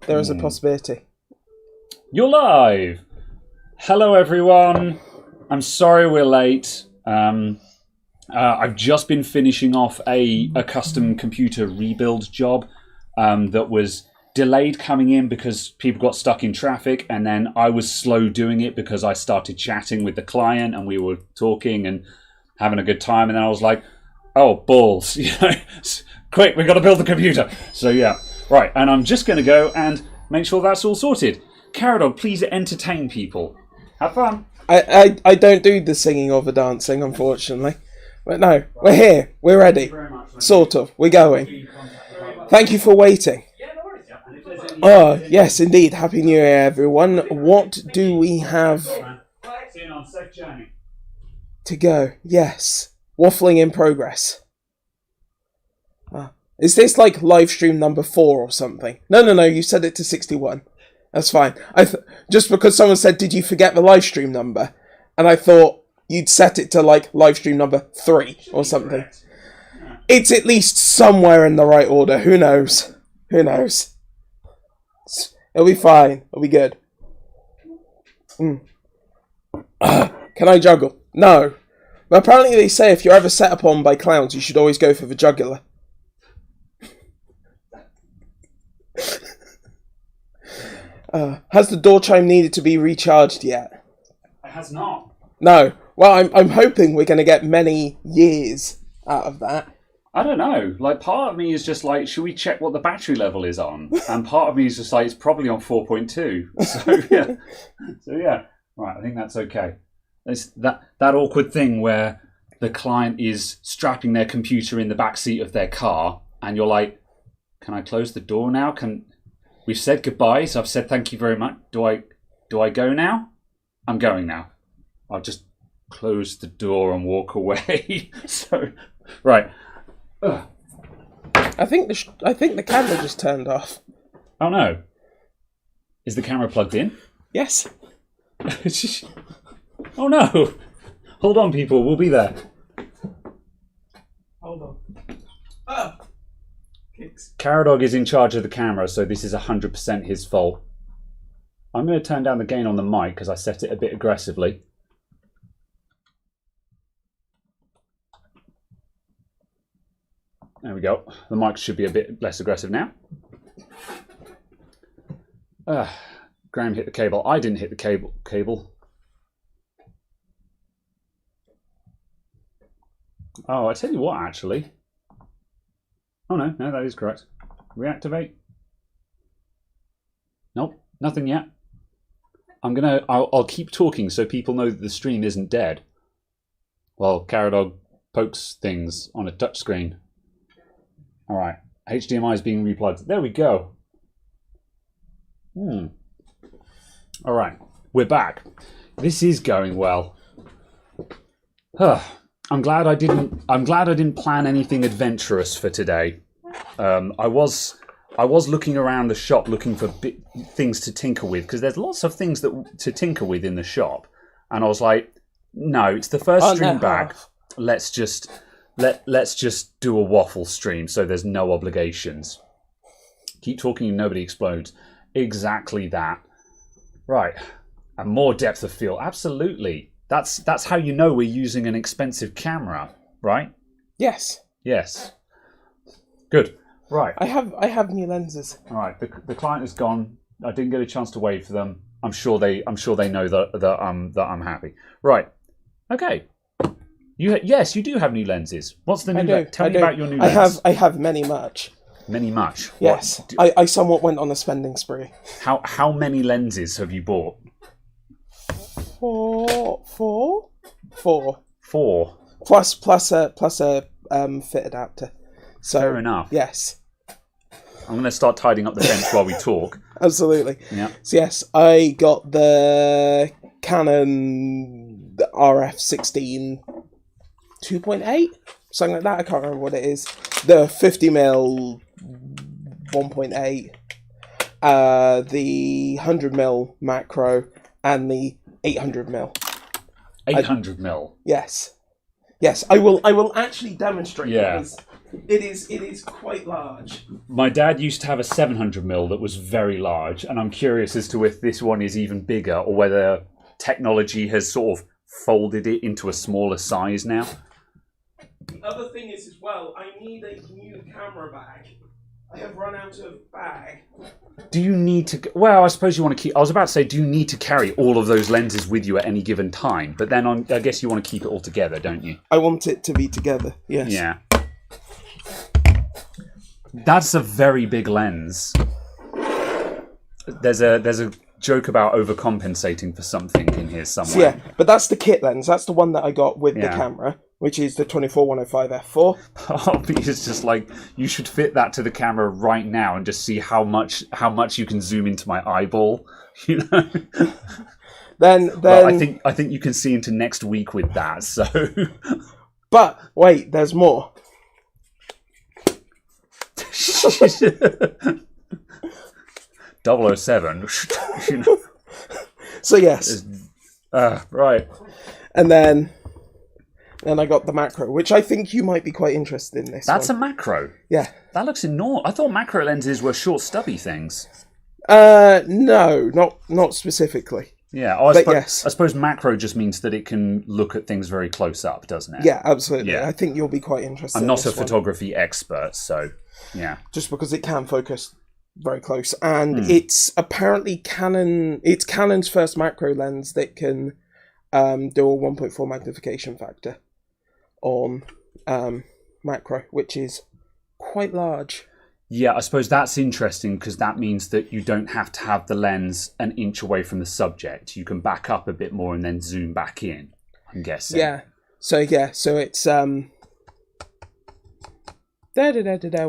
There is a possibility. You're live! Hello everyone! I'm sorry we're late. I've just been finishing off a custom computer rebuild job that was delayed coming in because people got stuck in traffic, and then I was slow doing it because I started chatting with the client and we were talking and having a good time, and then I was like, oh, balls, quick, we've got to build the computer. So yeah, right, and I'm just going to go and make sure that's all sorted. Caradog, please entertain people. Have fun. I don't do the singing or the dancing, unfortunately. But no, we're here. We're ready. Sort of. We're going. Thank you for waiting. Oh, yes, indeed. Happy New Year, everyone. What do we have to go? Yes. Waffling in progress. Is this like live stream number 4 or something? No, you set it to 61. That's fine. Just because someone said, did you forget the live stream number? And I thought you'd set it to like live stream number 3 or something. It's at least somewhere in the right order. Who knows? Who knows? It'll be fine. It'll be good. Can I juggle? No. But apparently they say if you're ever set upon by clowns, you should always go for the jugular. Has the door chime needed to be recharged yet? It has not. No. Well, I'm hoping we're going to get many years out of that. I don't know. Like, part of me is just like, should we check what the battery level is on? And part of me is just like, it's probably on 4.2. So yeah. Right, I think that's okay. It's that awkward thing where the client is strapping their computer in the back seat of their car, and you're like, can I close the door now? We've said goodbye, so I've said thank you very much. Do I go now? I'm going now. I'll just close the door and walk away. So, right. Ugh. I think the camera just turned off. Oh no. Is the camera plugged in? Yes. Oh no. Hold on, people. We'll be there. Hold on. Oh. Caradog is in charge of the camera, so this is 100% his fault. I'm going to turn down the gain on the mic because I set it a bit aggressively. There we go. The mic should be a bit less aggressive now. Graham hit the cable. I didn't hit the cable. Oh, I tell you what, actually. Oh no, that is correct. Reactivate. Nope, nothing yet. I'll keep talking so people know that the stream isn't dead. While Caradog pokes things on a touchscreen. Alright, HDMI is being replugged. There we go. Alright, we're back. This is going well. I'm glad I didn't plan anything adventurous for today. I was looking around the shop looking for things to tinker with, because there's lots of things to tinker with in the shop, and I was like, no, it's the first stream back. Let's just do a waffle stream so there's no obligations. Keep talking and nobody explodes. Exactly that. Right. And more depth of field. Absolutely. That's how you know we're using an expensive camera, right? Yes. Yes. Good. Right. I have new lenses. All right. The client is gone. I didn't get a chance to wave for them. I'm sure they know that I'm happy. Right. Okay. Yes, you do have new lenses. What's the new? Tell me about your new lens. I have many much. Many much. Yes. I somewhat went on a spending spree. How many lenses have you bought? Four. Plus a fit adapter. So, fair enough. Yes. I'm going to start tidying up the fence while we talk. Absolutely. Yeah. So yes, I got the Canon RF16 2.8, something like that. I can't remember what it is. The 50mm 1.8, the 100mm macro, and the 800mm. 800mm. Yes. I will actually demonstrate. Yeah. It is quite large. My dad used to have a 700mm that was very large, and I'm curious as to if this one is even bigger or whether technology has sort of folded it into a smaller size now. The other thing is as well, I need a new camera bag. I have run out of bag. Do you need to... Well, I suppose you want to keep... I was about to say, do you need to carry all of those lenses with you at any given time? But then I guess you want to keep it all together, don't you? I want it to be together, yes. Yeah. That's a very big lens. There's a joke about overcompensating for something in here somewhere. Yeah, but that's the kit lens. That's the one that I got with the camera, which is the 24-105 f4. Oh, it's just like, you should fit that to the camera right now and just see how much you can zoom into my eyeball. You know. Then well, I think you can see into next week with that. So. But wait, there's more. .007. You know. So yes. Right. And then I got the macro, which I think you might be quite interested in this. That's a macro. Yeah. That looks enormous. I thought macro lenses were short, stubby things. No, not specifically. Yeah, I suppose macro just means that it can look at things very close up, doesn't it? Yeah, absolutely. Yeah. I think you'll be quite interested. I'm not a this one. photography expert, so yeah. Just because it can focus very close, and it's apparently Canon. It's Canon's first macro lens that can do a 1.4 magnification factor on macro, which is quite large. Yeah, I suppose that's interesting because that means that you don't have to have the lens an inch away from the subject. You can back up a bit more and then zoom back in, I'm guessing. Yeah. So it's What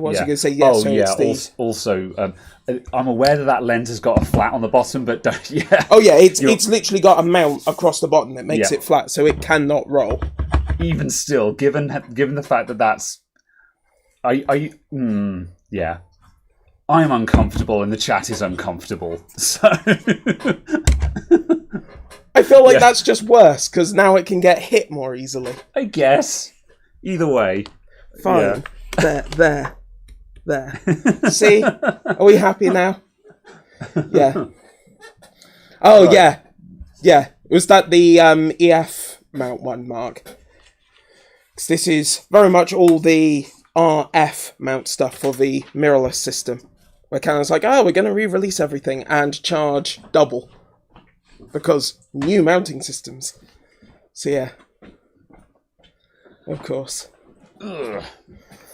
was I going to say? Yeah. Oh, so yeah. it's Also, I'm aware that lens has got a flat on the bottom, but don't, yeah. Oh yeah, it's literally got a mount across the bottom that makes it flat, so it cannot roll. Even still, given the fact that that's, yeah, I'm uncomfortable and the chat is uncomfortable. So I feel like that's just worse because now it can get hit more easily. I guess. Either way, fine. Yeah. There. See? Are we happy now? Yeah. Oh, right. Yeah. Was that the EF mount one, Mark? Because this is very much all the RF mount stuff for the mirrorless system. Where Canon's like, we're going to re-release everything and charge double. Because new mounting systems. So, yeah. Of course. Ugh.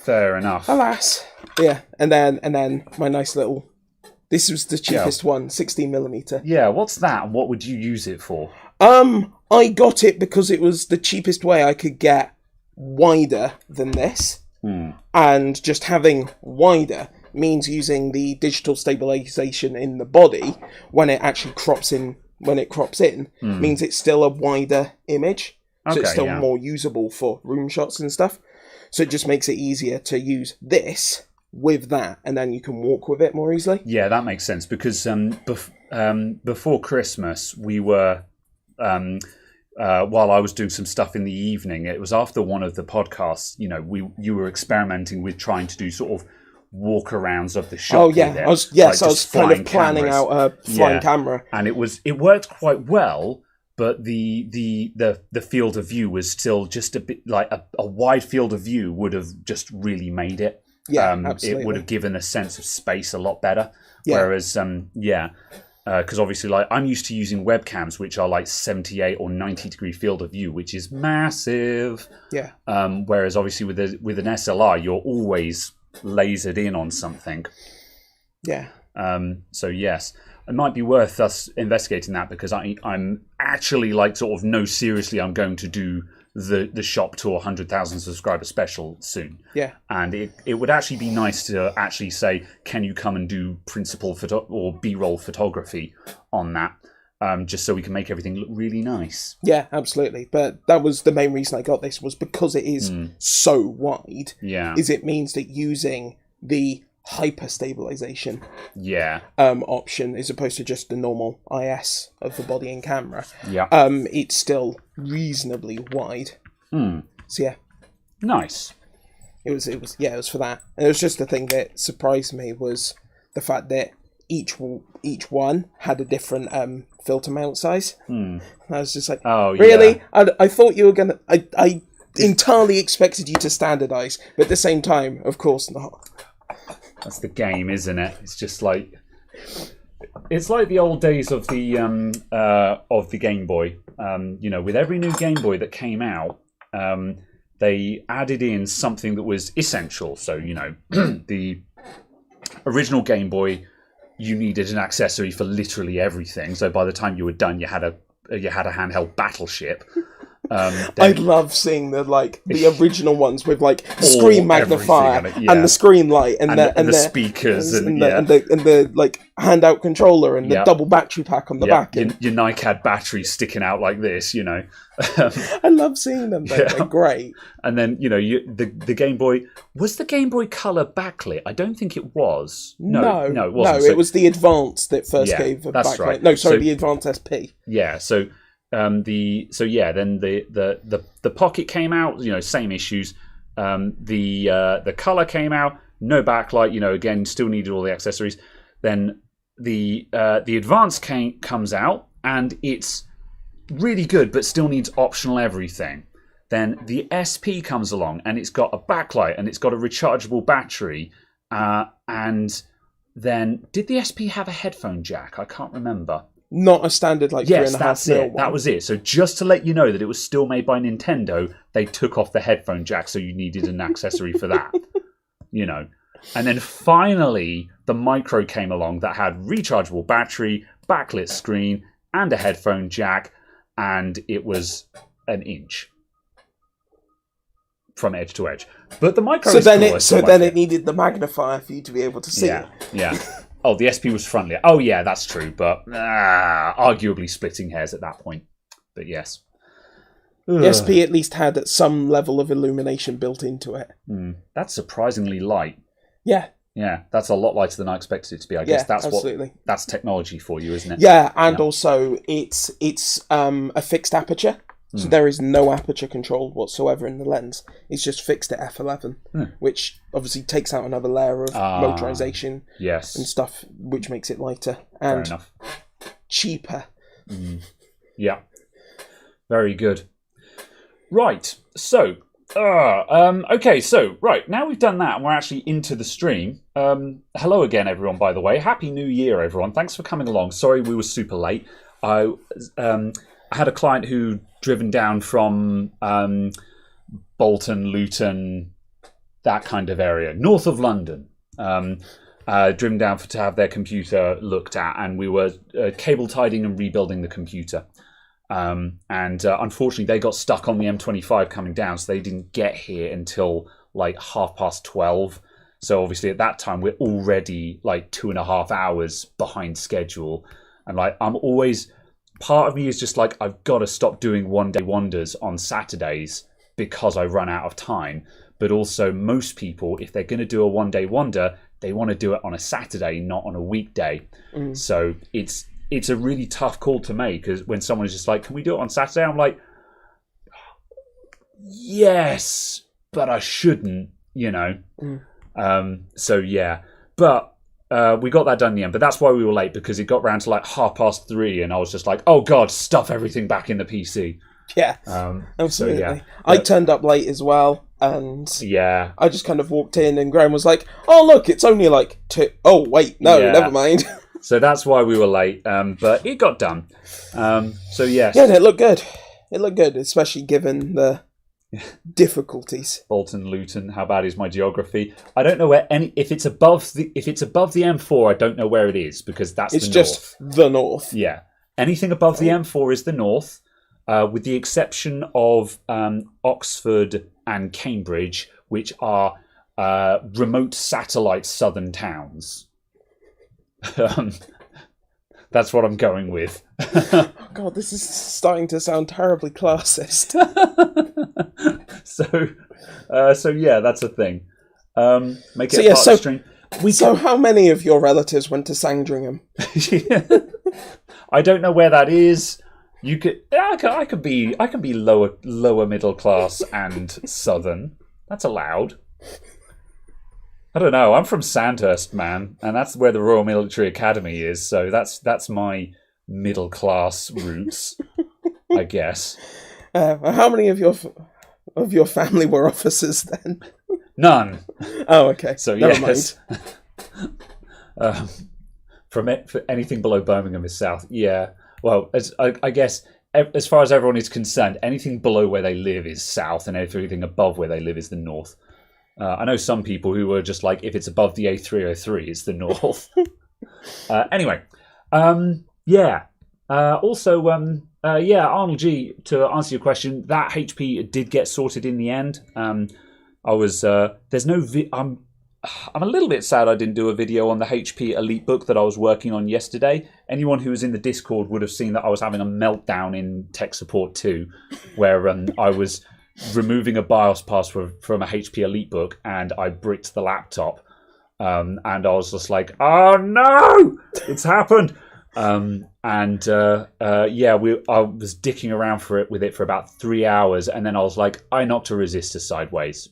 Fair enough. Alas. Yeah, and then my nice little... This was the cheapest one, 16mm. Yeah, what's that? What would you use it for? I got it because it was the cheapest way I could get wider than this. And just having wider means using the digital stabilization in the body when it actually crops in, means it's still a wider image. So it's still more usable for room shots and stuff. So it just makes it easier to use this with that, and then you can walk with it more easily. Yeah, that makes sense, because before Christmas, we were, while I was doing some stuff in the evening, it was after one of the podcasts, you were experimenting with trying to do sort of walk-arounds of the shop. Oh, yeah. I was kind of planning out a flying camera. And it worked quite well. But the field of view was still just a bit like a wide field of view would have just really made it. Yeah, absolutely. It would have given a sense of space a lot better. Yeah. Whereas, because obviously, like, I'm used to using webcams which are like 78 or 90 degree field of view, which is massive. Yeah. Whereas obviously with an SLR, you're always lasered in on something. Yeah. So yes. It might be worth us investigating that, because I'm actually seriously, I'm going to do the shop to 100,000 subscriber special soon. Yeah. And it would actually be nice to actually say, can you come and do principal or B-roll photography on that? Just so we can make everything look really nice. Yeah, absolutely. But that was the main reason I got this, was because it is so wide. Yeah. It means that using the hyper stabilization option as opposed to just the normal IS of the body and camera, it's still reasonably wide. So yeah, nice. It was for that. And it was just the thing that surprised me was the fact that each one had a different filter mount size. I was just like, oh, really? Yeah. I thought you were gonna. I entirely expected you to standardize, but at the same time, of course not. That's the game, isn't it? It's just like it's like the old days of the Game Boy. With every new Game Boy that came out, they added in something that was essential. So the original Game Boy, you needed an accessory for literally everything. So by the time you were done, you had a handheld battleship. I love seeing the original ones with screen magnifier and the screen light and the speakers and the handout controller and the double battery pack on the back. Your NiCad battery sticking out like this, I love seeing them. They're great. And then the Game Boy, was the Game Boy Color backlit? I don't think it was. No, it wasn't. No, it was the Advance that first gave a backlit. Right. No, sorry, the Advance SP. Yeah, so. Then the Pocket came out, same issues. The Color came out, no backlight, again, still needed all the accessories. Then the Advance comes out, and it's really good, but still needs optional everything. Then the SP comes along, and it's got a backlight, and it's got a rechargeable battery. And then, did the SP have a headphone jack? I can't remember. Not a standard 3.5 mil one. That was it. So just to let you know that it was still made by Nintendo, they took off the headphone jack, so you needed an accessory for that. And then finally, the Micro came along that had rechargeable battery, backlit screen, and a headphone jack, and it was an inch from edge to edge. But the Micro it needed the magnifier for you to be able to see it. Yeah. Oh, the SP was frontlit. Oh, yeah, that's true, but arguably splitting hairs at that point. But yes. The SP at least had some level of illumination built into it. That's surprisingly light. Yeah. Yeah, that's a lot lighter than I expected it to be. I guess that's technology for you, isn't it? Yeah, and also it's a fixed aperture. So there is no aperture control whatsoever in the lens. It's just fixed at f11, which obviously takes out another layer of motorization and stuff, which makes it lighter and cheaper. Yeah. Very good. Right. So, okay. So, right. Now we've done that and we're actually into the stream. Hello again, everyone, by the way. Happy New Year, everyone. Thanks for coming along. Sorry we were super late. I had a client who driven down from Bolton, Luton, that kind of area, north of London, driven down to have their computer looked at, and we were cable tidying and rebuilding the computer. Unfortunately, they got stuck on the M25 coming down, so they didn't get here until 12:30. So obviously at that time, we're already 2.5 hours behind schedule. And I'm always... Part of me is just I've got to stop doing one-day wonders on Saturdays because I run out of time. But also, most people, if they're going to do a one-day wonder, they want to do it on a Saturday, not on a weekday. So it's a really tough call to make, because when someone is just can we do it on Saturday? I'm like, yes, but I shouldn't, So yeah, but. We got that done in the end, but that's why we were late, because it got round to 3:30, and I was just oh God, stuff everything back in the PC. Yeah, absolutely. So, yeah. I turned up late as well, and I just kind of walked in, and Graham was like, "Oh look, it's only 2. Oh wait, no, never mind." So that's why we were late, but it got done. So yes, yeah, it looked good. It looked good, especially given the difficulties. Bolton, Luton. How bad is my geography? I don't know where any. If it's above the M4, I don't know where it is, because it's just the north. Yeah, anything above the M4 is the north, with the exception of Oxford and Cambridge, which are remote satellite southern towns. That's what I'm going with. Oh God, this is starting to sound terribly classist. So yeah, that's a thing. Make it a part of the stream. So how many of your relatives went to Sandringham? I don't know where that is. I could be lower middle class and southern. That's allowed. I don't know. I'm from Sandhurst, man, and that's where the Royal Military Academy is. So that's my middle class roots, I guess. How many of your family were officers then? None. Oh, okay. So Never yes. mind. For anything below Birmingham is south. Yeah. Well, I guess as far as everyone is concerned, anything below where they live is south, and everything above where they live is the north. I know some people who are just like, if it's above the A303, it's the north. Anyway, yeah. Arnold G, to answer your question, that HP did get sorted in the end. There's no, I'm a little bit sad I didn't do a video on the HP Elite book that I was working on yesterday. Anyone who was in the Discord would have seen that I was having a meltdown in tech support 2, where I was removing a BIOS password from a HP Elite book and I bricked the laptop. And I was just like, oh no, it's happened. I was dicking around with it for about 3 hours, and then I was like, I knocked a resistor sideways.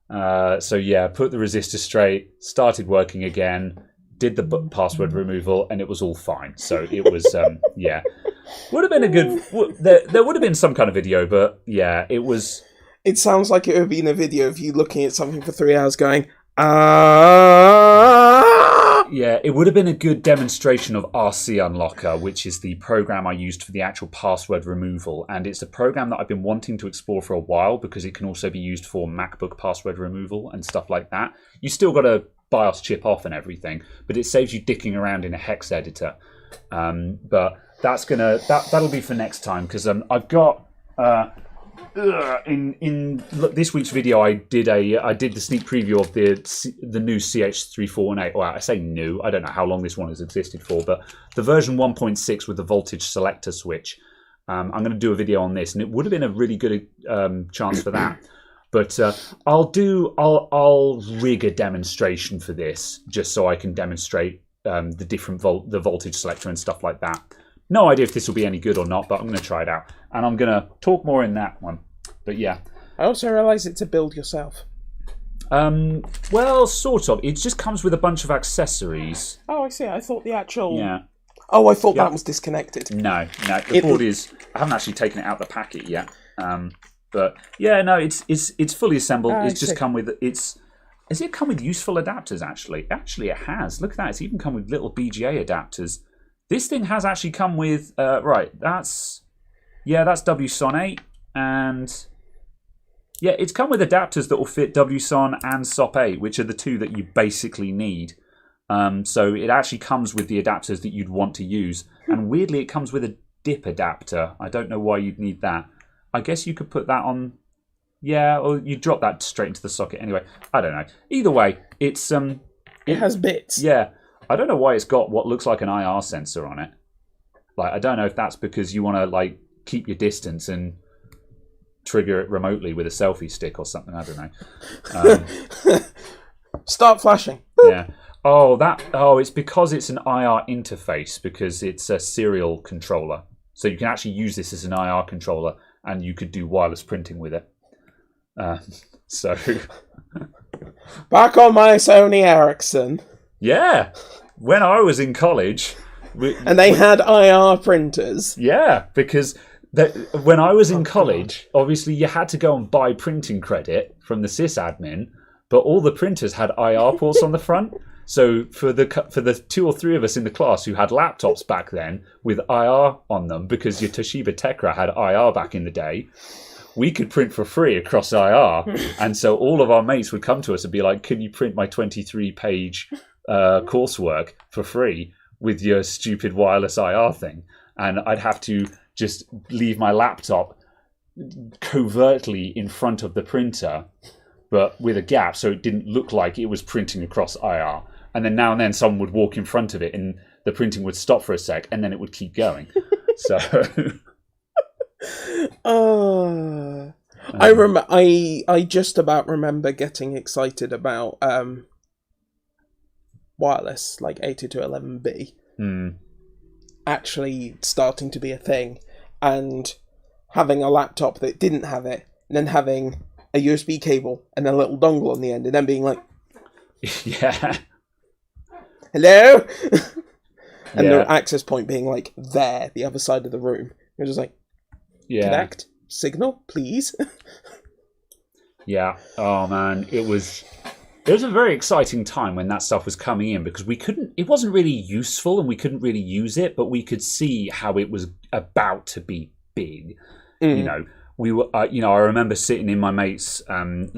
Put the resistor straight, started working again, did the password removal, and it was all fine. So it was, would have been a good. There would have been some kind of video, but yeah, it was. It sounds like it would have been a video of you looking at something for 3 hours, going, Yeah, it would have been a good demonstration of RC Unlocker, which is the program I used for the actual password removal. And it's a program that I've been wanting to explore for a while because it can also be used for MacBook password removal and stuff like that. You still got to BIOS chip off and everything, but it saves you dicking around in a hex editor. But that'll be for next time, because I've got... in this week's video, I did the sneak preview of the new CH3418. Well, I say new. I don't know how long this one has existed for, but the version 1.6 with the voltage selector switch. I'm going to do a video on this, and it would have been a really good chance for that. But I'll rig a demonstration for this just so I can demonstrate the different the voltage selector and stuff like that. No idea if this will be any good or not, but I'm going to try it out. And I'm going to talk more in that one. But yeah. I also realise it's a build yourself. Well, sort of. It just comes with a bunch of accessories. Oh, I see. I thought the actual... Yeah. Oh, I thought that was disconnected. No. The board is... I haven't actually taken it out of the packet yet. But yeah, no, it's fully assembled. It's just come with... Has it come with useful adapters, actually? Actually, it has. Look at that. It's even come with little BGA adapters. This thing has actually come with that's WSON 8, and yeah, it's come with adapters that will fit WSON and SOP 8, which are the two that you basically need. So it actually comes with the adapters that you'd want to use, and weirdly, it comes with a DIP adapter. I don't know why you'd need that. I guess you could put that on, or you drop that straight into the socket. Anyway, I don't know. Either way, it has bits. Yeah. I don't know why it's got what looks like an IR sensor on it. Like, I don't know if that's because you want to keep your distance and trigger it remotely with a selfie stick or something. I don't know. Start flashing. Yeah. Oh, it's because it's an IR interface, because it's a serial controller. So you can actually use this as an IR controller, and you could do wireless printing with it. So back on my Sony Ericsson. Yeah, when I was in college... And they had IR printers. Yeah, because when I was in college, obviously you had to go and buy printing credit from the sysadmin, but all the printers had IR ports on the front. So for the 2 or 3 of us in the class who had laptops back then with IR on them, because your Toshiba Tecra had IR back in the day, we could print for free across IR. And so all of our mates would come to us and be like, can you print my 23-page... coursework for free with your stupid wireless IR thing? And I'd have to just leave my laptop covertly in front of the printer, but with a gap so it didn't look like it was printing across IR. And then now and then someone would walk in front of it and the printing would stop for a sec and then it would keep going. So I just about remember getting excited about wireless, like 802.11b, actually starting to be a thing, and having a laptop that didn't have it, and then having a USB cable and a little dongle on the end, and then being like, Yeah. hello? And Yeah. the access point being like there, the other side of the room. You're just like, Yeah. connect, signal, please. Yeah. Oh man, it was a very exciting time when that stuff was coming in, because it wasn't really useful and we couldn't really use it, but we could see how it was about to be big. You know, we were, I remember sitting in my mate's living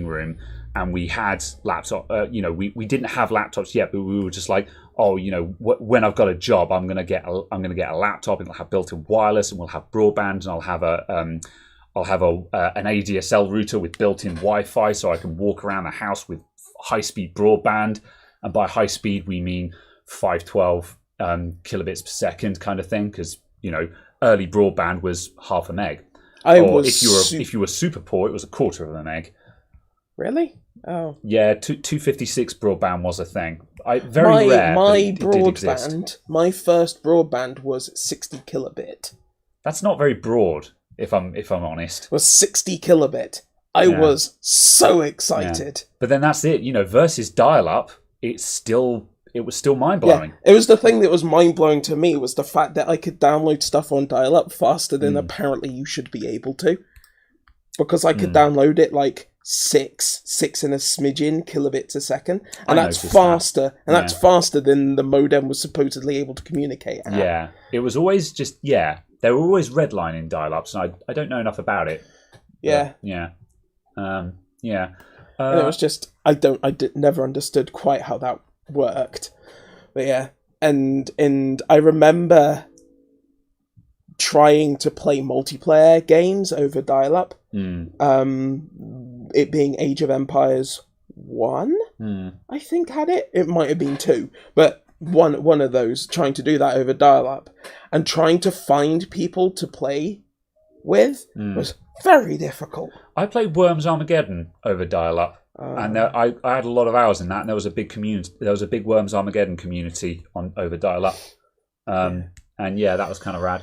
room, and we had laptop. We didn't have laptops yet, but we were just like, oh, when I've got a job, I'm gonna get a laptop, and it'll have built-in wireless, and we'll have broadband, and I'll have an ADSL router with built-in Wi-Fi, so I can walk around the house with high-speed broadband. And by high speed, we mean 512 kilobits per second kind of thing, because early broadband was half a meg. If you were super poor, it was a quarter of a meg. Really? Oh. Yeah, 256 broadband was a thing. Very rare. My broadband, my first broadband was 60 kilobit. That's not very broad, if I'm honest. It was 60 kilobit. I was so excited. Yeah. But then that's it. Versus dial-up, it was still mind-blowing. Yeah, it was the thing that was mind-blowing to me, was the fact that I could download stuff on dial-up faster than apparently you should be able to. Because I could download it like six and a smidgen kilobits a second. And that's faster. And that's faster than the modem was supposedly able to communicate at. Yeah. It was always just, they were always redlining dial-ups, and I don't know enough about it. Yeah. Yeah. And it was just, never understood quite how that worked. But yeah. And I remember trying to play multiplayer games over dial-up. It being Age of Empires 1, I think had it. It might have been 2, but one of those, trying to do that over dial-up and trying to find people to play with was very difficult. I played Worms Armageddon over dial-up. And I had a lot of hours in that, and there was a big community. There was a big Worms Armageddon community over dial-up, and that was kind of rad.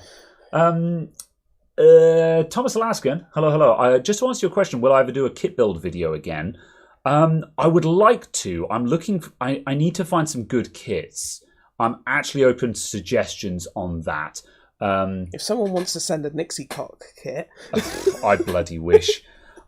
Thomas Alaskan, hello. Just to answer your question, will I ever do a kit build video again? I would like to. I'm looking. I need to find some good kits. I'm actually open to suggestions on that. If someone wants to send a Nixie cock kit, I bloody wish.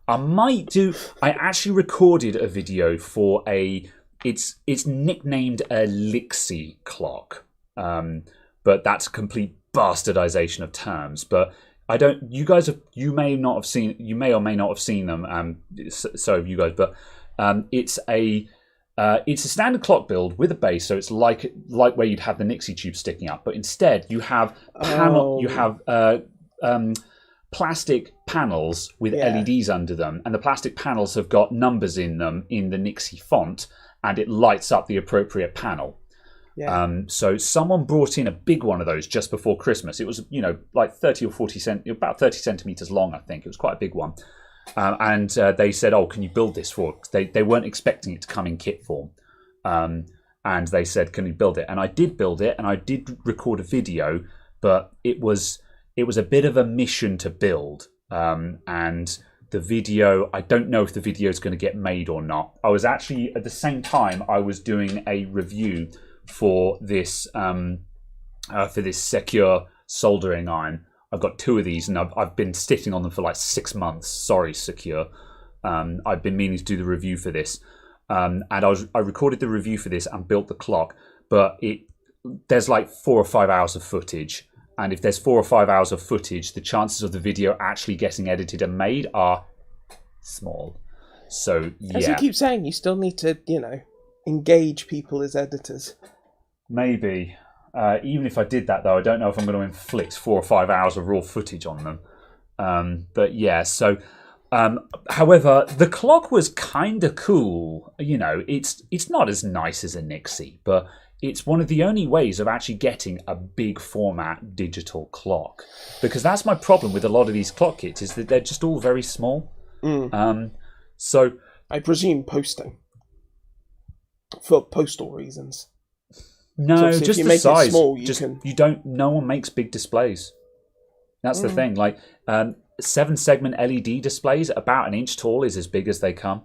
I might do. I actually recorded a video for it's nicknamed a Nixie clock, but that's a complete bastardization of terms. But I don't. You may or may not have seen them. So have you guys. But it's a standard clock build with a base, so it's like where you'd have the Nixie tube sticking up, but instead you have plastic panels with LEDs under them, and the plastic panels have got numbers in them in the Nixie font, and it lights up the appropriate panel. So someone brought in a big one of those just before Christmas. It was like 30 or 40 about 30 centimeters long, I think. It was quite a big one. And they said, "Oh, can you build this for?" They weren't expecting it to come in kit form, and they said, "Can you build it?" And I did build it, and I did record a video, but it was a bit of a mission to build, and the video, I don't know if the video is going to get made or not. I was actually at the same time I was doing a review for this secure soldering iron. I've got 2 of these, and I've been sitting on them for like 6 months. Sorry, Secure. I've been meaning to do the review for this, and I recorded the review for this and built the clock. But there's like 4 or 5 hours of footage, and if there's 4 or 5 hours of footage, the chances of the video actually getting edited and made are small. So yeah, as you keep saying, you still need to engage people as editors. Maybe. Even if I did that, though, I don't know if I'm going to inflict 4 or 5 hours of raw footage on them. But yeah, so however, the clock was kind of cool. It's not as nice as a Nixie, but it's one of the only ways of actually getting a big format digital clock. Because that's my problem with a lot of these clock kits, is that they're just all very small. So I presume posting for postal reasons. No, so just if you the make size. It small, No one makes big displays. That's the thing. Like 7-segment LED displays, about an inch tall, is as big as they come.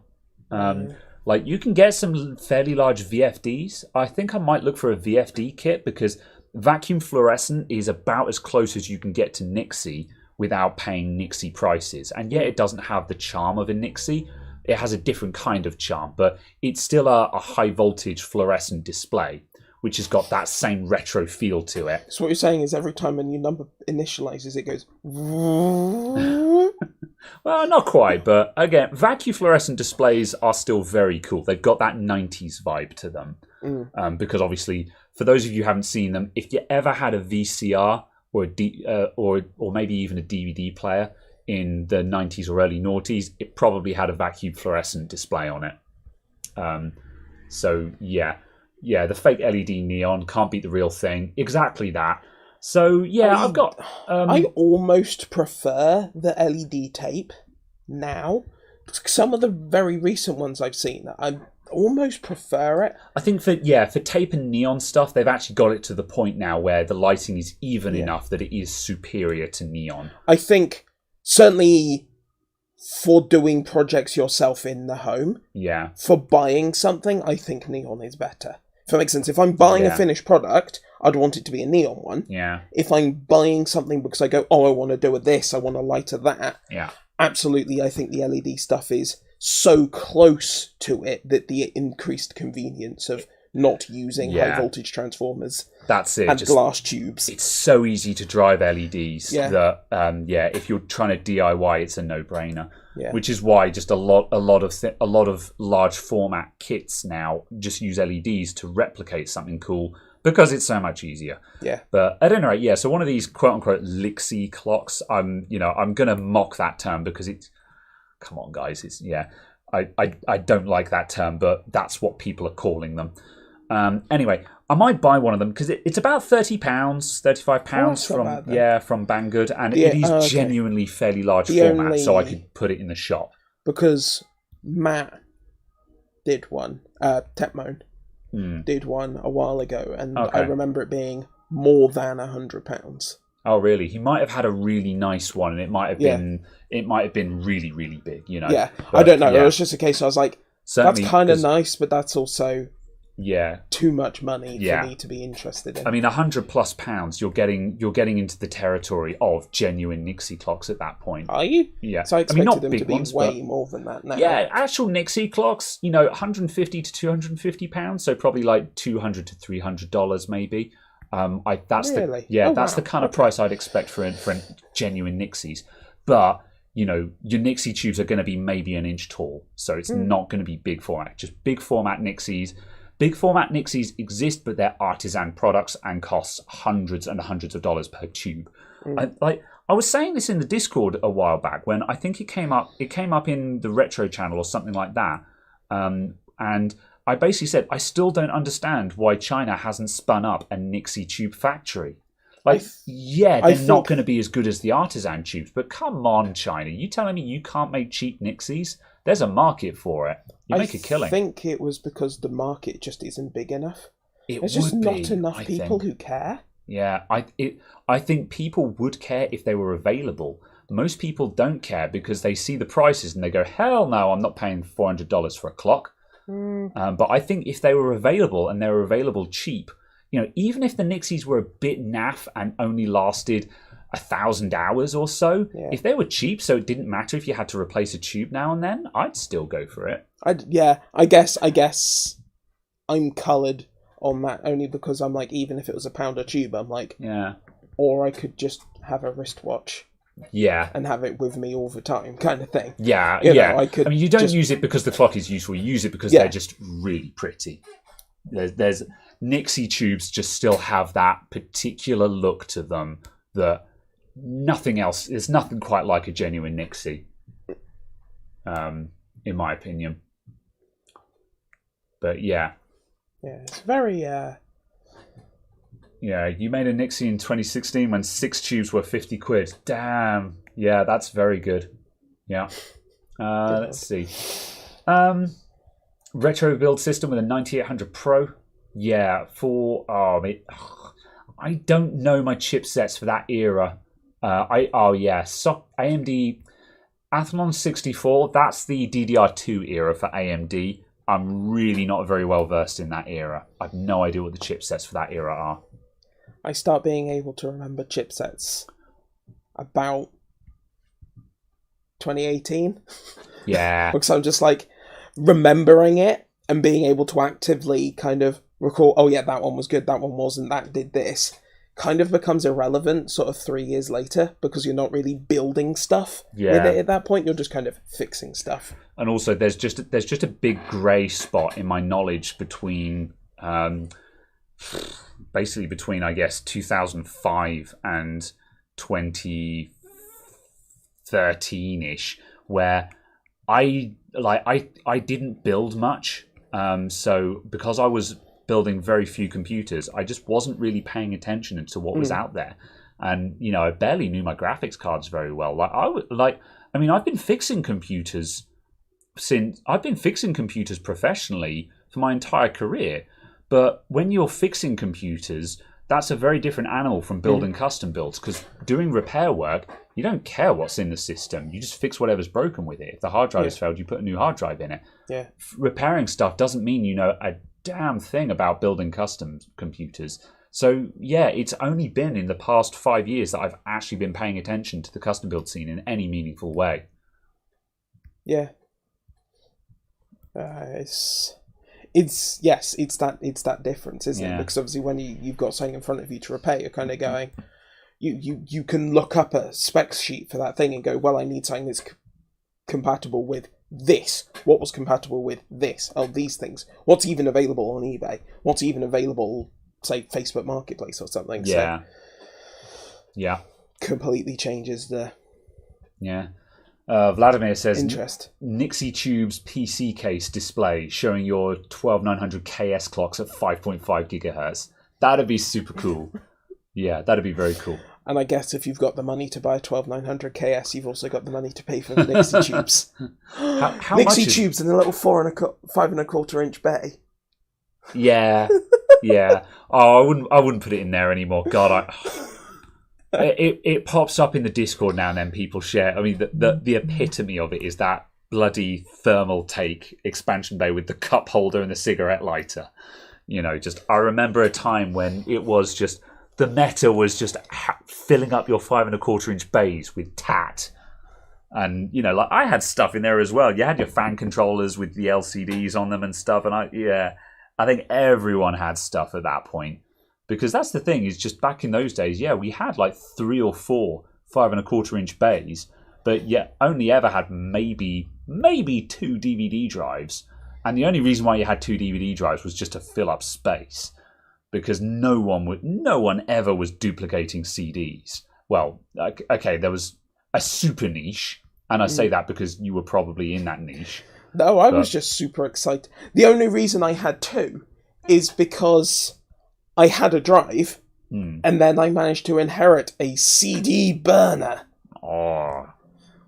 Like, you can get some fairly large VFDs. I think I might look for a VFD kit, because vacuum fluorescent is about as close as you can get to Nixie without paying Nixie prices. And yet it doesn't have the charm of a Nixie. It has a different kind of charm, but it's still a high voltage fluorescent display, which has got that same retro feel to it. So what you're saying is every time a new number initializes, it goes... Well, not quite, but again, vacuum fluorescent displays are still very cool. They've got that 90s vibe to them. Because obviously, for those of you who haven't seen them, if you ever had a VCR or or maybe even a DVD player in the 90s or early noughties, it probably had a vacuum fluorescent display on it. So yeah, the fake LED neon can't beat the real thing. Exactly that. So yeah, I've got. I almost prefer the LED tape now. Some of the very recent ones I've seen, I almost prefer it. I think for tape and neon stuff, they've actually got it to the point now where the lighting is even enough that it is superior to neon. I think certainly for doing projects yourself in the home. Yeah. For buying something, I think neon is better. If that makes sense. If I'm buying a finished product, I'd want it to be a neon one. Yeah. If I'm buying something because I go, I want to do a this, I want a lighter that. Yeah. Absolutely, I think the LED stuff is so close to it that the increased convenience of not using high voltage transformers and glass tubes. It's so easy to drive LEDs that if you're trying to DIY, it's a no-brainer. Yeah. Which is why just a lot of large format kits now just use LEDs to replicate something cool, because it's so much easier. Yeah. But at any rate, so one of these quote unquote Nixie clocks, I'm gonna mock that term because it's, come on guys, it's I don't like that term, but that's what people are calling them. Anyway, I might buy one of them because it's about £30, £35 from Banggood, and it is genuinely fairly large format, so I could put it in the shop. Because Matt did one, Tepmone did one a while ago, and I remember it being more than £100. Oh, really? He might have had a really nice one, and it might have been really, really big. Yeah, but, I don't know. It was just a case. I was like, certainly, that's kind of nice, but that's also too much money for me to be interested in. I mean, £100+, you're getting into the territory of genuine Nixie clocks at that point. Are you? Yeah. So I expected them to be way more than that now. Yeah, actual Nixie clocks, £150 to £250, so probably like $200 to $300 maybe. That's really? That's the kind of price I'd expect for genuine Nixies. But your Nixie tubes are going to be maybe an inch tall, so it's not going to be big format. Just big format Nixies. Big format Nixies exist, but they're artisan products and cost hundreds and hundreds of dollars per tube. I was saying this in the Discord a while back when I think it came up in the Retro channel or something like that, and I basically said I still don't understand why China hasn't spun up a Nixie tube factory. They're not going to be as good as the artisan tubes, but come on, China, you telling me you can't make cheap Nixies? There's a market for it. You make a killing. I think it was because the market just isn't big enough. There's just not enough people who care. Yeah, I think people would care if they were available. Most people don't care because they see the prices and they go, hell no, I'm not paying $400 for a clock. But I think if they were available and they were available cheap, even if the Nixies were a bit naff and only lasted 1,000 hours or so, if they were cheap, so it didn't matter if you had to replace a tube now and then, I'd still go for it. I guess I'm coloured on that only because I'm like, even if it was £1 a tube, I'm like, or I could just have a wristwatch. Yeah. And have it with me all the time, kind of thing. Yeah, I mean, you don't use it because the clock is useful. You use it because they're just really pretty. There's Nixie tubes just still have that particular look to them that nothing else. There's nothing quite like a genuine Nixie, in my opinion. But it's very. Yeah, you made a Nixie in 2016 when 6 tubes were £50. Damn. Yeah, that's very good. Yeah. Let's see. Retro build system with a 9800 Pro. Yeah, I don't know my chipsets for that era. AMD Athlon 64. That's the DDR2 era for AMD. I'm really not very well versed in that era. I've no idea what the chipsets for that era are. I start being able to remember chipsets about 2018. Yeah. Because I'm just like remembering it and being able to actively kind of recall, oh yeah, that one was good, that one wasn't, that did this, kind of becomes irrelevant sort of 3 years later because you're not really building stuff with it at that point. You're just kind of fixing stuff. And also there's just a big grey spot in my knowledge between basically between, I guess, 2005 and 2013-ish, where I didn't build much. So because I was building very few computers, I just wasn't really paying attention to what was out there. And, you know, I barely knew my graphics cards very well. I've been fixing computers professionally for my entire career. But when you're fixing computers, that's a very different animal from building custom builds, because doing repair work, you don't care what's in the system. You just fix whatever's broken with it. If the hard drive has failed, you put a new hard drive in it. Yeah. Repairing stuff doesn't mean you know a damn thing about building custom computers. So, yeah, it's only been in the past 5 years that I've actually been paying attention to the custom build scene in any meaningful way. Yeah. It's that difference, isn't it? Because obviously when you've got something in front of you to repair, you're kind of going, you can look up a specs sheet for that thing and go, well, I need something that's compatible with this. What was compatible with this? Oh, these things. What's even available on eBay? What's even available, say, Facebook Marketplace or something? Yeah. Completely changes the... Yeah. Vladimir says, interest. Nixie Tube's PC case display showing your 12900 KS clocks at 5.5 gigahertz. That'd be super cool. Yeah, that'd be very cool. And I guess if you've got the money to buy a 12900 KS, you've also got the money to pay for the Nixie Tubes. How Nixie Tubes in a little 5.25 inch bay. Yeah. Oh, I wouldn't put it in there anymore. God, It pops up in the Discord now and then. People share. I mean, the epitome of it is that bloody thermal take expansion bay with the cup holder and the cigarette lighter. You know, just I remember a time when it was just the meta was just filling up your 5.25 inch bays with tat, and you know, like I had stuff in there as well. You had your fan controllers with the LCDs on them and stuff, and I think everyone had stuff at that point. Because that's the thing, is just back in those days, we had like 3 or 4 5.25 inch bays, but only ever had maybe 2 DVD drives. And the only reason why you had 2 DVD drives was just to fill up space, because no one ever was duplicating CDs. Well, okay, there was a super niche, and I say that because you were probably in that niche. No, I was just super excited. The only reason I had 2 is because I had a drive, and then I managed to inherit a CD burner. Oh,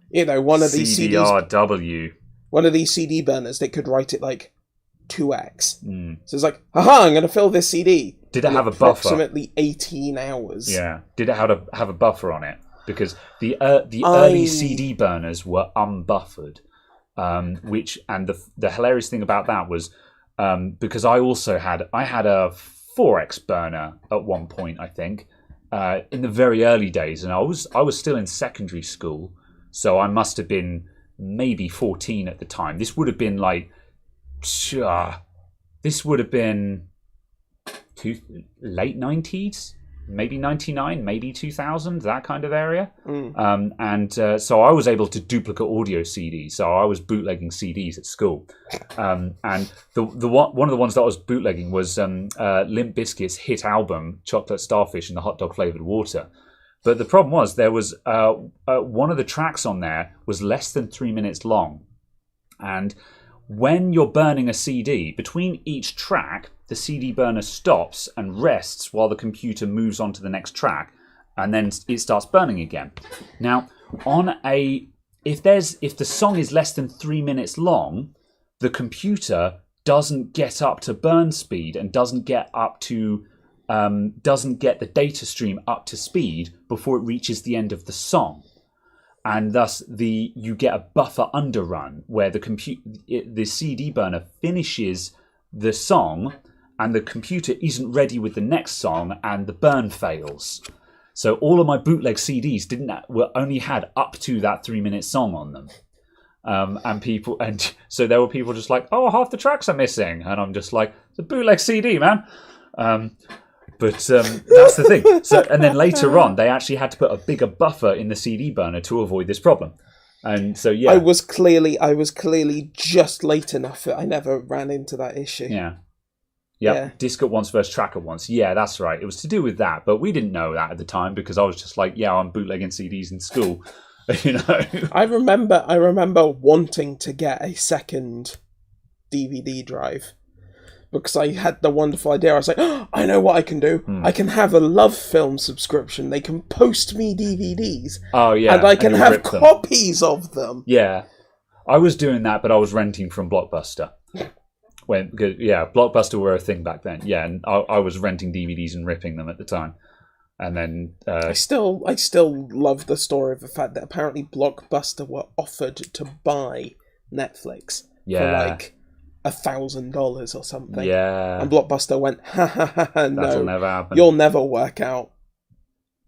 you know, one of these CDRW. One of these CD burners that could write it like 2x. So it's like, haha, I'm going to fill this CD. Did it have a buffer? Approximately 18 hours. Yeah. Did it have a buffer on it? Because the early CD burners were unbuffered, the hilarious thing about that was because I had a 4x burner at one point, I think, in the very early days, and I was still in secondary school, so I must have been maybe 14 at the time. This would have been late 90s, maybe 99, maybe 2000, that kind of area. So I was able to duplicate audio CDs. So I was bootlegging CDs at school. And one of the ones that I was bootlegging was Limp Bizkit's hit album, Chocolate Starfish and the Hot Dog Flavored Water. But the problem was there was one of the tracks on there was less than 3 minutes long. And when you're burning a CD, between each track, the CD burner stops and rests while the computer moves on to the next track, and then it starts burning again. Now, if the song is less than 3 minutes long, the computer doesn't get up to burn speed and doesn't get up to doesn't get the data stream up to speed before it reaches the end of the song. And thus you get a buffer underrun where the CD burner finishes the song and the computer isn't ready with the next song and the burn fails. So all of my bootleg CDs only had up to that 3-minute song on them. And so there were people just like, oh, half the tracks are missing. And I'm just like, it's a bootleg CD, man. But that's the thing. So, and then later on, they actually had to put a bigger buffer in the CD burner to avoid this problem. And so, yeah. I was clearly just late enough that I never ran into that issue. Yeah. Yep. Yeah. Disc at once versus track at once. Yeah, that's right. It was to do with that. But we didn't know that at the time because I was just like, yeah, I'm bootlegging CDs in school. You know. I remember wanting to get a second DVD drive. Because I had the wonderful idea. I was like, oh, I know what I can do. I can have a Love Film subscription. They can post me DVDs. Oh, yeah. And I can have copies of them. Yeah. I was doing that, but I was renting from Blockbuster. Blockbuster were a thing back then. Yeah, and I was renting DVDs and ripping them at the time. And then... I still love the story of the fact that apparently Blockbuster were offered to buy Netflix for like... $1,000 or something. Yeah. And Blockbuster went, no, that'll never happen. You'll never work out.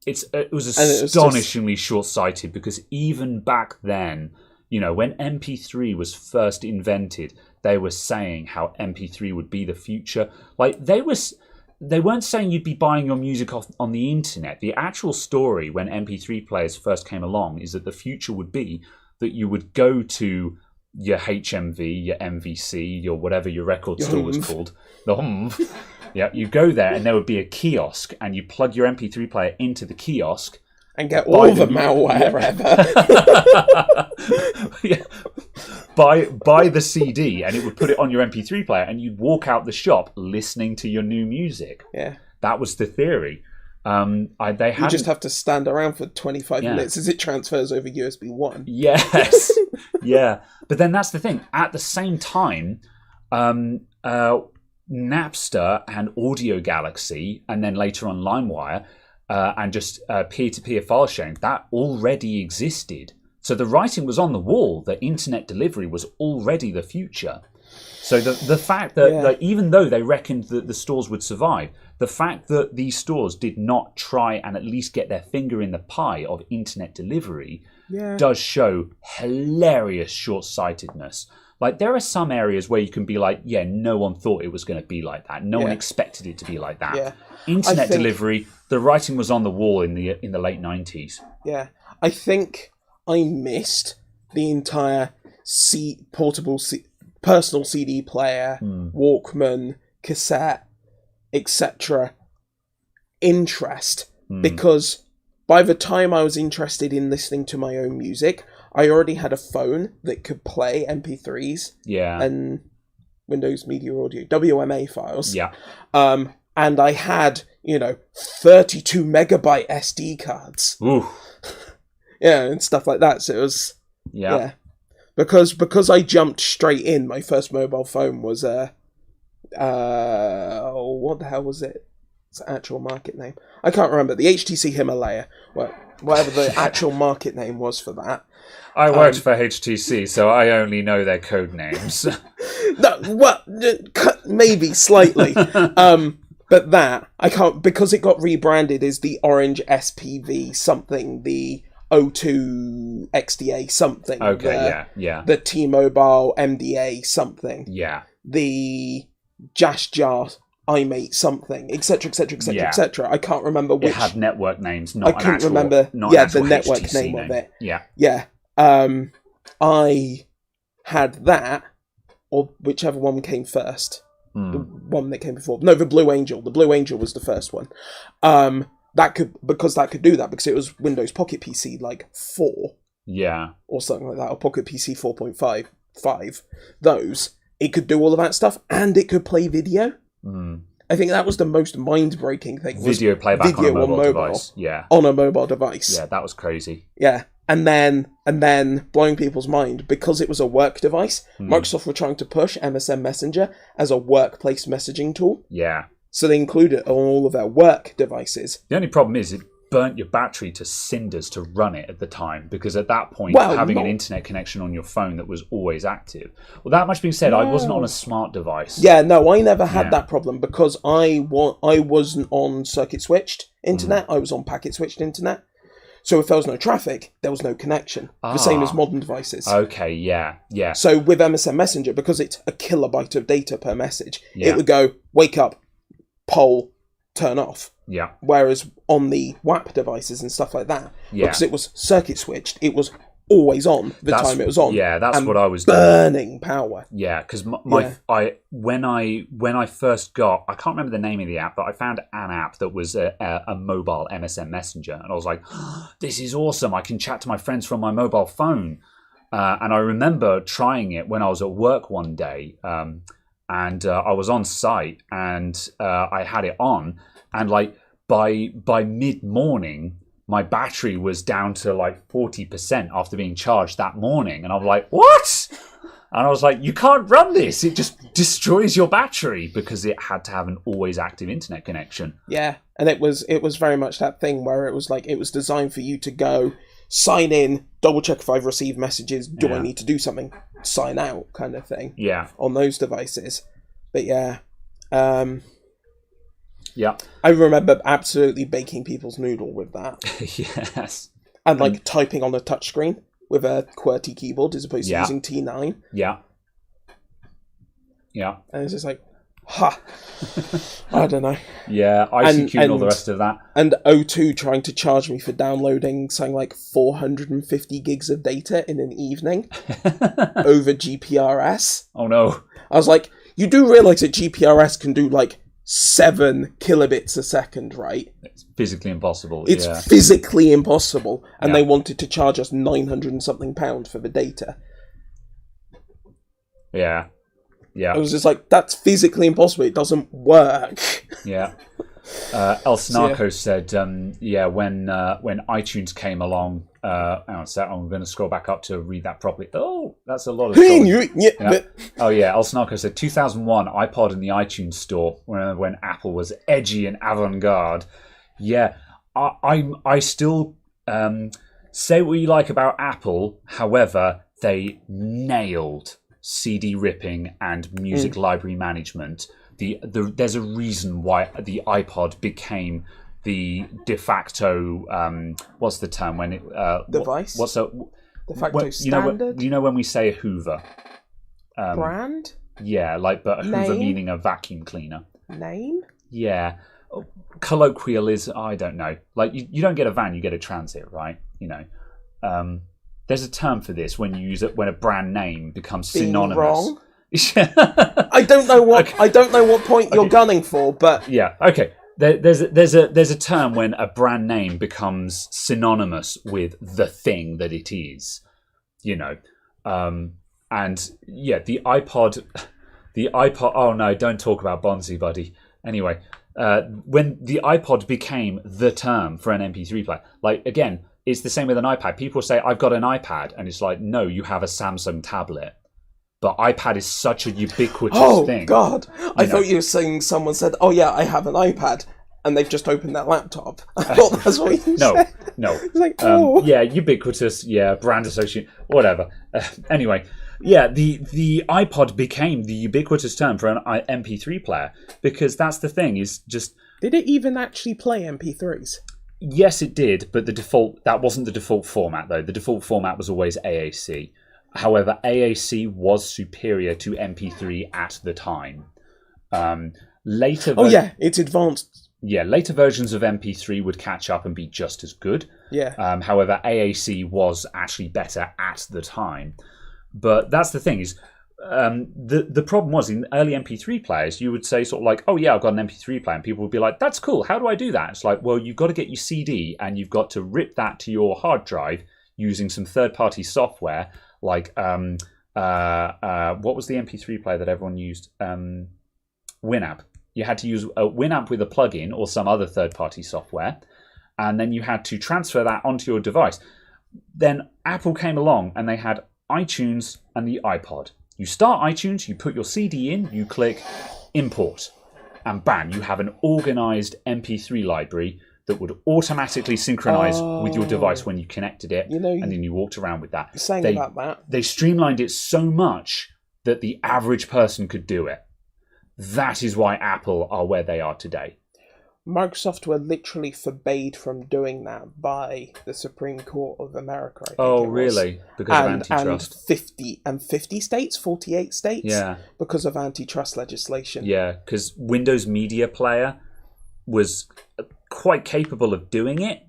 It was astonishingly short-sighted because even back then, you know, when MP3 was first invented, they were saying how MP3 would be the future. Like they weren't saying you'd be buying your music off on the internet. The actual story when MP3 players first came along is that the future would be that you would go to your HMV, your MVC, your whatever your record store was called, the HMV. Yeah, you go there and there would be a kiosk, and you plug your MP3 player into the kiosk and get all the malware ever. Yeah, buy the CD, and it would put it on your MP3 player, and you'd walk out the shop listening to your new music. Yeah, that was the theory. You just have to stand around for 25 minutes as it transfers over USB 1. Yes. Yeah. But then that's the thing. At the same time, Napster and Audio Galaxy, and then later on LimeWire, and just peer-to-peer file sharing, that already existed. So the writing was on the wall that internet delivery was already the future. So the fact that even though they reckoned that the stores would survive, the fact that these stores did not try and at least get their finger in the pie of internet delivery does show hilarious short-sightedness. Like, there are some areas where you can be like, yeah, no one thought it was going to be like that. No one expected it to be like that. Yeah. Internet delivery, the writing was on the wall in the late 90s. Yeah. I think I missed the entire portable personal CD player, Walkman, cassette, etc. interest, because by the time I was interested in listening to my own music, I already had a phone that could play MP3s and Windows Media Audio, WMA files. Yeah. And I had, 32 megabyte SD cards. Ooh. Yeah, and stuff like that. So it was... Yeah. Because I jumped straight in, my first mobile phone was what the hell was it? It's an actual market name. I can't remember. The HTC Himalaya. Whatever the actual market name was for that. I worked for HTC, so I only know their code names. Maybe slightly. But that, I can't, because it got rebranded as the Orange SPV something, the O2 XDA something. Okay, yeah. The T-Mobile MDA something. Yeah. The Jar iMate something, etc., etc. I can't remember which. It had network names, not I couldn't remember. The network HTC name of it. Yeah. I had that, or whichever one came first. The one that came before. No, the Blue Angel. The Blue Angel was the first one. That could do that because it was Windows Pocket PC 4. Yeah. Or something like that, or Pocket PC 4.5. Those, it could do all of that stuff, and it could play video. I think that was the most mind-breaking thing. Video playback on a mobile device. Yeah. On a mobile device. Yeah, that was crazy. Yeah. And then blowing people's mind, because it was a work device, Microsoft were trying to push MSN Messenger as a workplace messaging tool. Yeah. So they include it on all of their work devices. The only problem is it burnt your battery to cinders to run it at the time, because at that point, having an internet connection on your phone that was always active. Well, that much being said, I wasn't on a smart device. Yeah, no, I never had that problem because I wasn't on circuit switched internet. I was on packet switched internet. So if there was no traffic, there was no connection. The same as modern devices. Okay, yeah. So with MSN Messenger, because it's a kilobyte of data per message, it would go, wake up, poll, turn off. Yeah. Whereas on the WAP devices and stuff like that, because it was circuit switched, it was always on the time it was on. Yeah, that's what I was burning power. Yeah, because when I first got, I can't remember the name of the app, but I found an app that was a mobile MSN Messenger, and I was like, this is awesome! I can chat to my friends from my mobile phone. And I remember trying it when I was at work one day, and I was on site, and I had it on, and like by mid-morning, my battery was down to like 40% after being charged that morning. And I'm like, what? And I was like, you can't run this. It just destroys your battery, because it had to have an always active internet connection. Yeah. And it was very much that thing where it was like, it was designed for you to go sign in, double check if I've received messages. Do I need to do something? Sign out kind of thing. Yeah. On those devices. But yeah. Yeah. I remember absolutely baking people's noodle with that. Yes. And like typing on a touchscreen with a QWERTY keyboard as opposed to using T9. Yeah. Yeah. And it's just like, I don't know. Yeah, ICQ and all the rest of that. And O2 trying to charge me for downloading something like 450 gigs of data in an evening over GPRS. Oh no. I was like, you do realise that GPRS can do like 7 kilobits a second, right? It's physically impossible. It's physically impossible. And they wanted to charge us 900 and something pounds for the data. Yeah. Yeah. I was just like, that's physically impossible. It doesn't work. Yeah. El Snarko said, when iTunes came along, hang on a sec, I'm going to scroll back up to read that properly. Oh, that's a lot of scrolling. Oh yeah, El Snarko said 2001 iPod in the iTunes store when Apple was edgy and avant-garde. Yeah, I still say what you like about Apple. However, they nailed CD ripping and music library management. There's a reason why the iPod became the de facto what's the term when it device? What's a de facto standard? You know when we say a Hoover brand? Yeah, like, but a Hoover meaning a vacuum cleaner. Name? Yeah. Colloquial is, I don't know. Like you don't get a van, you get a transit, right? You know. There's a term for this when you use it when a brand name becomes synonymous. Wrong? I don't know what point you're gunning for, but yeah, okay. There's a term when a brand name becomes synonymous with the thing that it is, you know, and yeah, the iPod. Oh no, don't talk about Bonzi, buddy. Anyway, when the iPod became the term for an MP3 player, like again, it's the same with an iPad. People say I've got an iPad, and it's like, no, you have a Samsung tablet. But iPad is such a ubiquitous thing. Oh, God. I thought you were saying someone said, oh, yeah, I have an iPad, and they've just opened their laptop. I thought that's what you said. No. It's like, oh. Yeah, ubiquitous, brand associate, whatever. Anyway, yeah, the iPod became the ubiquitous term for an MP3 player, because that's the thing, is just... Did it even actually play MP3s? Yes, it did, but that wasn't the default format, though. The default format was always AAC. However, AAC was superior to MP3 at the time. It's advanced. Yeah, later versions of MP3 would catch up and be just as good. Yeah. However, AAC was actually better at the time. But that's the thing, is the problem was in early MP3 players, you would say sort of like, oh yeah, I've got an MP3 player, and people would be like, that's cool, how do I do that? It's like, well, you've got to get your CD and you've got to rip that to your hard drive using some third-party software, like what was the MP3 player that everyone used? Winamp. You had to use a Winamp with a plugin or some other third-party software, and then you had to transfer that onto your device. Then Apple came along and they had iTunes and the iPod. You start iTunes, you put your CD in, you click import. and bam, you have an organized MP3 library that would automatically synchronize with your device when you connected it, and then you walked around with that. About that. They streamlined it so much that the average person could do it. That is why Apple are where they are today. Microsoft were literally forbade from doing that by the Supreme Court of America. I think really? Because of antitrust? And 50 states, 48 states? Yeah. Because of antitrust legislation. Yeah, because Windows Media Player was quite capable of doing it,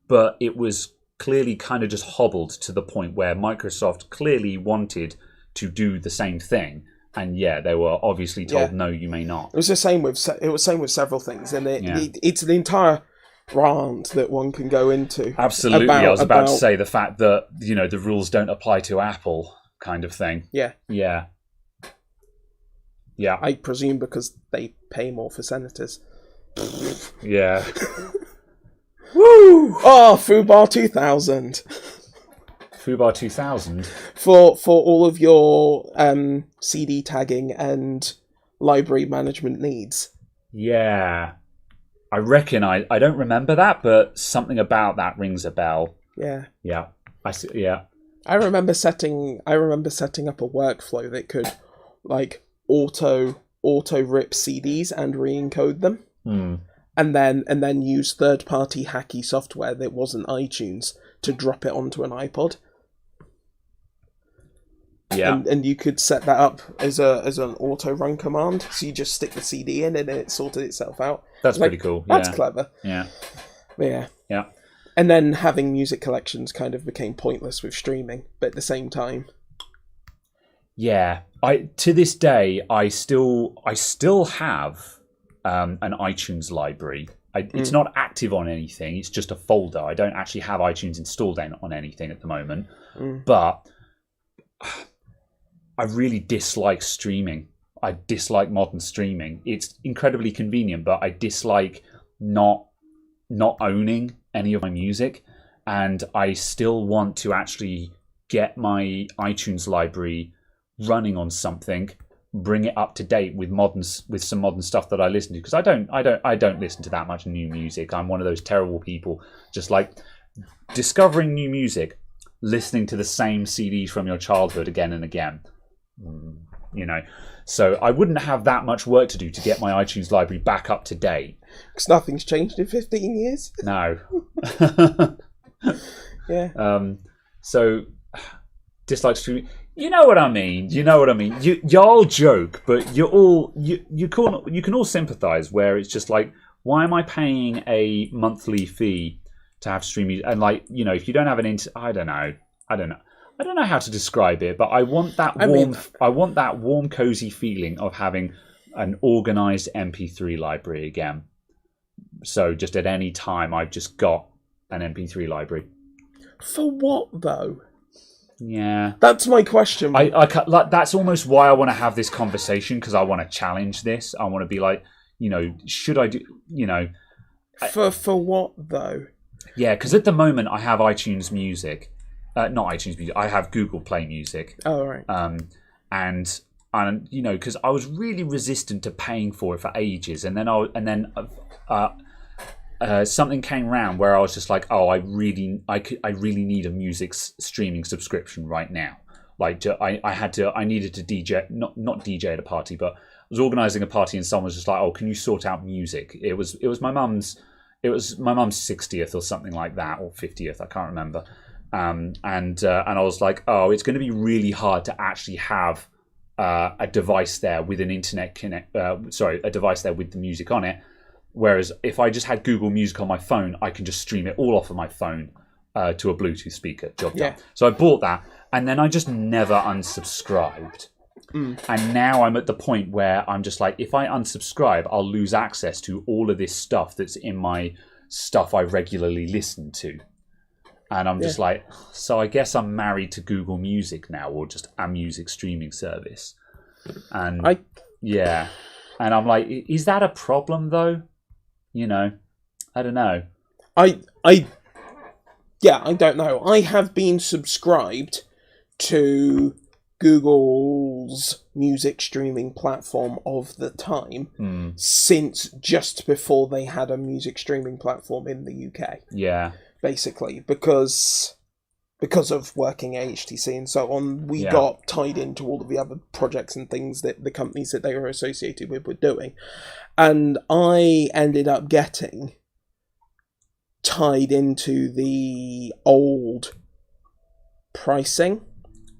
but it was clearly kind of just hobbled to the point where Microsoft clearly wanted to do the same thing. And they were obviously told, no, you may not. It was the same with several things, and it's an entire rant that one can go into. Absolutely, I was about to say the fact that the rules don't apply to Apple, kind of thing. Yeah. I presume because they pay more for senators. Yeah. Woo! Oh, Fubar 2000. Fubar 2000 for all of your CD tagging and library management needs. Yeah, I reckon I don't remember that, but something about that rings a bell. Yeah, I see. Yeah, I remember setting up a workflow that could auto rip CDs and re-encode them, and then use third-party hacky software that wasn't iTunes to drop it onto an iPod. Yeah, and you could set that up as an auto run command. So you just stick the CD in and then it sorted itself out. That's pretty cool. That's clever. Yeah. Yeah. Yeah. And then having music collections kind of became pointless with streaming, but at the same time. Yeah. To this day I still have an iTunes library. It's not active on anything. It's just a folder. I don't actually have iTunes installed on anything at the moment. But I really dislike streaming. I dislike modern streaming. It's incredibly convenient, but I dislike not owning any of my music. And I still want to actually get my iTunes library running on something, bring it up to date with some modern stuff that I listen to, because I don't listen to that much new music. I'm one of those terrible people, just like discovering new music, listening to the same CDs from your childhood again and again. So I wouldn't have that much work to do to get my iTunes library back up to date. Because nothing's changed in 15 years. No. Yeah. So dislike streaming. You know what I mean. Y'all joke, but you can all sympathise. Where it's just like, why am I paying a monthly fee to have streaming? And if you don't have I don't know how to describe it, but I want that warm, cozy feeling of having an organised MP3 library again. So just at any time, I've just got an MP3 library. For what though? Yeah, that's my question. That's almost why I want to have this conversation, because I want to challenge this. I want to be like, should I do? For what though? Yeah, because at the moment I have iTunes Music. Not iTunes Music. I have Google Play Music. Oh, right. And because I was really resistant to paying for it for ages, and then something came around where I was just like, oh, I really need a music streaming subscription right now. I needed to DJ, not DJ at a party, but I was organising a party, and someone was just like, oh, can you sort out music? It was my mum's 60th or something like that, or 50th, I can't remember. And I was like, oh, it's going to be really hard to actually have a device there with an internet a device there with the music on it. Whereas if I just had Google Music on my phone, I can just stream it all off of my phone to a Bluetooth speaker. Job done. So I bought that, and then I just never unsubscribed. And now I'm at the point where I'm just like, if I unsubscribe, I'll lose access to all of this stuff that's in my stuff I regularly listen to. And I'm just like, so I guess I'm married to Google Music now, or just a music streaming service. And and I'm like, is that a problem though? I don't know. I don't know. I have been subscribed to Google's music streaming platform of the time since just before they had a music streaming platform in the UK. Yeah. Basically, because of working at HTC and so on, we got tied into all of the other projects and things that the companies that they were associated with were doing. And I ended up getting tied into the old pricing.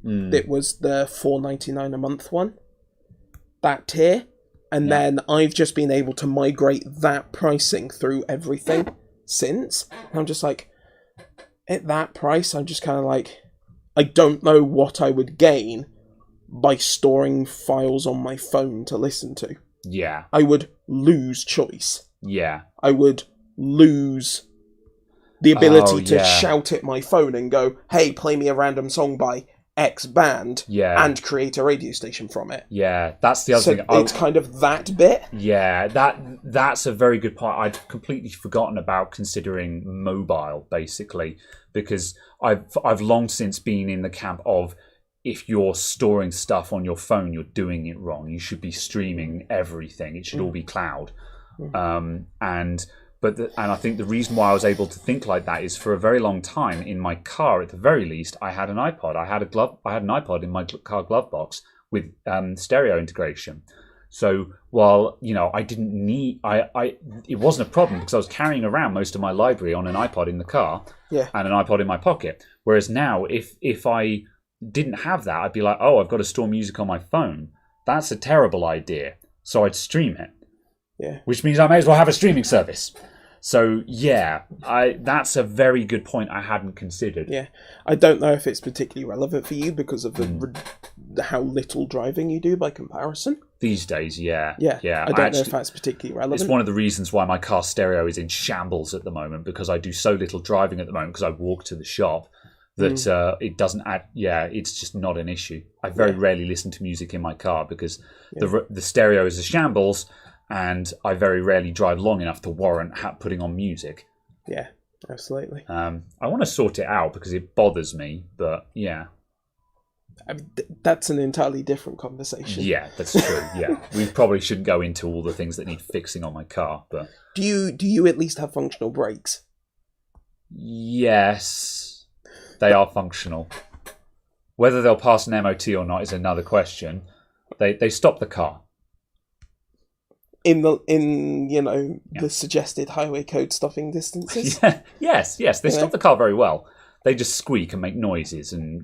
It was the $4.99 a month one, that tier. And then I've just been able to migrate that pricing through everything since. And I'm just like, at that price, I'm just kind of like, I don't know what I would gain by storing files on my phone to listen to. Yeah. I would lose choice. Yeah. I would lose the ability to shout at my phone and go, hey, play me a random song by X band and create a radio station from it. Yeah, that's the other thing. It's kind of that bit. Yeah, that's a very good point. I'd completely forgotten about considering mobile, basically, because I've long since been in the camp of, if you're storing stuff on your phone, you're doing it wrong. You should be streaming everything. It should all be cloud. And I think the reason why I was able to think like that is, for a very long time in my car, at the very least, I had an iPod. I had an iPod in my car glove box with stereo integration. So while I didn't need, it wasn't a problem because I was carrying around most of my library on an iPod in the car and an iPod in my pocket. Whereas now, if I didn't have that, I'd be like, oh, I've got to store music on my phone. That's a terrible idea. So I'd stream it. Yeah. Which means I may as well have a streaming service. So that's a very good point I hadn't considered. Yeah, I don't know if it's particularly relevant for you because of how little driving you do by comparison. These days, yeah. I don't know if that's particularly relevant. It's one of the reasons why my car stereo is in shambles at the moment, because I do so little driving at the moment because I walk to the shop that it doesn't add. Yeah, it's just not an issue. I very rarely listen to music in my car because the stereo is a shambles. And I very rarely drive long enough to warrant putting on music. Yeah, absolutely. I want to sort it out because it bothers me, but yeah. I mean, that's an entirely different conversation. Yeah, that's true. Yeah, we probably shouldn't go into all the things that need fixing on my car. But do you at least have functional brakes? Yes, they are functional. Whether they'll pass an MOT or not is another question. They stop the car. In the suggested highway code stopping distances. Yes, they stop the car very well. They just squeak and make noises, and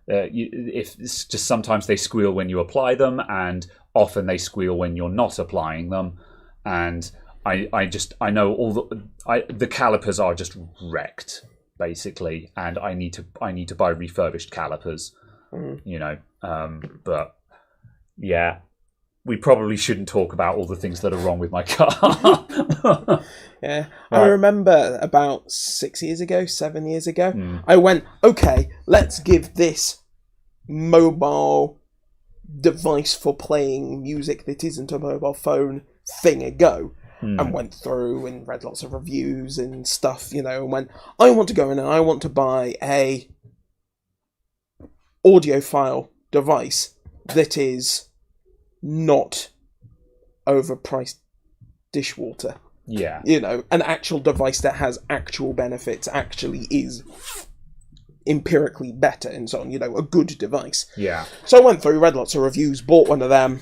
if it's just sometimes they squeal when you apply them, and often they squeal when you're not applying them. And I know the calipers are just wrecked basically, and I need to buy refurbished calipers. But yeah. We probably shouldn't talk about all the things that are wrong with my car. Yeah. Right. I remember about 7 years ago, I went, okay, let's give this mobile device for playing music that isn't a mobile phone thing a go. And went through and read lots of reviews and stuff, and went, I want to go in and I want to buy a audiophile device that is not overpriced dishwater. Yeah. An actual device that has actual benefits, actually is empirically better and so on, a good device. Yeah. So I went through, read lots of reviews, bought one of them,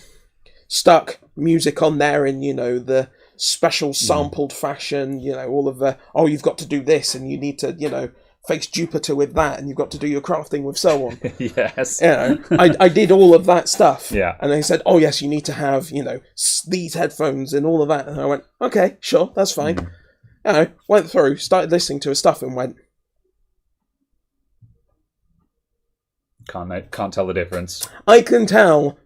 stuck music on there in, the special sampled fashion, all of the, you've got to do this and you need to, face Jupiter with that, and you've got to do your crafting with so on. Yes. I did all of that stuff. Yeah. And they said, oh yes, you need to have, these headphones and all of that. And I went, okay, sure, that's fine. Went through, started listening to his stuff and went, Can't tell the difference. I can tell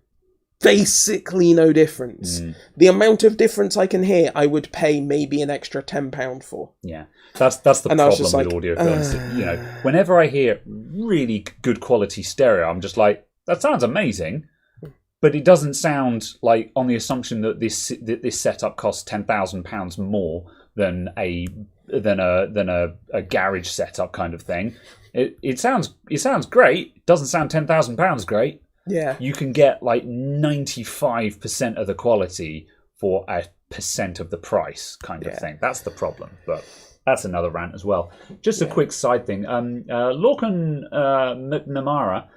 basically no difference. The amount of difference I can hear, I would pay maybe an extra £10 for. Yeah, that's the problem with audiophones. Whenever I hear really good quality stereo, I'm just like, that sounds amazing, but it doesn't sound like, on the assumption that this setup costs £10,000 more than a garage setup kind of thing. It sounds great. It doesn't sound £10,000 great. Yeah. you can get like 95% of the quality for a percent of the price kind of thing. That's the problem, but that's another rant as well. Just a quick side thing. Lorcan McNamara,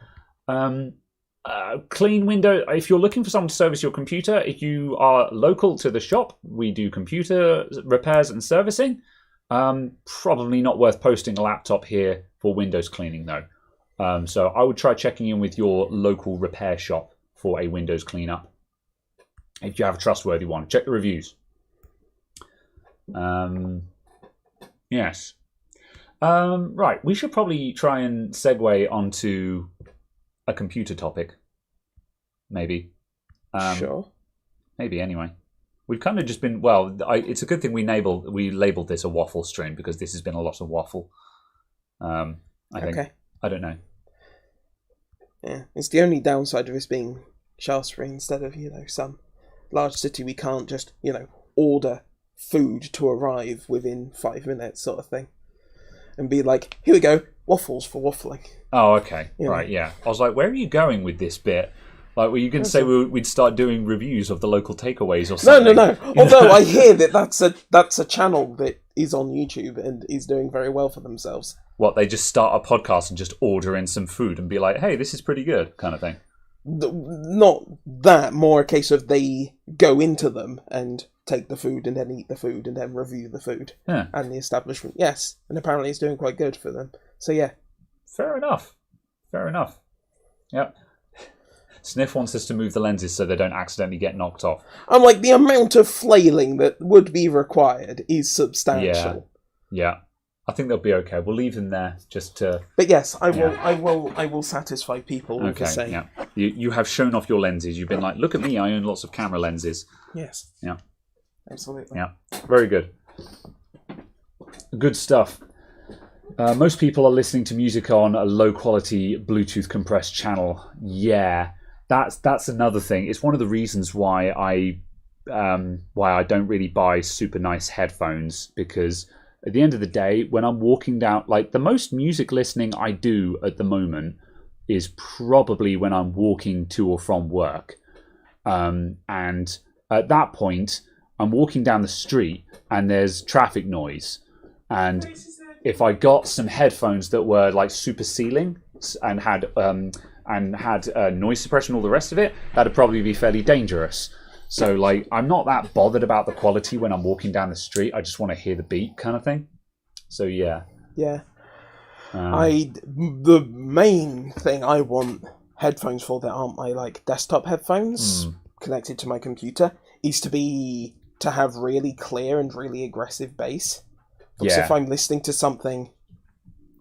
clean window. If you're looking for someone to service your computer, if you are local to the shop, we do computer repairs and servicing. Probably not worth posting a laptop here for Windows cleaning though. So I would try checking in with your local repair shop for a Windows cleanup. If you have a trustworthy one, check the reviews. Yes. Right, we should probably try and segue onto a computer topic. Maybe. Sure. Maybe anyway. We've kind of just been, well, it's a good thing we labeled this a waffle stream because this has been a lot of waffle. I think. Okay. I don't know. Yeah, it's the only downside of this being Shaftesbury instead of, some large city. We can't just, order food to arrive within 5 minutes sort of thing. And be like, here we go, waffles for waffling. Oh, okay. Right, yeah. I was like, where are you going with this bit? Like, were you going to say we'd start doing reviews of the local takeaways or something? No. Although I hear that that's a channel that is on YouTube and is doing very well for themselves. What, they just start a podcast and just order in some food and be like, hey, this is pretty good, kind of thing? Not that, more a case of they go into them and take the food and then eat the food and then review the food and the establishment. Yes, and apparently it's doing quite good for them. So yeah. Fair enough. Yep. Sniff wants us to move the lenses so they don't accidentally get knocked off. I'm like, the amount of flailing that would be required is substantial. Yeah. I think they'll be okay. We'll leave them there just to... But yes, I will satisfy people with the same. Yeah. You have shown off your lenses. You've been like, look at me, I own lots of camera lenses. Yes. Yeah. Absolutely. Yeah. Very good. Good stuff. Most people are listening to music on a low-quality Bluetooth compressed channel. Yeah. That's another thing. It's one of the reasons why I don't really buy super nice headphones, because at the end of the day, when I'm walking down, like the most music listening I do at the moment is probably when I'm walking to or from work. And at that point, I'm walking down the street and there's traffic noise. And if I got some headphones that were like super ceiling and had noise suppression, all the rest of it, that'd probably be fairly dangerous. So like, I'm not that bothered about the quality when I'm walking down the street. I just want to hear the beat kind of thing. So yeah. Yeah. The main thing I want headphones for that aren't my like desktop headphones connected to my computer is to have really clear and really aggressive bass. Because if I'm listening to something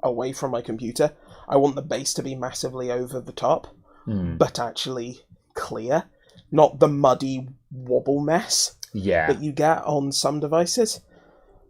away from my computer, I want the bass to be massively over the top, but actually clear. Not the muddy wobble mess that you get on some devices.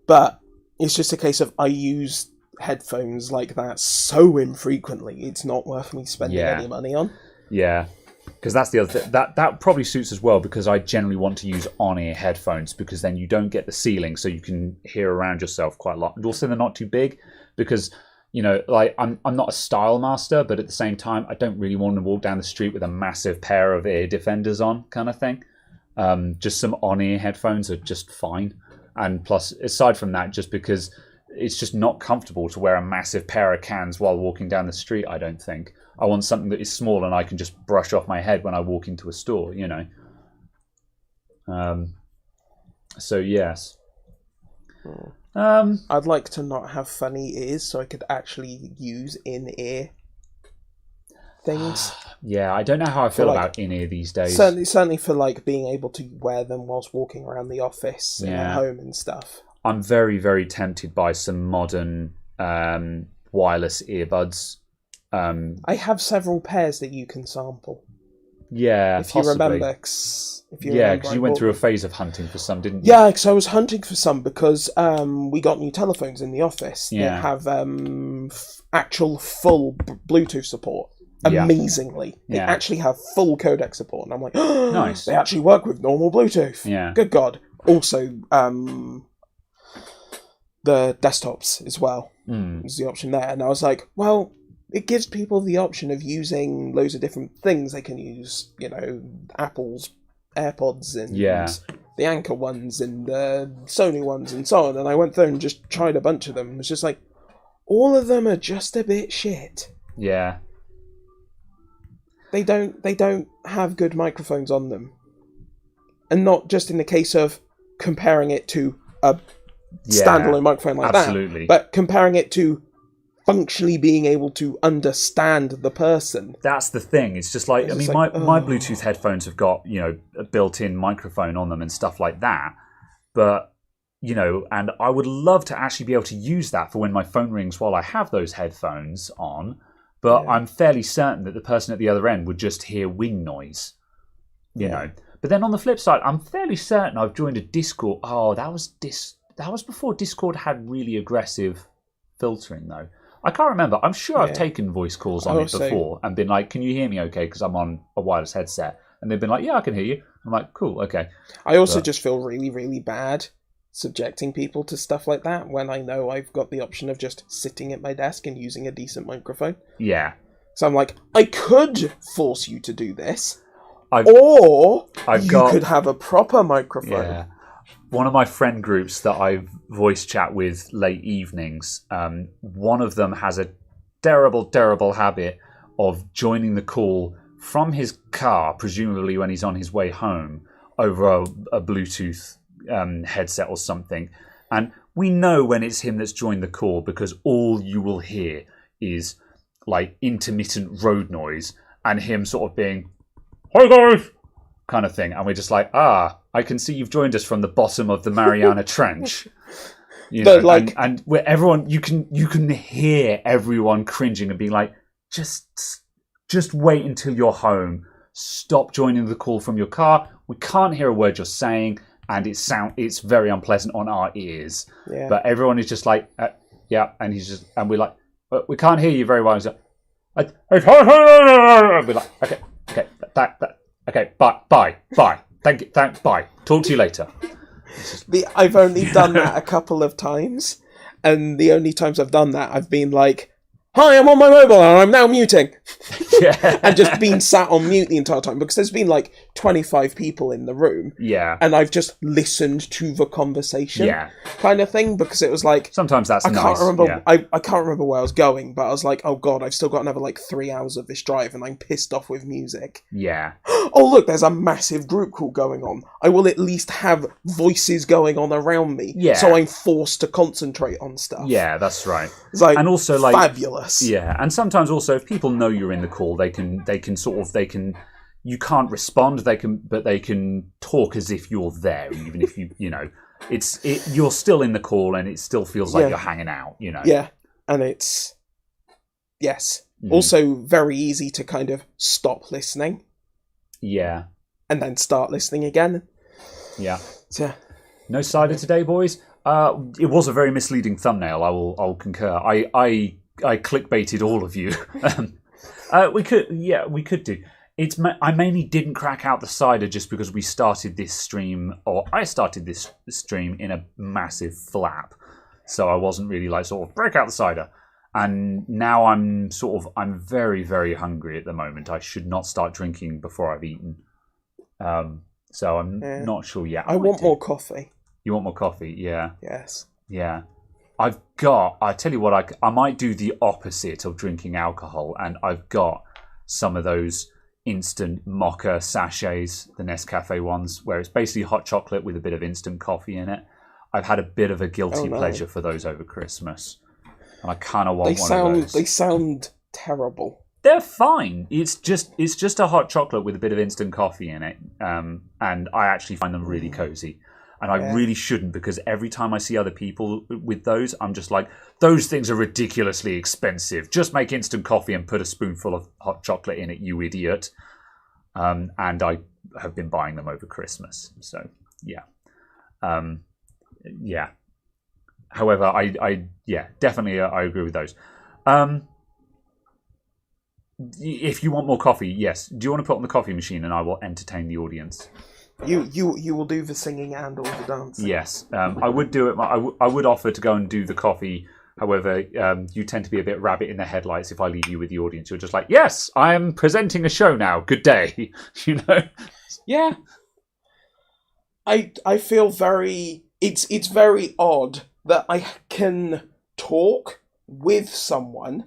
But it's just a case of I use headphones like that so infrequently, it's not worth me spending any money on. Yeah. Because that's the other thing. That probably suits as well, because I generally want to use on-ear headphones, because then you don't get the ceiling, so you can hear around yourself quite a lot. And also they're not too big, because, like I'm not a style master, but at the same time, I don't really want to walk down the street with a massive pair of ear defenders on, kind of thing. Just some on-ear headphones are just fine. And plus, aside from that, just because it's just not comfortable to wear a massive pair of cans while walking down the street, I don't think. I want something that is small and I can just brush off my head when I walk into a store, So, yes. I'd like to not have funny ears so I could actually use in-ear things. Yeah, I don't know how I feel about in-ear these days. Certainly for like being able to wear them whilst walking around the office and at home and stuff. I'm very, very tempted by some modern wireless earbuds. I have several pairs that you can sample. Yeah, if you remember. Because you went through a phase of hunting for some, didn't you? Yeah, because I was hunting for some because we got new telephones in the office that have actual full Bluetooth support. Amazingly. They actually have full codec support. And I'm like, nice. They actually work with normal Bluetooth. Yeah. Good God. Also, the desktops as well is the option there. And I was like, well, it gives people the option of using loads of different things. They can use, Apple's AirPods and the Anchor ones and the Sony ones and so on. And I went through and just tried a bunch of them. It was just like, all of them are just a bit shit. Yeah. They don't have good microphones on them. And not just in the case of comparing it to a standalone microphone like absolutely. that, but comparing it to functionally being able to understand the person. That's the thing. It's just like, my Bluetooth headphones have got, a built-in microphone on them and stuff like that. But, and I would love to actually be able to use that for when my phone rings while I have those headphones on. But I'm fairly certain that the person at the other end would just hear wing noise, you know. But then on the flip side, I'm fairly certain I've joined a Discord. Oh, that was before Discord had really aggressive filtering, though. I can't remember. I'm sure I've taken voice calls on it before and been like, can you hear me okay? Because I'm on a wireless headset. And they've been like, yeah, I can hear you. I'm like, cool, okay. I also just feel really, really bad subjecting people to stuff like that when I know I've got the option of just sitting at my desk and using a decent microphone. Yeah. So I'm like, I could force you to do this, or you could have a proper microphone. Yeah. One of my friend groups that I voice chat with late evenings, one of them has a terrible, terrible habit of joining the call from his car, presumably when he's on his way home, over a Bluetooth headset or something. And we know when it's him that's joined the call because all you will hear is like intermittent road noise and him sort of being, "Hi guys," kind of thing. And we're just like, I can see you've joined us from the bottom of the Mariana Trench. And where everyone, you can hear everyone cringing and being like, just wait until you're home. Stop joining the call from your car. We can't hear a word you're saying, and it's very unpleasant on our ears. Yeah. But everyone is just like, yeah, and we're like, we can't hear you very well. He's like, we're like, okay, bye. Thank you, bye. Talk to you later. I've only done that a couple of times, and the only times I've done that, I've been like, "Hi, I'm on my mobile and I'm now muting." And just been sat on mute the entire time because there's been like 25 people in the room. Yeah. And I've just listened to the conversation kind of thing because it was like... Sometimes that's nice. I can't remember where I was going, but I was like, oh God, I've still got another like 3 hours of this drive and I'm pissed off with music. Yeah. Oh, look, there's a massive group call going on. I will at least have voices going on around me. Yeah. So I'm forced to concentrate on stuff. Yeah, that's right. It's like, and also, like, fabulous. Yeah, and sometimes also if people know you're in the call, you can't respond, they can talk as if you're there, even if you're still in the call and it still feels like you're hanging out, Yeah, and it's also very easy to kind of stop listening. Yeah. And then start listening again. Yeah. So, no cider today, boys. It was a very misleading thumbnail. I'll concur. I clickbaited all of you. We could do. I mainly didn't crack out the cider just because I started this stream in a massive flap, so I wasn't really like sort of break out the cider. And now I'm very, very hungry at the moment. I should not start drinking before I've eaten. So I'm not sure yet. I want more coffee. You want more coffee? Yeah. Yes. Yeah. I tell you what, I might do the opposite of drinking alcohol, and I've got some of those instant mocha sachets, the Nescafe ones, where it's basically hot chocolate with a bit of instant coffee in it. I've had a bit of a guilty pleasure for those over Christmas. And I kind of want one of those. They sound terrible. They're fine. It's just a hot chocolate with a bit of instant coffee in it, and I actually find them really cozy. And I really shouldn't, because every time I see other people with those, I'm just like, those things are ridiculously expensive. Just make instant coffee and put a spoonful of hot chocolate in it, you idiot. And I have been buying them over Christmas. So, yeah. Yeah. However, I definitely I agree with those. If you want more coffee, yes. Do you want to put on the coffee machine and I will entertain the audience? You will do the singing and all the dancing. Yes, I would do it. I would offer to go and do the coffee However, you tend to be a bit rabbit in the headlights if I leave you with the audience. You're just like, yes, I am presenting a show now. Good day. You know? Yeah. I feel very... It's very odd that I can talk with someone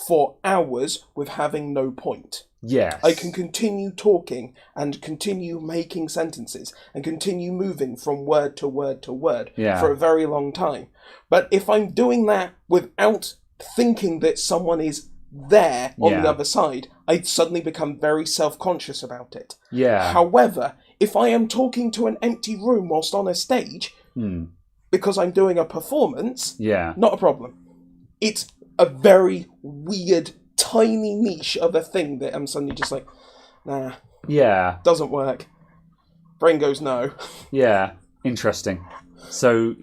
for hours with having no point. Yes. I can continue talking and continue making sentences and continue moving from word to word to word for a very long time. But if I'm doing that without thinking that someone is there on the other side, I suddenly become very self-conscious about it. Yeah. However, if I am talking to an empty room whilst on a stage, because I'm doing a performance, not a problem. It's a very weird, tiny niche of a thing that I'm suddenly just like, nah. Yeah. Doesn't work. Brain goes no. Yeah. Interesting. So,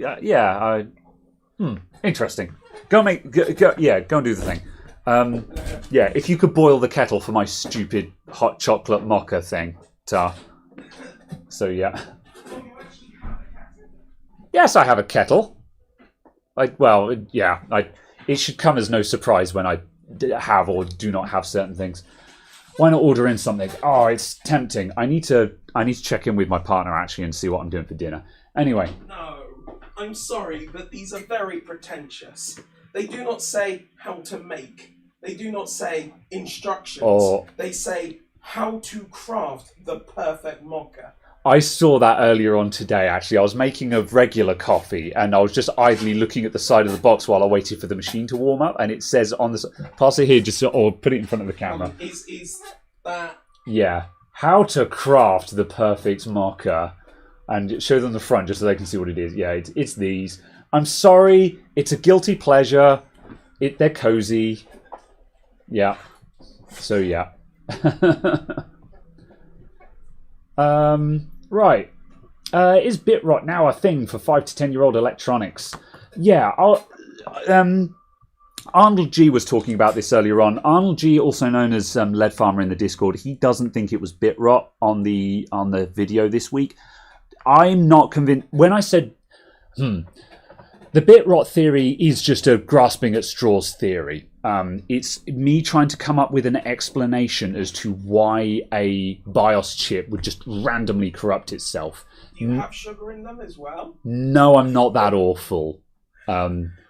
interesting. Go and do the thing. If you could boil the kettle for my stupid hot chocolate mocha thing, Tar. So, Yes, I have a kettle. It should come as no surprise when I have or do not have certain things. Why not order in something? Oh, it's tempting. I need to check in with my partner actually and see what I'm doing for dinner. Anyway. No, I'm sorry, but these are very pretentious. They do not say how to make. They do not say instructions. They say how to craft the perfect mocha. I saw that earlier on today, actually. I was making a regular coffee, and I was just idly looking at the side of the box while I waited for the machine to warm up, and it says on the... Pass it here, or put it in front of the camera. Is that... Yeah. How to craft the perfect mocha. And show them the front, just so they can see what it is. Yeah, it's these. I'm sorry, it's a guilty pleasure. They're cozy. Yeah. So, yeah. Right. Is bitrot now a thing for 5 to 10-year-old electronics? Yeah. Arnold G was talking about this earlier on. Arnold G, also known as Lead Farmer in the Discord, he doesn't think it was bitrot on the video this week. I'm not convinced. When I said, the bitrot theory is just a grasping at straws theory. It's me trying to come up with an explanation as to why a BIOS chip would just randomly corrupt itself. Do you have sugar in them as well? No, I'm not that awful.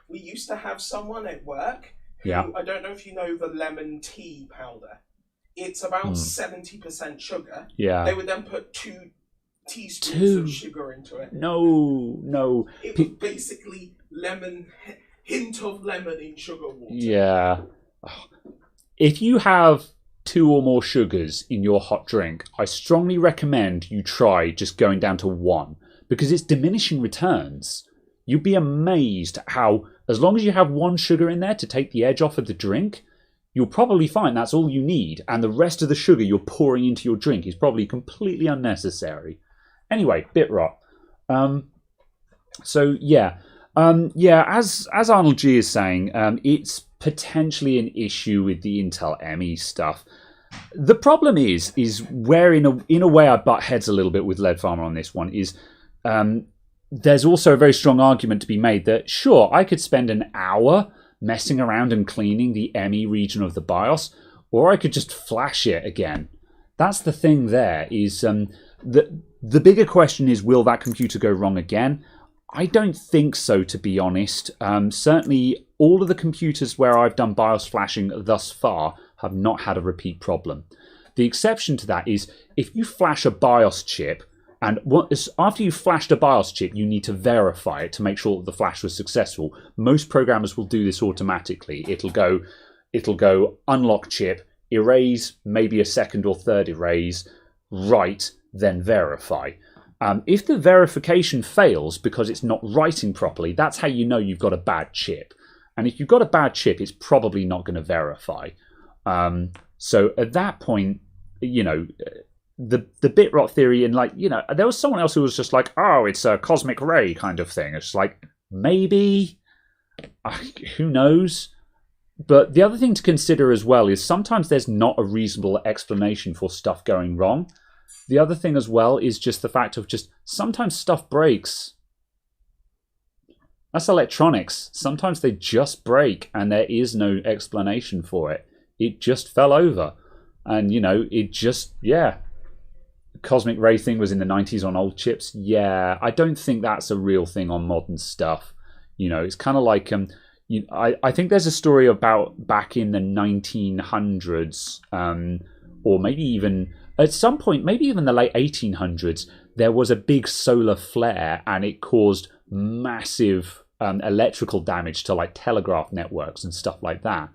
We used to have someone at work who, I don't know if you know the lemon tea powder. It's about 70% sugar. Yeah. They would then put 2 teaspoons of sugar into it. No. It was basically hint of lemon in sugar water. Yeah. If you have 2 or more sugars in your hot drink, I strongly recommend you try just going down to 1, because it's diminishing returns. You'd be amazed how, as long as you have 1 sugar in there to take the edge off of the drink, you'll probably find that's all you need, and the rest of the sugar you're pouring into your drink is probably completely unnecessary. Anyway, bitrot. As Arnold G is saying, it's potentially an issue with the Intel ME stuff. The problem is where in a way I butt heads a little bit with Lead Farmer on this one is there's also a very strong argument to be made that sure, I could spend an hour messing around and cleaning the ME region of the BIOS, or I could just flash it again. That's the thing there is the bigger question is, will that computer go wrong again? I don't think so, to be honest. Certainly, all of the computers where I've done BIOS flashing thus far have not had a repeat problem. The exception to that is if you flash a BIOS chip, and after you've flashed a BIOS chip, you need to verify it to make sure that the flash was successful. Most programmers will do this automatically. It'll go unlock chip, erase, maybe a second or third erase, write, then verify. If the verification fails because it's not writing properly, that's how you know you've got a bad chip. And if you've got a bad chip, it's probably not going to verify. So at that point, the bitrot theory, and there was someone else who was just like, oh, it's a cosmic ray kind of thing. It's like, maybe, who knows? But the other thing to consider as well is sometimes there's not a reasonable explanation for stuff going wrong. The other thing as well is just the fact of just sometimes stuff breaks. That's electronics. Sometimes they just break and there is no explanation for it. It just fell over. And, it just, Cosmic ray thing was in the 90s on old chips. Yeah, I don't think that's a real thing on modern stuff. It's kind of like, I think there's a story about back in the 1900s, or maybe even at some point, maybe even the late 1800s, there was a big solar flare and it caused massive electrical damage to like telegraph networks and stuff like that.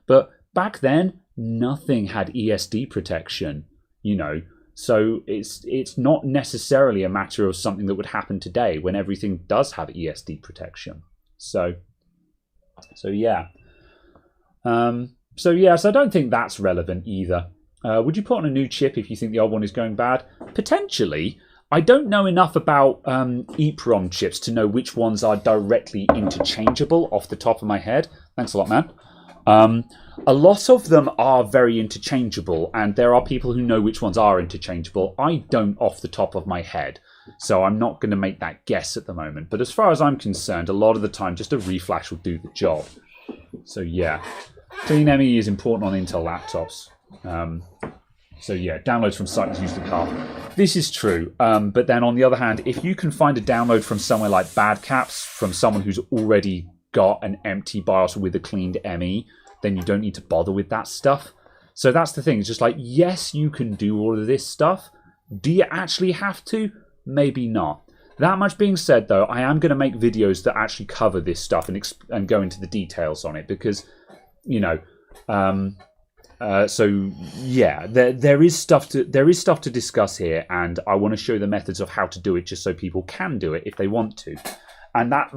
But back then, nothing had ESD protection, So it's not necessarily a matter of something that would happen today when everything does have ESD protection. So yeah. So I don't think that's relevant either. Would you put on a new chip if you think the old one is going bad? Potentially. I don't know enough about EEPROM chips to know which ones are directly interchangeable off the top of my head. Thanks a lot, man. A lot of them are very interchangeable, and there are people who know which ones are interchangeable. I don't off the top of my head, so I'm not going to make that guess at the moment. But as far as I'm concerned, a lot of the time, just a reflash will do the job. So yeah, Clean ME is important on Intel laptops. So yeah, downloads from site is usually half. This is true, but then on the other hand, if you can find a download from somewhere like Badcaps, from someone who's already got an empty BIOS with a cleaned ME, then you don't need to bother with that stuff. So that's the thing. It's just like, yes, you can do all of this stuff. Do you actually have to? Maybe not. That much being said, though, I am going to make videos that actually cover this stuff and go into the details on it because, so yeah, there is stuff to discuss here, and I want to show the methods of how to do it just so people can do it if they want to. And I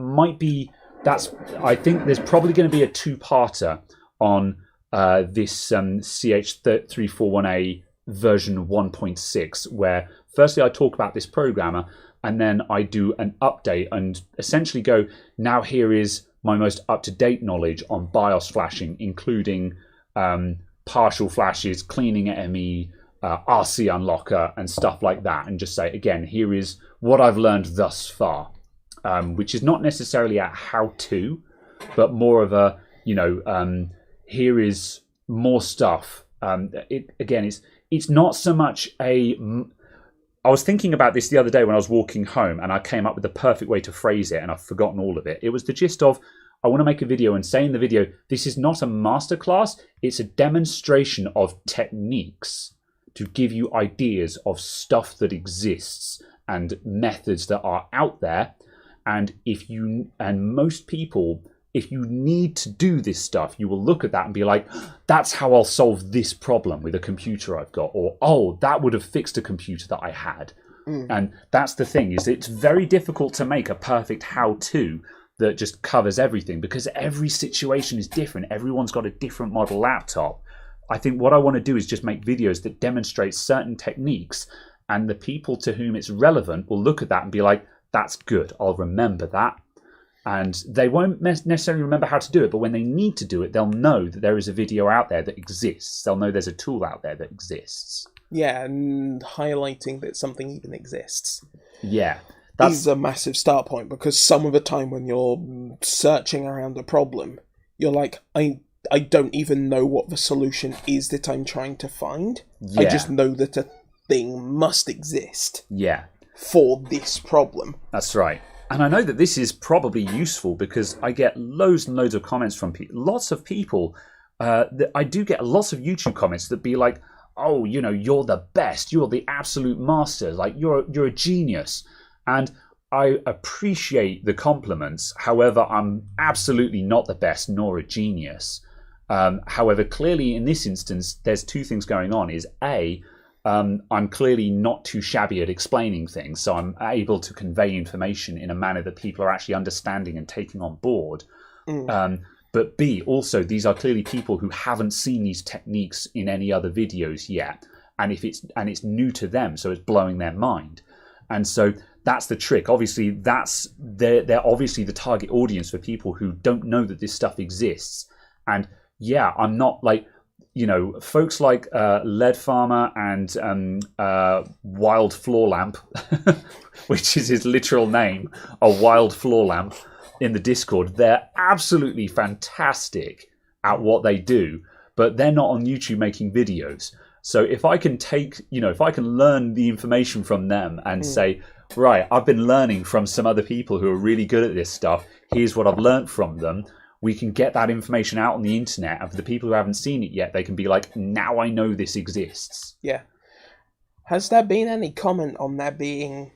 think there's probably going to be a two-parter on this CH341A version 1.6, where firstly I talk about this programmer, and then I do an update and essentially go, now here is my most up-to-date knowledge on BIOS flashing, including partial flashes, cleaning at ME, RC unlocker, and stuff like that, and just say, again, here is what I've learned thus far, which is not necessarily a how-to, but more of a, here is more stuff. It's not so much a... I was thinking about this the other day when I was walking home, and I came up with the perfect way to phrase it, and I've forgotten all of it. It was the gist of, I want to make a video and say in the video, this is not a masterclass, it's a demonstration of techniques to give you ideas of stuff that exists and methods that are out there. And most people, if you need to do this stuff, you will look at that and be like, that's how I'll solve this problem with a computer I've got, or, oh, that would have fixed a computer that I had. And that's the thing, is it's very difficult to make a perfect how-to that just covers everything, because every situation is different. Everyone's got a different model laptop. I think what I want to do is just make videos that demonstrate certain techniques, and the people to whom it's relevant will look at that and be like, that's good, I'll remember that. And they won't necessarily remember how to do it, but when they need to do it, they'll know that there is a video out there that exists. They'll know there's a tool out there that exists. Yeah, and highlighting that something even exists. Yeah. Is a massive start point, because some of the time when you're searching around a problem, you're like, I don't even know what the solution is that I'm trying to find. Yeah. I just know that a thing must exist. Yeah. For this problem. That's right. And I know that this is probably useful because I get loads and loads of comments from lots of people. I do get lots of YouTube comments that be like, oh, you're the best. You're the absolute master. Like, you're a genius. And I appreciate the compliments. However, I'm absolutely not the best nor a genius. However, clearly in this instance, there's two things going on. Is A, I'm clearly not too shabby at explaining things, so I'm able to convey information in a manner that people are actually understanding and taking on board. But B, also, these are clearly people who haven't seen these techniques in any other videos yet, and it's new to them, so it's blowing their mind. And so that's the trick. Obviously, they're obviously the target audience for people who don't know that this stuff exists. And yeah, I'm not like, folks like Lead Farmer and Wild Floor Lamp, which is his literal name, a wild floor lamp, in the Discord, they're absolutely fantastic at what they do, but they're not on YouTube making videos. So if I can if I can learn the information from them and say, right, I've been learning from some other people who are really good at this stuff, here's what I've learned from them, we can get that information out on the internet, and for the people who haven't seen it yet, they can be like, now I know this exists. Yeah. Has there been any comment on there being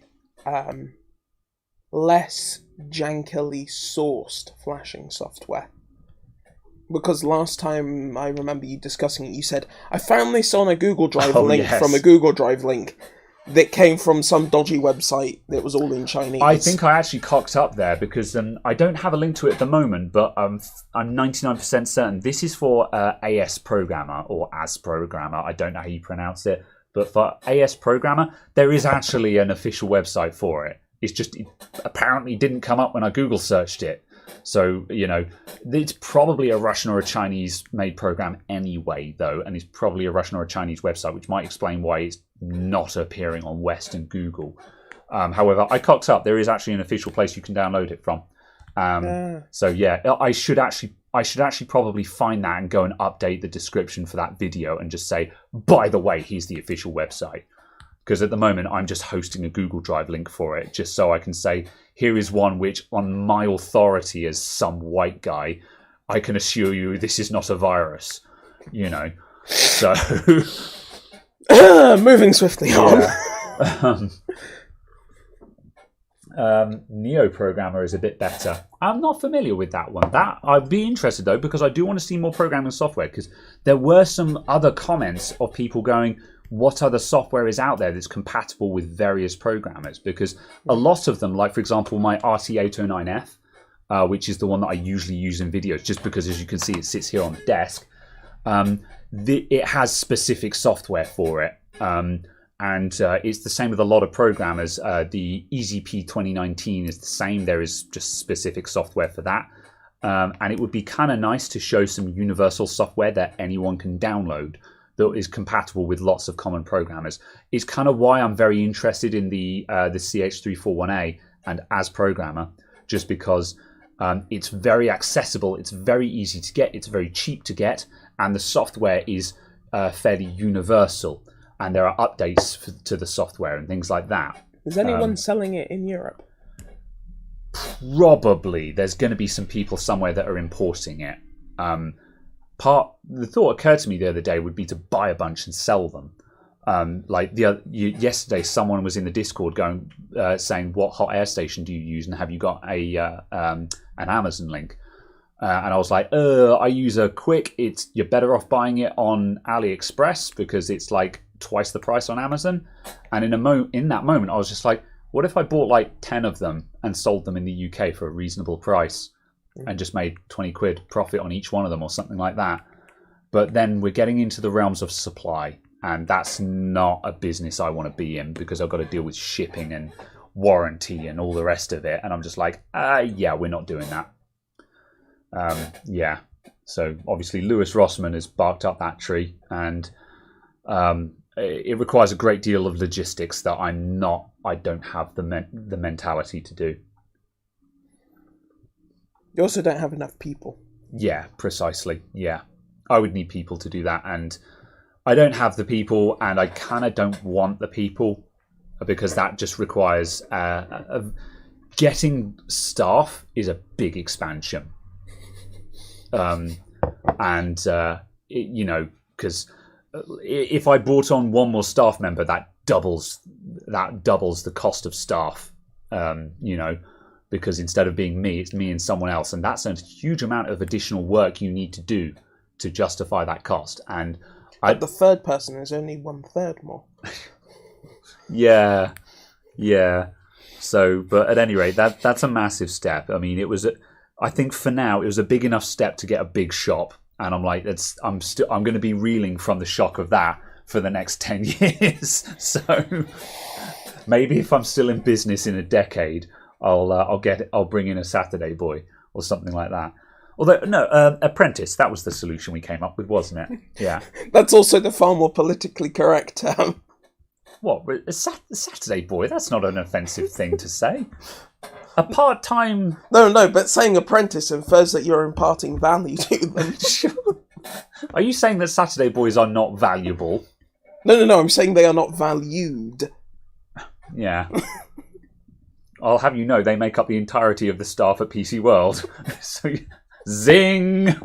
less jankily sourced flashing software? Because last time I remember you discussing it, you said, I found this on a Google Drive link from a Google Drive link that came from some dodgy website that was all in Chinese. I think I actually cocked up there because I don't have a link to it at the moment, but I'm 99% certain this is for AS Programmer or AS Programmer. I don't know how you pronounce it, but for AS Programmer, there is actually an official website for it. It's just it apparently didn't come up when I Google searched it. So, it's probably a Russian or a Chinese made program anyway, though, and it's probably a Russian or a Chinese website, which might explain why it's not appearing on Western Google. However, I cocked up. There is actually an official place you can download it from. So, yeah, I should actually probably find that and go and update the description for that video and just say, by the way, here's the official website. Because at the moment, I'm just hosting a Google Drive link for it, just so I can say, here is one which, on my authority as some white guy, I can assure you this is not a virus. So... moving swiftly on. Neo Programmer is a bit better. I'm not familiar with that one. That I'd be interested, though, because I do want to see more programming software, because there were some other comments of people going... what other software is out there that's compatible with various programmers? Because a lot of them, like, for example, my RT809F, which is the one that I usually use in videos, just because, as you can see, it sits here on the desk, it has specific software for it. And it's the same with a lot of programmers. The EZP 2019 is the same. There is just specific software for that. And it would be kind of nice to show some universal software that anyone can download that is compatible with lots of common programmers. It's kind of why I'm very interested in the CH341A and as programmer, just because it's very accessible, it's very easy to get, it's very cheap to get, and the software is fairly universal, and there are updates to the software and things like that. Is anyone selling it in Europe? Probably. There's going to be some people somewhere that are importing it. The thought occurred to me the other day would be to buy a bunch and sell them. Yesterday, someone was in the Discord going saying, "What hot air station do you use, and have you got an Amazon link?" And I was like, "I use a Quick. You're better off buying it on AliExpress because it's like twice the price on Amazon." And in that moment, I was just like, "What if I bought like 10 of them and sold them in the UK for a reasonable price?" And just made 20 quid profit on each one of them or something like that. But then we're getting into the realms of supply, and that's not a business I want to be in because I've got to deal with shipping and warranty and all the rest of it. And I'm just like, yeah, we're not doing that. Yeah. So obviously Lewis Rossman has barked up that tree, and it requires a great deal of logistics that I don't have the mentality to do. You also don't have enough people. Yeah, precisely. Yeah. I would need people to do that, and I don't have the people, and I kind of don't want the people because that just requires getting staff is a big expansion. Because if I brought on one more staff member, that doubles the cost of staff. Because instead of being me, it's me and someone else. And that's a huge amount of additional work you need to do to justify that cost. And the third person is only 1/3 more. Yeah. So, but at any rate, that's a massive step. I mean, I think for now, it was a big enough step to get a big shop. And I'm like, I'm going to be reeling from the shock of that for the next 10 years. So maybe if I'm still in business in a decade, I'll bring in a Saturday boy or something like that. Although no, apprentice, that was the solution we came up with, wasn't it? Yeah. That's also the far more politically correct term. What, a Saturday boy? That's not an offensive thing to say. A part-time... No, but saying apprentice infers that you're imparting value to them. Are you saying that Saturday boys are not valuable? No, I'm saying they are not valued. Yeah. I'll have you know they make up the entirety of the staff at PC World. So, zing!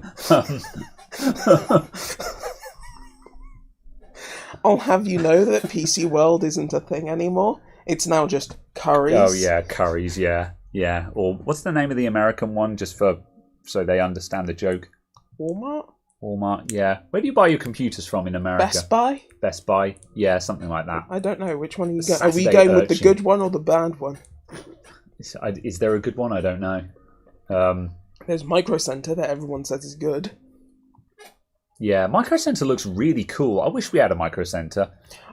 I'll have you know that PC World isn't a thing anymore. It's now just Currys. Oh, yeah, Currys, yeah. Yeah. Or what's the name of the American one, just so they understand the joke? Walmart, yeah. Where do you buy your computers from in America? Best Buy? Yeah, something like that. I don't know. Which one are you going? Are we going with the good one or the bad one? Is there a good one? I don't know. There's Micro Center that everyone says is good. Yeah, Micro Center looks really cool. I wish we had a Micro Center.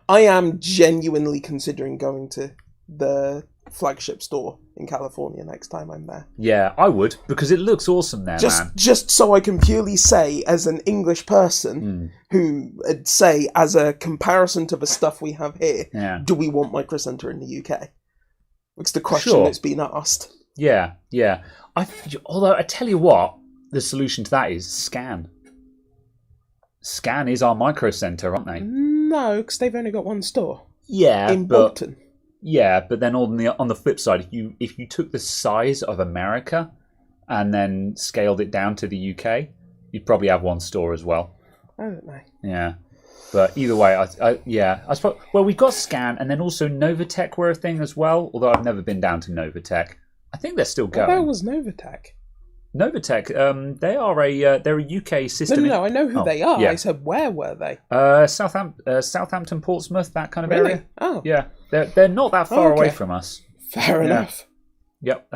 I am genuinely considering going to the flagship store in California next time I'm there. Yeah, I would, because it looks awesome there, man. Just so I can purely say, as an English person, who would say, as a comparison to the stuff we have here, do we want Micro Center in the UK? It's the question that's been asked. Yeah. Although, I tell you what, the solution to that is Scan. Scan is our Micro Center, aren't they? No, because they've only got one store. Yeah, in Bolton. Yeah, but then on the flip side, if you took the size of America and then scaled it down to the UK, you'd probably have one store as well. I don't know. Yeah, but either way, I suppose. Well, we've got Scan, and then also Novatech were a thing as well. Although I've never been down to Novatech. I think they're still going. Where was Novatech? Novatech, they're a UK system. No, I know who they are. Yeah. I said, where were they? Southampton, Portsmouth, that kind of really? area. Oh, yeah, they're not that far away from us. Fair enough. Yep.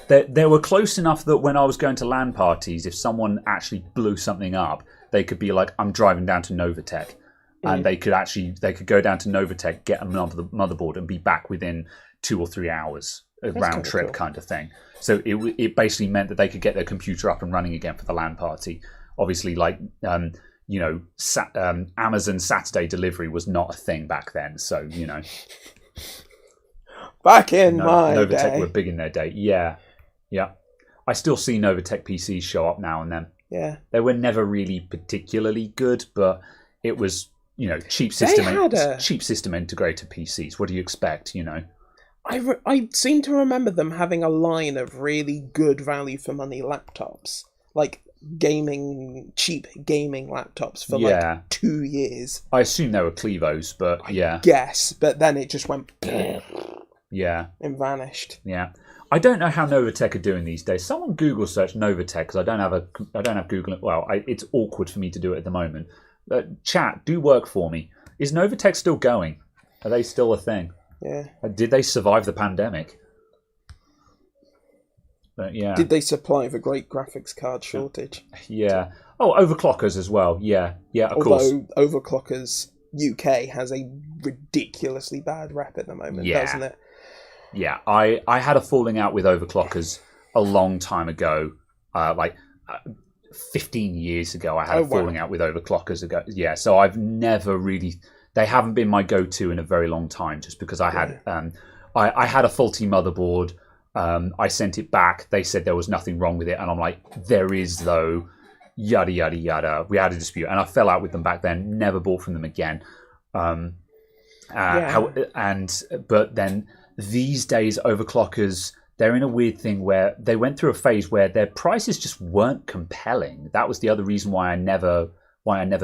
They were close enough that when I was going to LAN parties, if someone actually blew something up, they could be like, "I'm driving down to Novatech," and they could go down to Novatech, get a motherboard, and be back within 2 or 3 hours. A round trip kind of thing. So it basically meant that they could get their computer up and running again for the LAN party. Obviously, like Amazon Saturday delivery was not a thing back then. So back in my Novatech day, were big in their day. Yeah. I still see Novatech PCs show up now and then. Yeah, they were never really particularly good, but it was cheap system integrated PCs. What do you expect? I seem to remember them having a line of really good value for money laptops, like cheap gaming laptops for like 2 years. I assume they were Clevos, but I guess, but then it just went and vanished. Yeah, I don't know how Novatech are doing these days. Someone Google search Novatech, because I don't have Google. Well, it's awkward for me to do it at the moment. Chat, do work for me. Is Novatech still going? Are they still a thing? Yeah. Did they survive the pandemic? But Did they supply the great graphics card shortage? Yeah. Oh, overclockers as well. Yeah, of course. Although Overclockers UK has a ridiculously bad rep at the moment, doesn't it? Yeah, I had a falling out with overclockers a long time ago, 15 years ago. I had a falling out with overclockers ago. Yeah, so I've never really. They haven't been my go-to in a very long time, just because I had I had a faulty motherboard. I sent it back. They said there was nothing wrong with it, and I'm like, there is though. Yada yada yada. We had a dispute, and I fell out with them back then. Never bought from them again. But then these days, overclockers, they're in a weird thing where they went through a phase where their prices just weren't compelling. That was the other reason why I never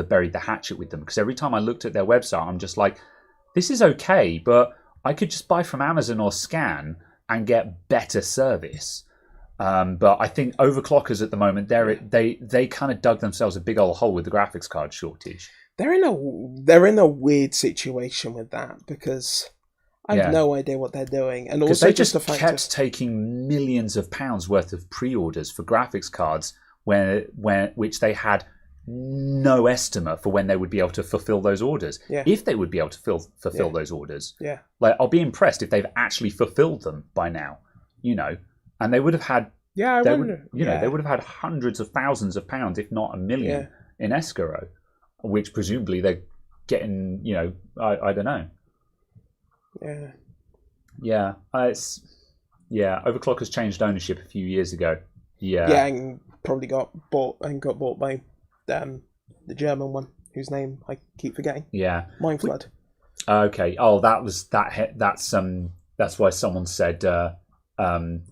buried the hatchet with them, because every time I looked at their website, I'm just like, this is okay, but I could just buy from Amazon or Scan and get better service. But I think overclockers at the moment, they kind of dug themselves a big old hole with the graphics card shortage. They're in a weird situation with that, because I have no idea what they're doing, and also they just kept taking millions of pounds worth of pre-orders for graphics cards, which they had no estimate for when they would be able to fulfill those orders. If they would be able to fulfill those orders. Like, I'll be impressed if they've actually fulfilled them by now, and they would have had they would have had hundreds of thousands of pounds, if not a million, in escrow, which presumably they're getting, I don't know. Yeah, Overclockers changed ownership a few years ago. Yeah. Yeah, and probably got bought by the German one, whose name I keep forgetting. Yeah. Mindflood. Okay. Oh, that's why someone said when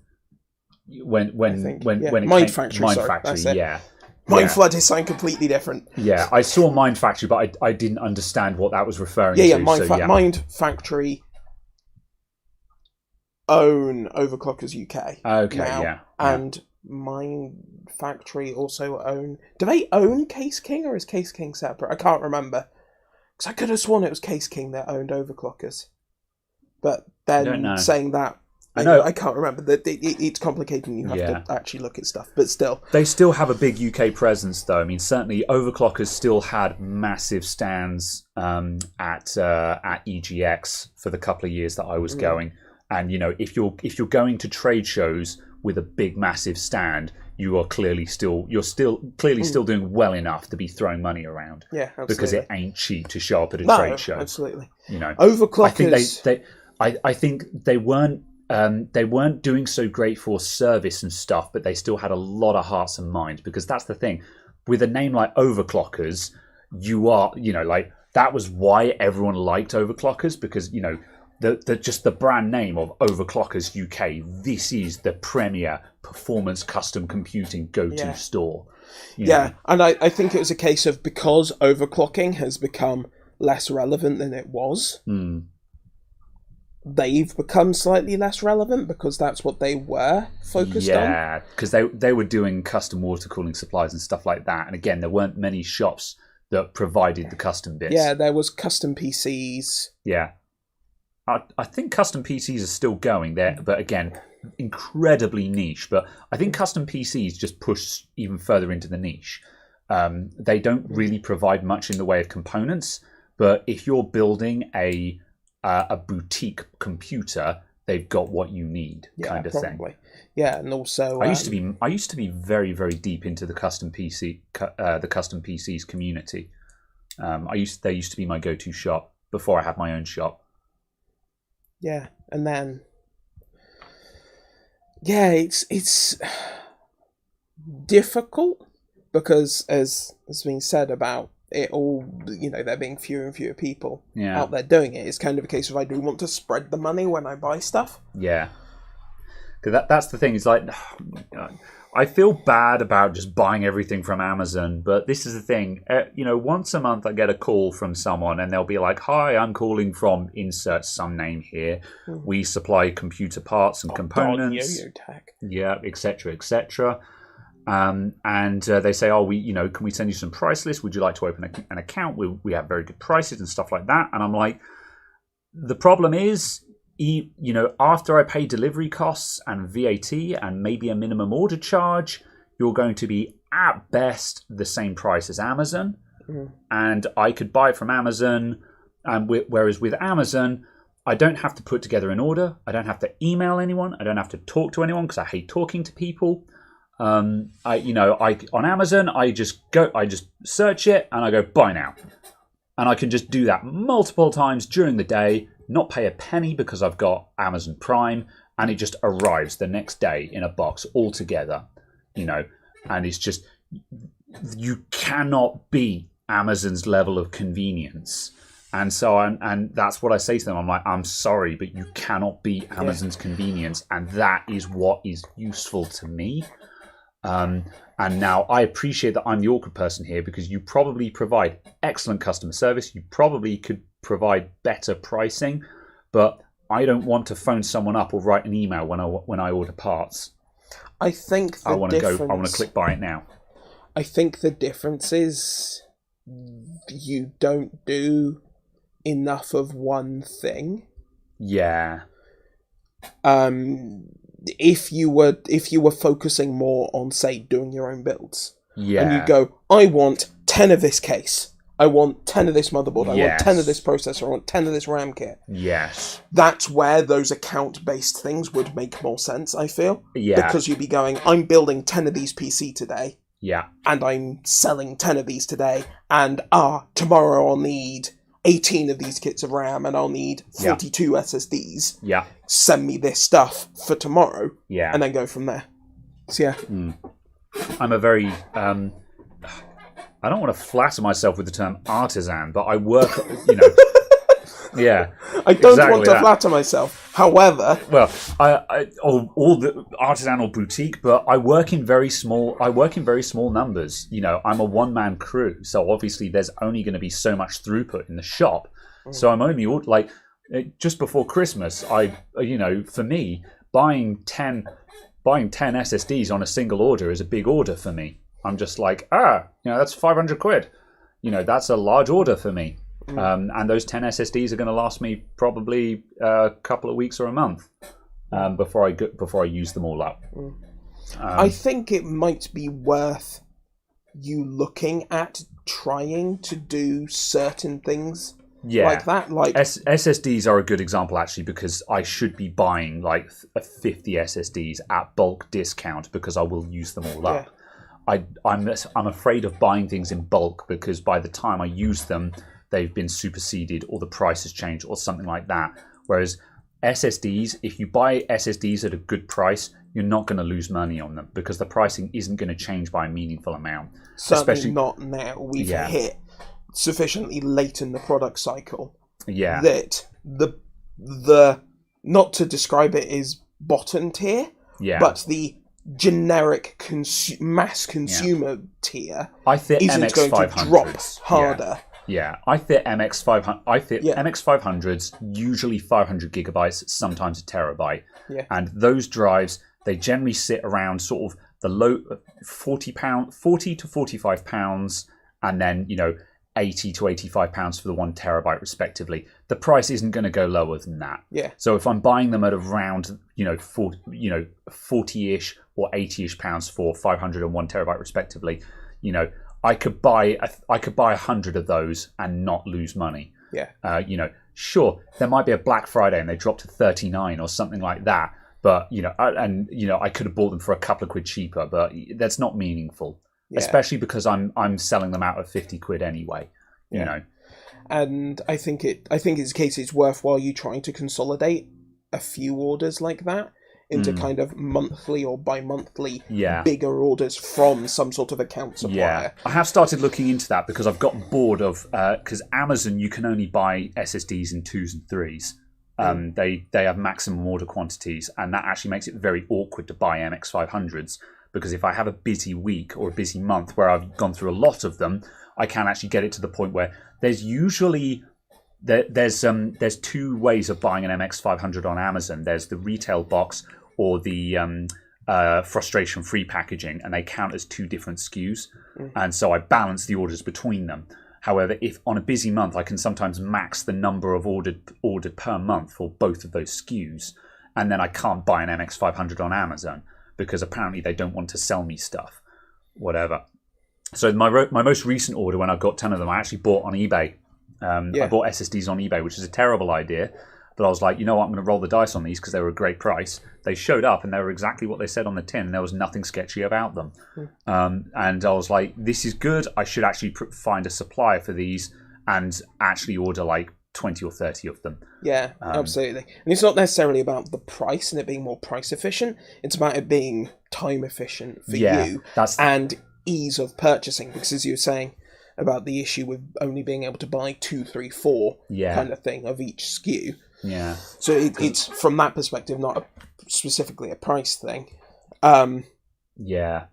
it Mind came, Factory. Mind Sorry, Factory. that's it. Yeah. Mindflood is something completely different. Yeah, I saw Mind Factory, but I didn't understand what that was referring to. Yeah, Yeah, Mind Factory own Overclockers UK. Okay, now, yeah. And Mind Factory also own... Do they own Case King, or is Case King separate? I can't remember. Because I could have sworn it was Case King that owned Overclockers. But then saying that... I know. I can't remember. It's complicated and you have to actually look at stuff. But still. They still have a big UK presence, though. I mean, certainly Overclockers still had massive stands at EGX for the couple of years that I was going. And, you know, if you're going to trade shows with a big, massive stand, you're still doing well enough to be throwing money around. Yeah, absolutely. Because it ain't cheap to show up at a trade show. Absolutely. You know, Overclockers. I think they weren't doing so great for service and stuff, but they still had a lot of hearts and minds, because that's the thing. With a name like Overclockers, that was why everyone liked Overclockers, because, you know, just the brand name of Overclockers UK, this is the premier performance custom computing go-to store. You know? And I think it was a case of, because overclocking has become less relevant than it was, they've become slightly less relevant because that's what they were focused on. Yeah, because they were doing custom water cooling supplies and stuff like that. And again, there weren't many shops that provided the custom bits. Yeah, there was custom PCs. Yeah. I think custom PCs are still going there, but again, incredibly niche. But I think custom PCs just push even further into the niche. They don't really provide much in the way of components, but if you're building a boutique computer, they've got what you need, kind of thing. Yeah, and also I used to be very, very deep into the custom PCs community. They used to be my go-to shop before I had my own shop. Yeah, and then it's difficult because, as has been said about it all, you know, there being fewer and fewer people out there doing it. It's kind of a case of, I do want to spread the money when I buy stuff. Yeah, because that's the thing. It's like, I feel bad about just buying everything from Amazon, but this is the thing. You know, once a month I get a call from someone and they'll be like, "Hi, I'm calling from insert some name here. We supply computer parts and components, Yo-Yo Tech. Yeah, etc., etc." And they say, "Oh, can we send you some price lists? Would you like to open an account? We have very good prices and stuff like that." And I'm like, the problem is, after I pay delivery costs and VAT and maybe a minimum order charge, you're going to be at best the same price as Amazon. And I could buy it from Amazon. Whereas with Amazon, I don't have to put together an order. I don't have to email anyone. I don't have to talk to anyone because I hate talking to people. On Amazon, I just search it and I go buy now. And I can just do that multiple times during the day, not pay a penny because I've got Amazon Prime, and it just arrives the next day in a box all together, and it's just, you cannot beat Amazon's level of convenience. And so, and that's what I say to them. I'm like, I'm sorry, but you cannot beat Amazon's convenience, and that is what is useful to me. And now I appreciate that I'm the awkward person here, because you probably provide excellent customer service. You probably could provide better pricing, but I don't want to phone someone up or write an email when I order parts. I think I want to click buy it now. I think the difference is you don't do enough of one thing. Yeah. If you were focusing more on, say, doing your own builds, and you go, I want 10 of this case, I want 10 of this motherboard, I want 10 of this processor, I want 10 of this RAM kit. Yes. That's where those account-based things would make more sense, I feel. Yeah. Because you'd be going, I'm building 10 of these PC today. Yeah. And I'm selling 10 of these today, and tomorrow I'll need 18 of these kits of RAM and I'll need 42 SSDs. Yeah. Send me this stuff for tomorrow. Yeah. And then go from there. So, yeah. I'm a very... I don't want to flatter myself with the term artisan, but I work, yeah. I don't want to flatter myself. However... Well, all the artisanal boutique, but I work in very small numbers. I'm a one-man crew, so obviously there's only going to be so much throughput in the shop. So I'm only, just before Christmas, for me, buying 10 SSDs on a single order is a big order for me. I'm just like, that's 500 quid. That's a large order for me. And those 10 SSDs are going to last me probably a couple of weeks or a month before I use them all up. I think it might be worth you looking at trying to do certain things like that. Like SSDs are a good example, actually, because I should be buying like 50 SSDs at bulk discount because I will use them all up. I'm afraid of buying things in bulk because by the time I use them, they've been superseded or the price has changed or something like that. Whereas SSDs, if you buy SSDs at a good price, you're not going to lose money on them because the pricing isn't going to change by a meaningful amount. Certainly especially not now. We've hit sufficiently late in the product cycle that the not to describe it as bottom tier, but the generic mass consumer tier isn't going to drop harder. I fit MX500s, usually 500 gigabytes, sometimes a terabyte. And those drives, they generally sit around sort of the low 40 to 45 pounds, and then 80 to 85 pounds for the 1 terabyte respectively. The price isn't going to go lower than that. So if I'm buying them at around 40-ish or 80-ish pounds for 500 and 1 terabyte respectively, I could buy 100 of those and not lose money. Sure, there might be a Black Friday and they drop to 39 or something like that, but I could have bought them for a couple of quid cheaper, but that's not meaningful. Especially because I'm selling them out at 50 quid anyway. And I think it's a case it's worthwhile you trying to consolidate a few orders like that into kind of monthly or bi-monthly bigger orders from some sort of account supplier. I have started looking into that because I've gotten bored of because Amazon you can only buy SSDs in 2s and 3s. They have maximum order quantities, and that actually makes it very awkward to buy MX500s. Because if I have a busy week or a busy month where I've gone through a lot of them, I can actually get it to the point where there's usually there's 2 ways of buying an MX500 on Amazon. There's the retail box or the frustration-free packaging, and they count as 2 different SKUs. And so I balance the orders between them. However, if on a busy month, I can sometimes max the number of ordered per month for both of those SKUs, and then I can't buy an MX500 on Amazon, because apparently they don't want to sell me stuff, whatever. So my most recent order, when I got 10 of them, I actually bought on eBay. I bought SSDs on eBay, which is a terrible idea. But I was like, I'm going to roll the dice on these because they were a great price. They showed up and they were exactly what they said on the tin. And there was nothing sketchy about them. And I was like, this is good. I should actually find a supplier for these and actually order like 20 or 30 of them. Yeah, absolutely. And it's not necessarily about the price and it being more price efficient. It's about it being time efficient for you and ease of purchasing. Because as you were saying about the issue with only being able to buy 2, 3, 4 kind of thing of each SKU. Yeah. So it's from that perspective, not specifically a price thing. Yeah.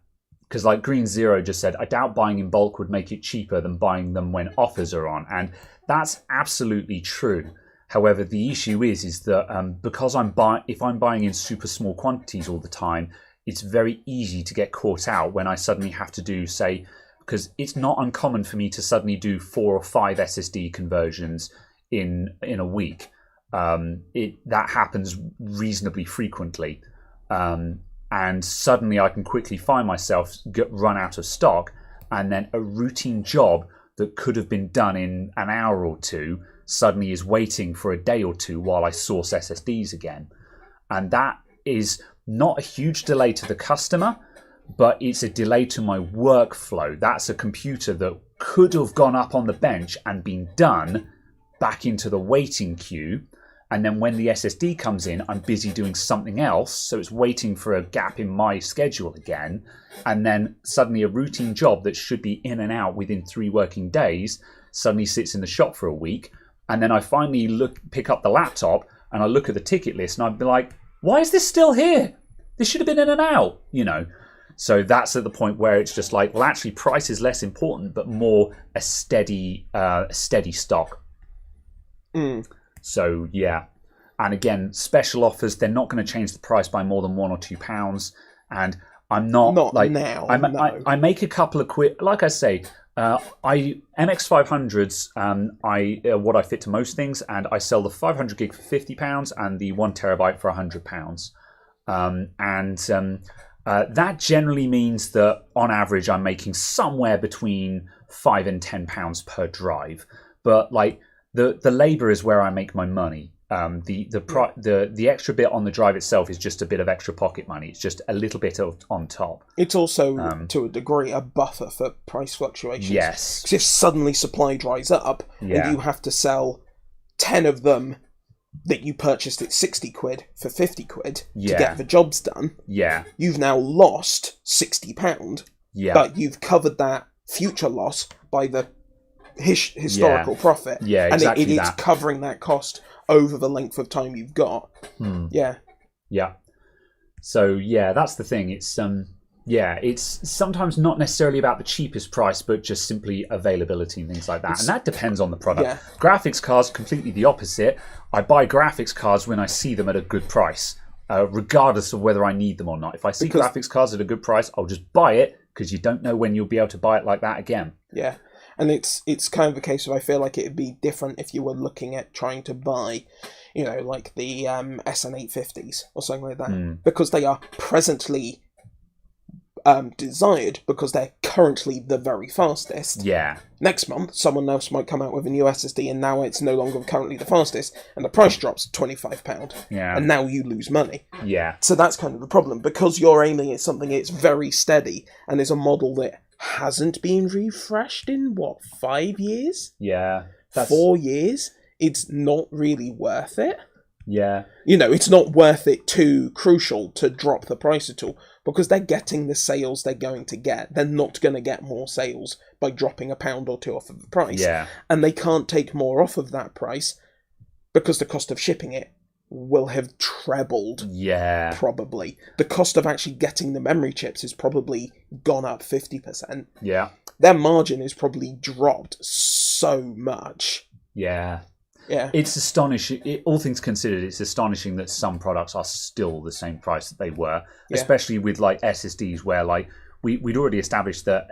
Because like Green Zero just said, I doubt buying in bulk would make it cheaper than buying them when offers are on. And that's absolutely true. However, the issue is that because if I'm buying in super small quantities all the time, it's very easy to get caught out when I suddenly have to do, say, because it's not uncommon for me to suddenly do 4 or 5 SSD conversions in a week. That happens reasonably frequently. And suddenly I can quickly find myself run out of stock, and then a routine job that could have been done in an hour or 2 suddenly is waiting for a day or 2 while I source SSDs again. And that is not a huge delay to the customer, but it's a delay to my workflow. That's a computer that could have gone up on the bench and been done back into the waiting queue. And then when the SSD comes in, I'm busy doing something else. So it's waiting for a gap in my schedule again. And then suddenly a routine job that should be in and out within 3 working days suddenly sits in the shop for a week. And then I finally pick up the laptop and I look at the ticket list and I'd be like, why is this still here? This should have been in and out, you know. So that's at the point where it's just like, well, actually price is less important, but more a steady stock. So yeah, and again, special offers, they're not going to change the price by more than £1 or £2. And I'm not like now. I make a couple of quid. Like I say, MX500s, what I fit to most things, and I sell the 500 gig for £50 and the 1 terabyte for £100. That generally means that on average I'm making somewhere between £5 and £10 per drive. But like the labour is where I make my money. The extra bit on the drive itself is just a bit of extra pocket money. It's just a little bit on top. It's also, to a degree, a buffer for price fluctuations. Yes. Because if suddenly supply dries up and you have to sell 10 of them that you purchased at 60 quid for 50 quid to get the jobs done, you've now lost £60. But you've covered that future loss by the historical profit. And it's covering that cost over the length of time you've got. So that's the thing. It's sometimes not necessarily about the cheapest price, but just simply availability and things like that. And that depends on the product. Graphics cards, completely the opposite. I buy graphics cards when I see them at a good price, regardless of whether I need them or not. If I see graphics cards at a good price, I'll just buy it, because you don't know when you'll be able to buy it like that again. And it's kind of a case of, I feel like it would be different if you were looking at trying to buy, you know, like the SN850s or something like that, because they are presently desired, because they're currently the very fastest. Next month, someone else might come out with a new SSD, and now it's no longer currently the fastest, and the price drops £25. And now you lose money. So that's kind of the problem, because you're aiming at something that's very steady, and is a model that hasn't been refreshed in 5 years? 4 years? It's not really worth it. You know, it's not worth it too crucial to drop the price at all, because they're getting the sales they're going to get. They're not going to get more sales by dropping £1 or £2 off of the price. And they can't take more off of that price because the cost of shipping it will have trebled. Probably. The cost of actually getting the memory chips has probably gone up 50%. Their margin has probably dropped so much. It's astonishing. All things considered, it's astonishing that some products are still the same price that they were, especially with like SSDs, where like we'd already established that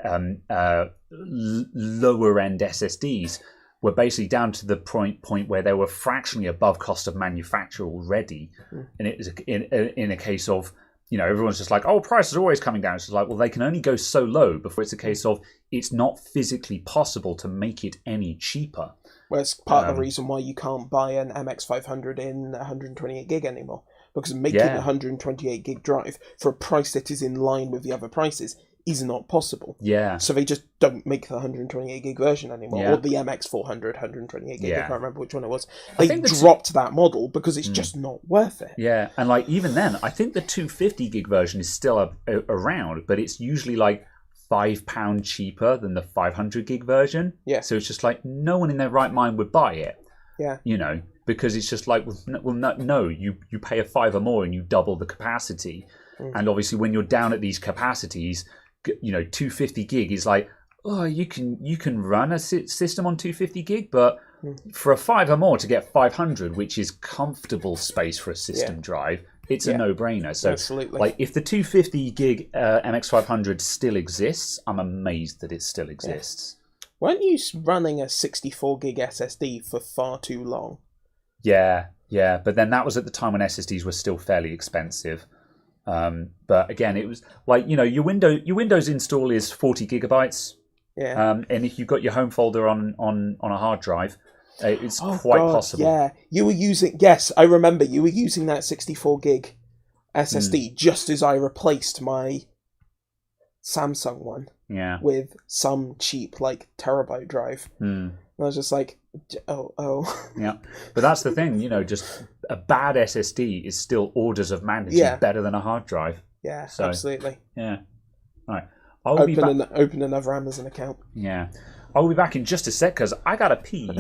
lower end SSDs were basically down to the point where they were fractionally above cost of manufacture already. And it was in a case of, you know, everyone's just like, oh, prices are always coming down. It's just like, well, they can only go so low before it's a case of it's not physically possible to make it any cheaper. Well, it's part of the reason why you can't buy an MX500 in 128 gig anymore, because making a 128 gig drive for a price that is in line with the other prices is not possible. So they just don't make the 128 gig version anymore, or the MX400 128 gig. I can't remember which one it was. They dropped that model because it's just not worth it. And like even then, I think the 250 gig version is still around, but it's usually like £5 cheaper than the 500 gig version. So it's just like no one in their right mind would buy it. You know, because it's just like, no, you pay a £5 more and you double the capacity. And obviously when you're down at these capacities, you know, 250 gig is like, oh, you can run a system on 250 gig, but for a £5 more to get 500, which is comfortable space for a system drive, it's a no-brainer. So, like, if the 250 gig MX500 still exists, I'm amazed that it still exists. Weren't you running a 64 gig SSD for far too long? But then that was at the time when SSDs were still fairly expensive. But again, it was like, you know, your Windows install is 40 gigabytes. And if you've got your home folder on a hard drive, it's quite possible. You were using, yes, I remember you were using that 64 gig SSD just as I replaced my Samsung one Yeah. with some cheap like terabyte drive. Mm. And I was just like, oh. Yeah. But that's the thing, just a bad SSD is still orders of magnitude better than a hard drive. Yeah, So, absolutely. Yeah. All right. I'll be back. Open another Amazon account. Yeah. I'll be back in just a sec because I got to pee.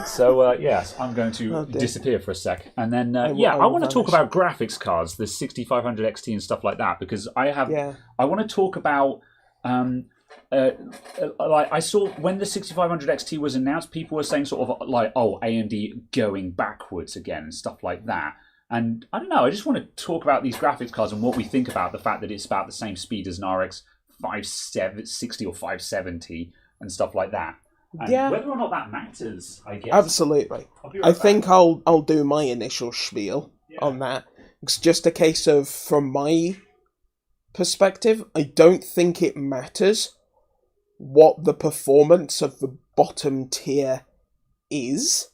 So, yes, I'm going to disappear for a sec. And then, I want to talk about graphics cards, the 6500 XT and stuff like that, because I want to talk about... I saw when the 6500 XT was announced, people were saying sort of like, oh, AMD going backwards again and stuff like that. And I don't know, I just want to talk about these graphics cards and what we think about the fact that it's about the same speed as an RX 560 or 570 and stuff like that. And whether or not that matters, I guess. Absolutely. I think I'll do my initial spiel on that. It's just a case of, from my perspective, I don't think it matters what the performance of the bottom tier is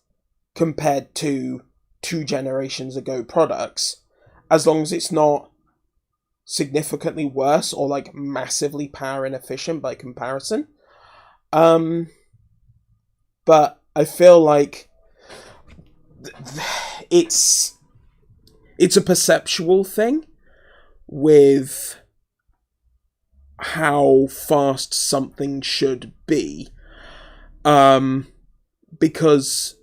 compared to 2 generations ago products, as long as it's not significantly worse or like massively power inefficient by comparison. But I feel like it's a perceptual thing with how fast something should be. Because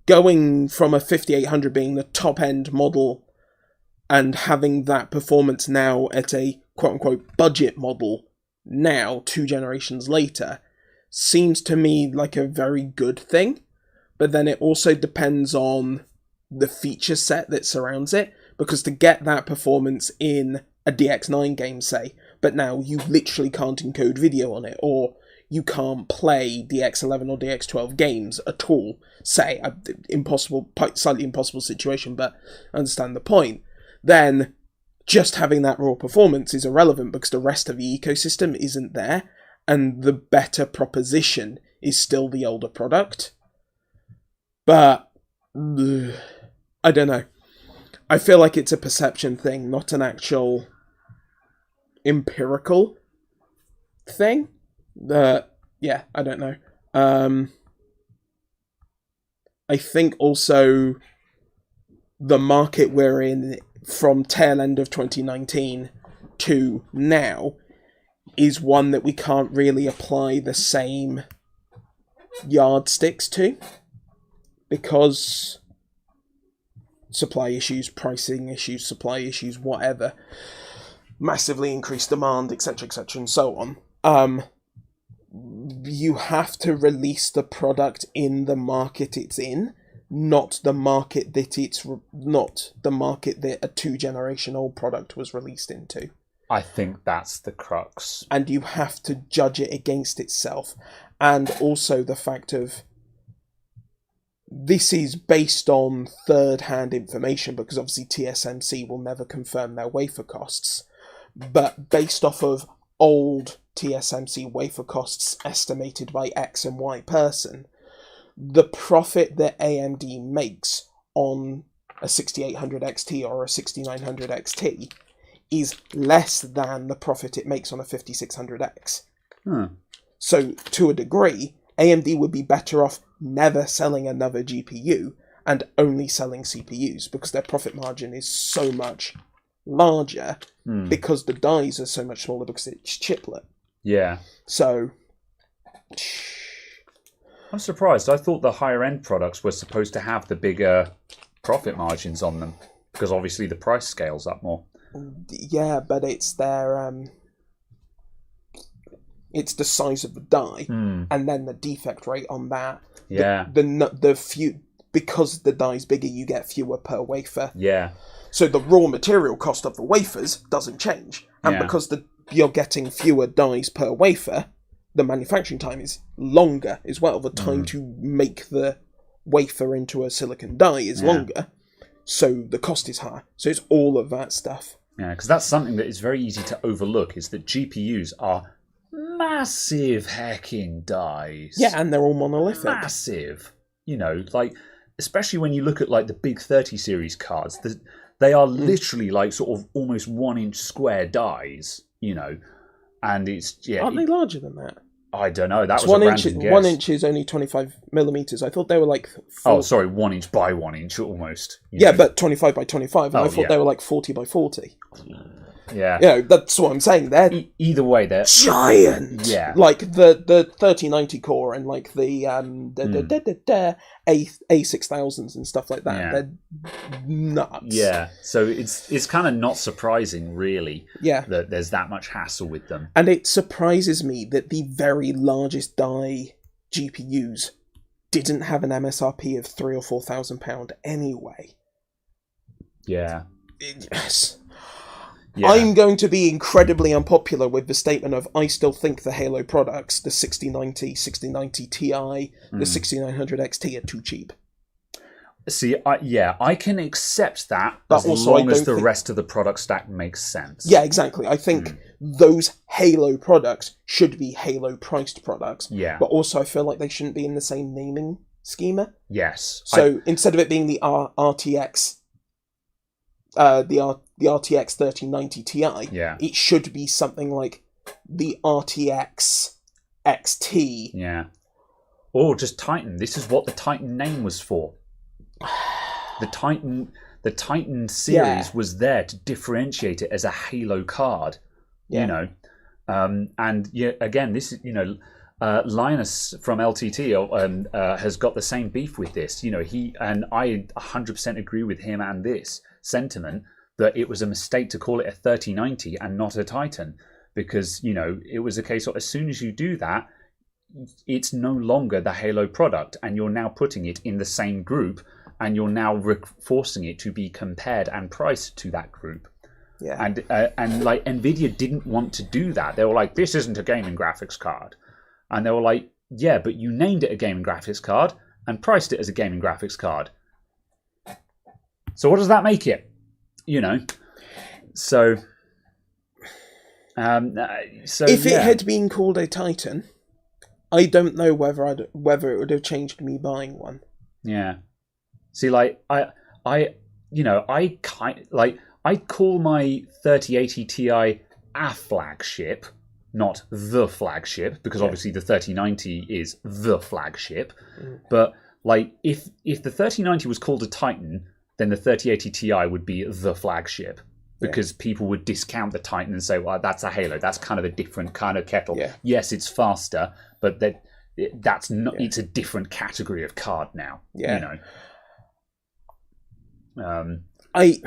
going from a 5800 being the top end model and having that performance now at a quote-unquote budget model now, 2 generations later, seems to me like a very good thing. But then it also depends on the feature set that surrounds it, because to get that performance in a DX9 game, say, but now you literally can't encode video on it, or you can't play DX11 or DX12 games at all, say, slightly impossible situation, but I understand the point, then just having that raw performance is irrelevant because the rest of the ecosystem isn't there, and the better proposition is still the older product. But I don't know. I feel like it's a perception thing, not an actual empirical thing. I don't know. I think also the market we're in from tail end of 2019 to now is one that we can't really apply the same yardsticks to, because supply issues, pricing issues, supply issues, whatever, massively increased demand, etc., and so on. You have to release the product in the market it's in, not the market that a 2 generation old product was released into. I think that's the crux. And you have to judge it against itself. And also the fact of, this is based on third-hand information, because obviously TSMC will never confirm their wafer costs. But based off of old TSMC wafer costs estimated by X and Y person, the profit that AMD makes on a 6800 XT or a 6900 XT is less than the profit it makes on a 5600X. So, to a degree, AMD would be better off never selling another GPU and only selling CPUs, because their profit margin is so much larger because the dies are so much smaller because it's chiplet. Yeah. So, I'm surprised. I thought the higher end products were supposed to have the bigger profit margins on them, because obviously the price scales up more. Yeah, but it's their it's the size of the die, and then the defect rate on that. Yeah. Because the die's bigger, you get fewer per wafer. Yeah. So the raw material cost of the wafers doesn't change, and because you're getting fewer dies per wafer, the manufacturing time is longer as well. The time to make the wafer into a silicon die is longer, so the cost is higher. So it's all of that stuff. Yeah, because that's something that is very easy to overlook, is that GPUs are massive hacking dies. Yeah, and they're all monolithic. Massive. Like, especially when you look at like the big 30 series cards, they are literally like sort of almost 1 inch square dies, and it's Aren't they larger than that? I don't know. That was one a inch. random guess. 1 inch is only 25 millimeters. I thought they were like. 4... Oh, sorry, 1 inch by 1 inch almost. Yeah, but 25 by 25, and I thought they were like 40 by 40. Yeah, that's what I'm saying. They're either way, they're giant. Yeah, like the 3090 core and like the A6000s and stuff like that. Yeah. They're nuts. Yeah, so it's kind of not surprising, really. Yeah, that there's that much hassle with them. And it surprises me that the very largest die GPUs didn't have an MSRP of £3,000 or £4,000 anyway. Yeah. Yes. Yeah. I'm going to be incredibly unpopular with the statement of I still think the Halo products, the 6090, 6090 Ti, the 6900 XT are too cheap. See, I can accept that But as also, long as the rest of the product stack makes sense. Yeah, exactly. I think those Halo products should be Halo-priced products. Yeah. But also I feel like they shouldn't be in the same naming schema. Yes. So instead of it being the RTX... the RTX 3090 Ti, it should be something like the RTX XT. Yeah. Or just Titan. This is what the Titan name was for. The Titan series was there to differentiate it as a Halo card. You know. And again, this is, Linus from LTT has got the same beef with this. I 100% agree with him and this sentiment that it was a mistake to call it a 3090 and not a Titan, because it was a case of, as soon as you do that, it's no longer the Halo product, and you're now putting it in the same group, and you're now forcing it to be compared and priced to that group. Yeah. And like Nvidia didn't want to do that. They were like, this isn't a gaming graphics card, and they were like, yeah, but you named it a gaming graphics card and priced it as a gaming graphics card. So what does that make it? So if it had been called a Titan, I don't know whether it would have changed me buying one. Yeah. See, like I call my 3080 Ti a flagship, not the flagship, because obviously the 3090 is the flagship. But like if the 3090 was called a Titan, then the 3080 Ti would be the flagship, because people would discount the Titan and say, well, that's a Halo. That's kind of a different kind of kettle. Yeah. Yes, it's faster, but that's not. It's a different category of card now. Yeah. I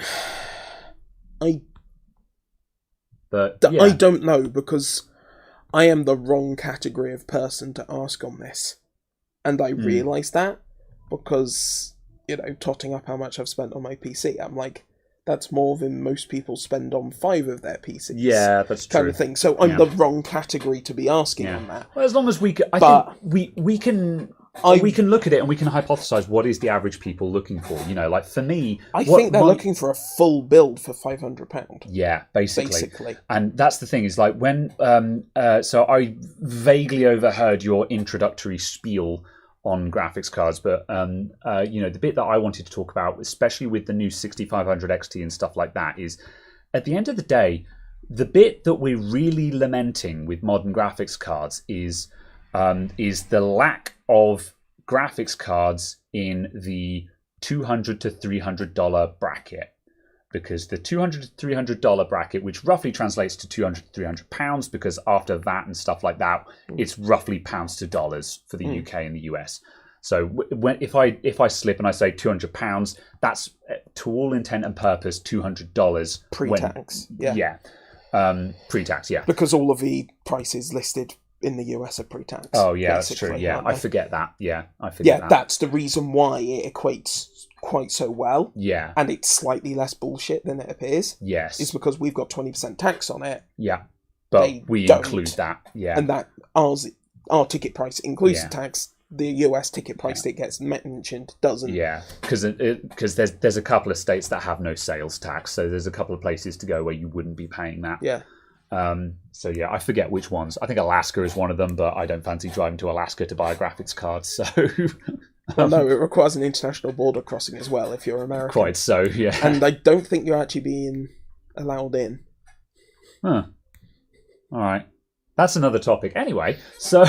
don't know, because I am the wrong category of person to ask on this, and I realise that, because totting up how much I've spent on my PC, I'm like, that's more than most people spend on 5 of their PCs. Yeah, that's true. Kind of thing. So I'm the wrong category to be asking on that. Well, as long as we can, I think we can look at it and we can hypothesize what is the average people looking for. Like for me, I think they're looking for a full build for £500. Yeah, basically. And that's the thing, is like when so I vaguely overheard your introductory spiel on graphics cards, but the bit that I wanted to talk about, especially with the new 6500 XT and stuff like that, is at the end of the day, the bit that we're really lamenting with modern graphics cards is the lack of graphics cards in the $200 to $300 bracket. Because the $200 to $300 bracket, which roughly translates to £200 to £300, because after VAT and stuff like that, it's roughly pounds to dollars for the UK and the US. So if I slip and I say £200, that's to all intent and purpose $200 pre-tax. Pre-tax, yeah. Because all of the prices listed in the US are pre-tax. Oh yeah, that's true. Yeah, I forget that. Yeah, I forget that. That's the reason why it equates quite so well. Yeah. And it's slightly less bullshit than it appears. Yes. It's because we've got 20% tax on it. Yeah. But we include that. Yeah. And that our ticket price includes the tax. The US ticket price that gets mentioned doesn't. Yeah, because there's a couple of states that have no sales tax, so there's a couple of places to go where you wouldn't be paying that. Yeah. So yeah, I forget which ones. I think Alaska is one of them, but I don't fancy driving to Alaska to buy a graphics card. So, well, no, it requires an international border crossing as well if you're American. Quite so, yeah. And I don't think you're actually being allowed in. Huh. All right. That's another topic. Anyway, so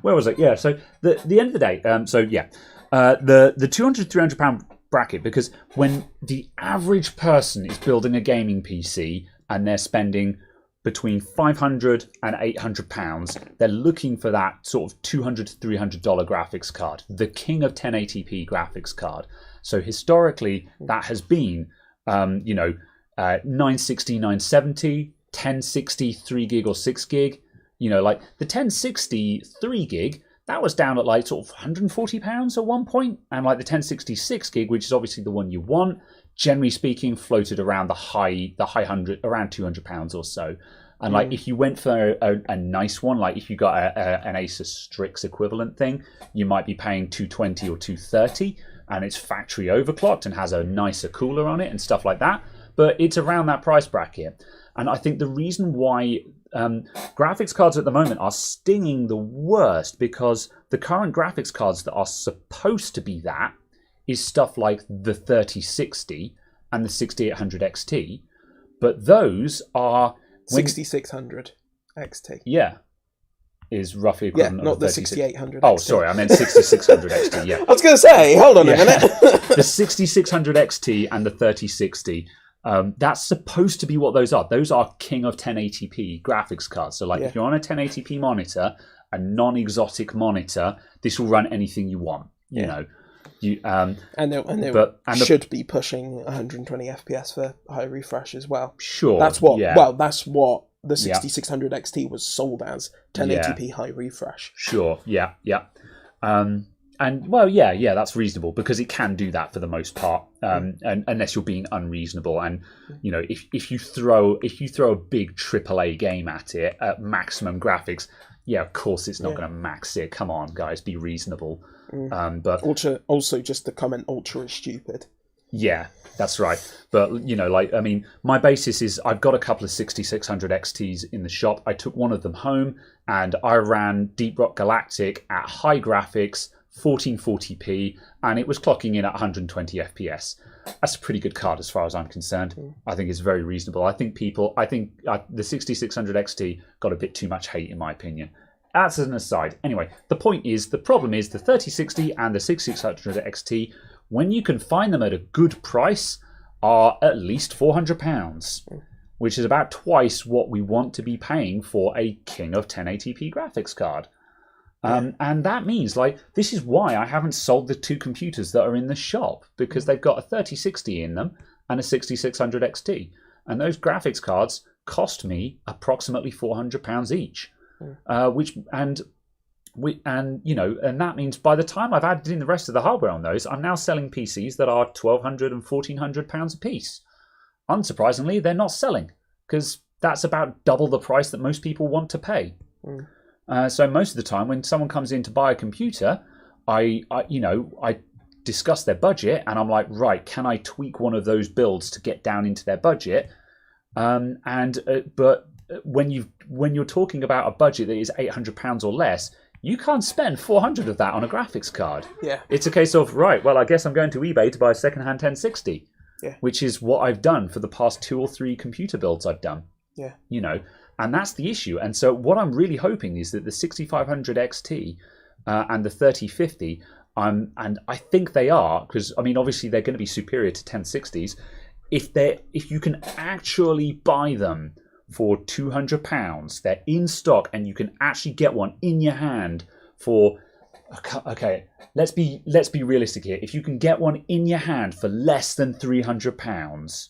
where was it? Yeah, so the end of the day, the 200 £300 bracket, because when the average person is building a gaming PC and they're spending between £500 and £800, they're looking for that sort of $200 to $300 graphics card, the king of 1080p graphics card. So historically, that has been 960, 970, 1060, 3 gig or 6 gig. Like the 1060 3 gig, that was down at like sort of £140 at one point, and like the 1066 gig, which is obviously the one you want, generally speaking, floated around the high hundred, around £200 or so. And like if you went for a nice one, like if you got an Asus Strix equivalent thing, you might be paying $220 or $230, and it's factory overclocked and has a nicer cooler on it and stuff like that. But it's around that price bracket. And I think the reason why graphics cards at the moment are stinging the worst, because the current graphics cards that are supposed to be that is stuff like the 3060 and the 6800 XT. But those are... 6600 XT. Yeah. Is roughly equivalent of not the 6800 XT. Oh, sorry, I meant 6600 XT, yeah. I was going to say, hold on a minute. The 6600 XT and the 3060... that's supposed to be what those are. Those are king of 1080p graphics cards. So like if you're on a 1080p monitor, a non-exotic monitor, this will run anything you want. You know. And should be pushing 120 FPS for high refresh as well. Sure. That's what that's what the 6600 XT was sold as, 1080p high refresh. Sure. Yeah. And well, that's reasonable, because it can do that for the most part, and unless you're being unreasonable. And if you throw a big AAA game at it at maximum graphics, of course it's not going to max it. Come on, guys, be reasonable. But also just the comment, ultra is stupid. Yeah, that's right. But my basis is I've got a couple of 6600 XTs in the shop. I took one of them home and I ran Deep Rock Galactic at high graphics, 1440p, and it was clocking in at 120 FPS. That's a pretty good card as far as I'm concerned. I think it's very reasonable. I think the 6600 XT got a bit too much hate, in my opinion. That's an aside. Anyway, the problem is the 3060 and the 6600 XT, when you can find them at a good price, are at least £400, which is about twice what we want to be paying for a king of 1080p graphics card. And that means, this is why I haven't sold the two computers that are in the shop, because they've got a 3060 in them and a 6600 XT. And those graphics cards cost me approximately £400 each. And that means by the time I've added in the rest of the hardware on those, I'm now selling PCs that are £1,200 and £1,400 a piece. Unsurprisingly, they're not selling, because that's about double the price that most people want to pay. So most of the time, when someone comes in to buy a computer, I discuss their budget, and I'm like, right, can I tweak one of those builds to get down into their budget? But when you're talking about a budget that is £800 or less, you can't spend £400 of that on a graphics card. Yeah, it's a case of, right, well, I guess I'm going to eBay to buy a secondhand 1060, which is what I've done for the past 2 or 3 computer builds I've done. Yeah, and that's the issue. And so what I'm really hoping is that the 6500 XT and the 3050, and I think they are, because obviously they're going to be superior to 1060s. If you can actually buy them for £200, they're in stock, and you can actually get one in your hand for, okay, let's be realistic here. If you can get one in your hand for less than £300,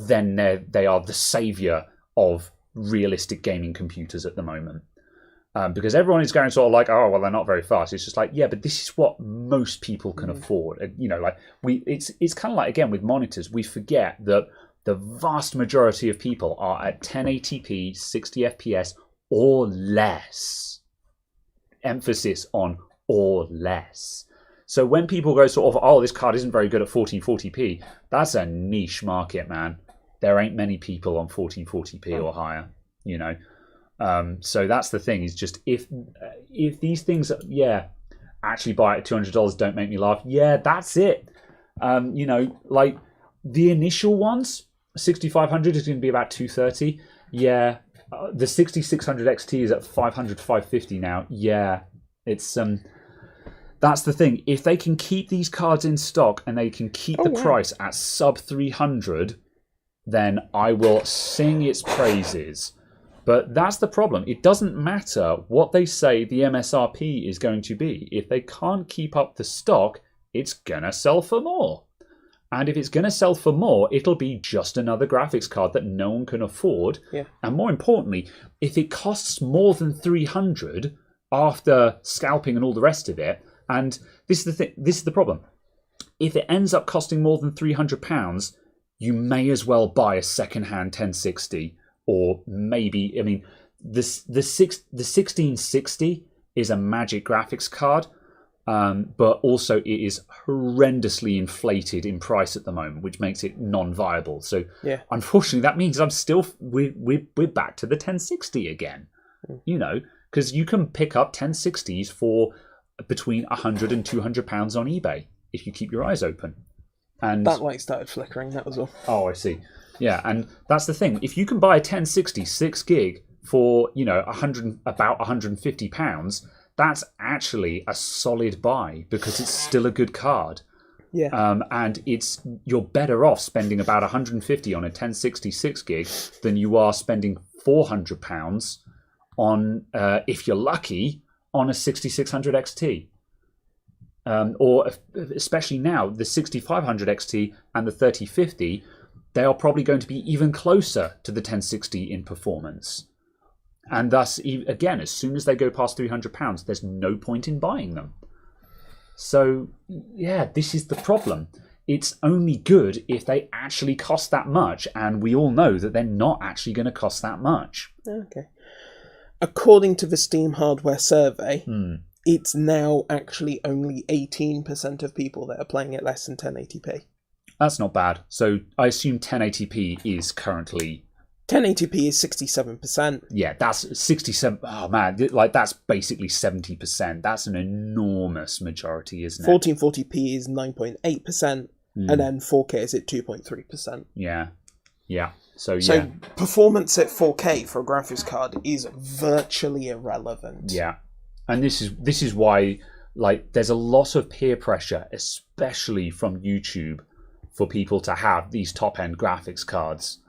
then they are the savior of realistic gaming computers at the moment. Because everyone is going sort of like, oh, well, they're not very fast. It's just like, yeah, but this is what most people can afford. And, it's kind of like, again, with monitors, we forget that the vast majority of people are at 1080p, 60 FPS or less. Emphasis on or less. So when people go sort of, oh, this card isn't very good at 1440p, that's a niche market, man. There ain't many people on 1440p or higher, So that's the thing, is just if these things, actually buy it at $200, don't make me laugh. Yeah, that's it. The initial ones, 6500 is going to be about $230. Yeah, the 6600 XT is at 500, 550 now. Yeah, it's that's the thing. If they can keep these cards in stock and they can keep the price at sub 300, then I will sing its praises. But that's the problem. It doesn't matter what they say the MSRP is going to be. If they can't keep up the stock, it's gonna sell for more. And if it's going to sell for more, it'll be just another graphics card that no one can afford. Yeah. And more importantly, if it costs more than 300 after scalping and all the rest of it, and this is the thing, this is the problem. If it ends up costing more than £300, you may as well buy a second-hand 1060, or maybe, I mean, the 1660 is a magic graphics card. But also it is horrendously inflated in price at the moment, which makes it non-viable. So unfortunately, that means we're back to the 1060 again. You know, because you can pick up 1060s for between £100 and £200 on eBay if you keep your eyes open. And that light started flickering. That was all. Oh, I see. Yeah, and that's the thing. If you can buy a 1060 6 gig for about £150. That's actually a solid buy because it's still a good card. Yeah. And you're better off spending about 150 on a 1066 gig than you are spending £400 on, if you're lucky, on a 6600 XT. Or especially now, the 6500 XT and the 3050, they are probably going to be even closer to the 1060 in performance. And thus, again, as soon as they go past £300, there's no point in buying them. So, yeah, this is the problem. It's only good if they actually cost that much, and we all know that they're not actually going to cost that much. Okay. According to the Steam hardware survey, it's now actually only 18% of people that are playing at less than 1080p. That's not bad. So I assume 1080p is currently... 1080p is 67%. Yeah, that's 67. Oh man, like that's basically 70%. That's an enormous majority, isn't it? 1440p is 9.8%, and then 4K is at 2.3%. Yeah. So performance at 4K for a graphics card is virtually irrelevant. Yeah, and this is why there's a lot of peer pressure, especially from YouTube, for people to have these top end graphics cards.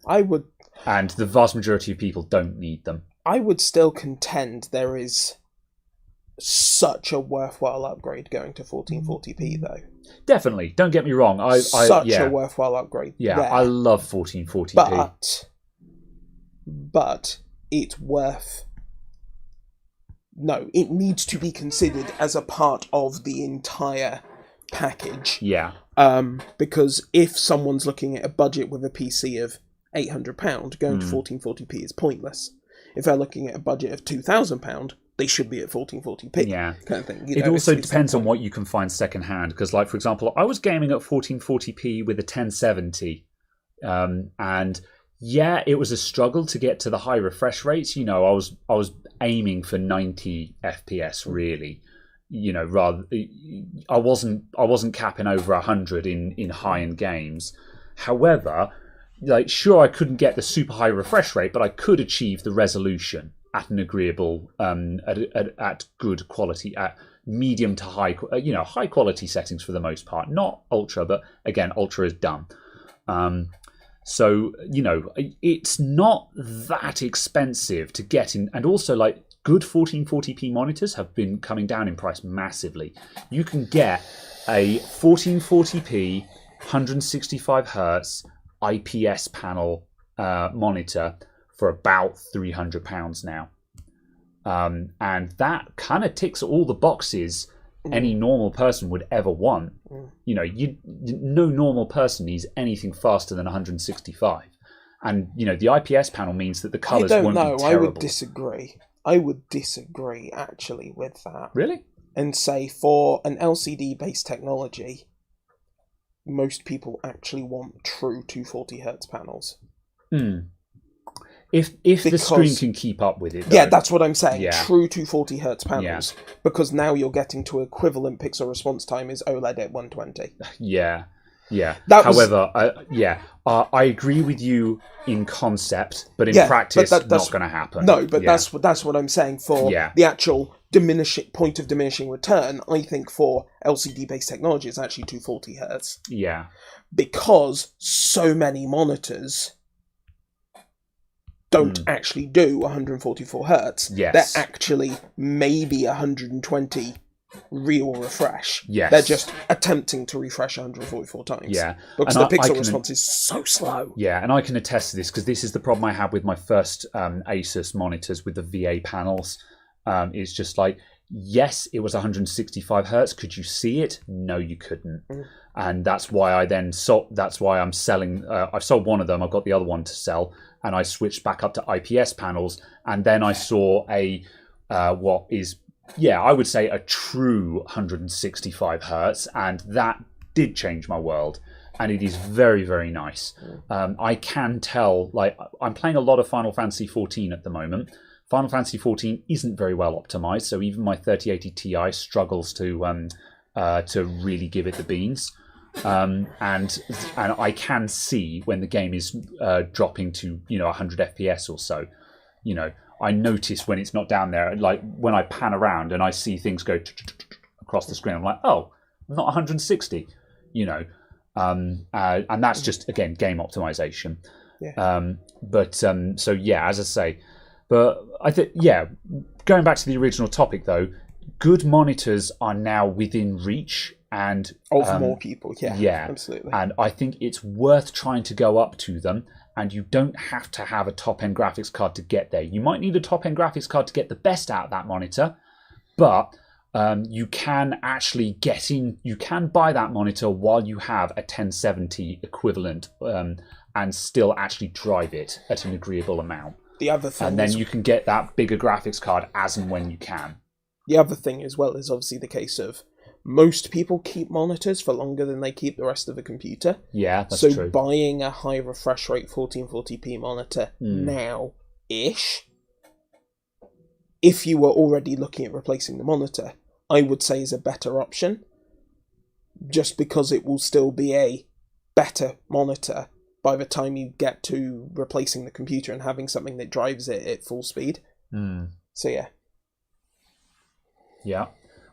I would, and the vast majority of people don't need them. I would still contend there is such a worthwhile upgrade going to 1440p though. Definitely, don't get me wrong. A worthwhile upgrade. Yeah, there. I love 1440p. But it's worth. No, it needs to be considered as a part of the entire package. Yeah. Because if someone's looking at a budget with a PC of £800, going to 1440p is pointless. If they're looking at a budget of £2,000, they should be at 1440p. Yeah. Kind of thing. It also depends on what you can find secondhand. Because, for example, I was gaming at 1440p with a 1070. And yeah, it was a struggle to get to the high refresh rates. I was aiming for 90 FPS really. I wasn't capping over 100 in high-end games. However, sure, I couldn't get the super high refresh rate, but I could achieve the resolution at an agreeable, at good quality, at medium to high, high quality settings for the most part. Not ultra, but again, ultra is dumb. So it's not that expensive to get in, and also good 1440p monitors have been coming down in price massively. You can get a 1440p 165 hertz IPS panel monitor for about £300 now. And that kind of ticks all the boxes any normal person would ever want. No normal person needs anything faster than 165. And, the IPS panel means that the colours won't be terrible. I would disagree. I would disagree, actually, with that. Really? And say for an LCD-based technology, most people actually want true 240Hz panels. If the screen can keep up with it, though. Yeah, that's what I'm saying. Yeah. True 240Hz panels. Because now you're getting to equivalent pixel response time is OLED at 120. Yeah. Yeah. That However, I agree with you in concept, but in practice, not going to happen. No, but that's what I'm saying for the actual point of diminishing return. I think for LCD-based technology, it's actually 240 hertz. Yeah. Because so many monitors don't actually do 144 hertz. Yes. They're actually maybe 120 real refresh. Yes. They're just attempting to refresh 144 times. Yeah. Because the pixel response is so slow. Yeah, and I can attest to this because this is the problem I had with my first Asus monitors with the VA panels. It's just like, yes, it was 165 hertz. Could you see it? No, you couldn't. And that's why that's why I'm selling. I've sold one of them. I've got the other one to sell. And I switched back up to IPS panels. And then I saw what is, I would say a true 165 hertz. And that did change my world. And it is very, very nice. I can tell, like, I'm playing a lot of Final Fantasy XIV at the moment. Final Fantasy XIV isn't very well optimized, so even my 3080 Ti struggles to really give it the beans. And I can see when the game is dropping to 100 FPS or so. I notice when it's not down there. Like when I pan around and I see things go across the screen, I'm like, oh, I'm not 160. And that's just again game optimization. As I say. But I think, going back to the original topic though, good monitors are now within reach and of more people. Yeah, absolutely. And I think it's worth trying to go up to them. And you don't have to have a top-end graphics card to get there. You might need a top-end graphics card to get the best out of that monitor, but you can actually get in. You can buy that monitor while you have a 1070 equivalent, and still actually drive it at an agreeable amount. The other thing, and then you can get that bigger graphics card as and when you can. The other thing as well is obviously the case of most people keep monitors for longer than they keep the rest of the computer. Yeah, that's true. So buying a high refresh rate 1440p monitor now-ish, if you were already looking at replacing the monitor, I would say is a better option, just because it will still be a better monitor by the time you get to replacing the computer and having something that drives it at full speed. So yeah. Yeah.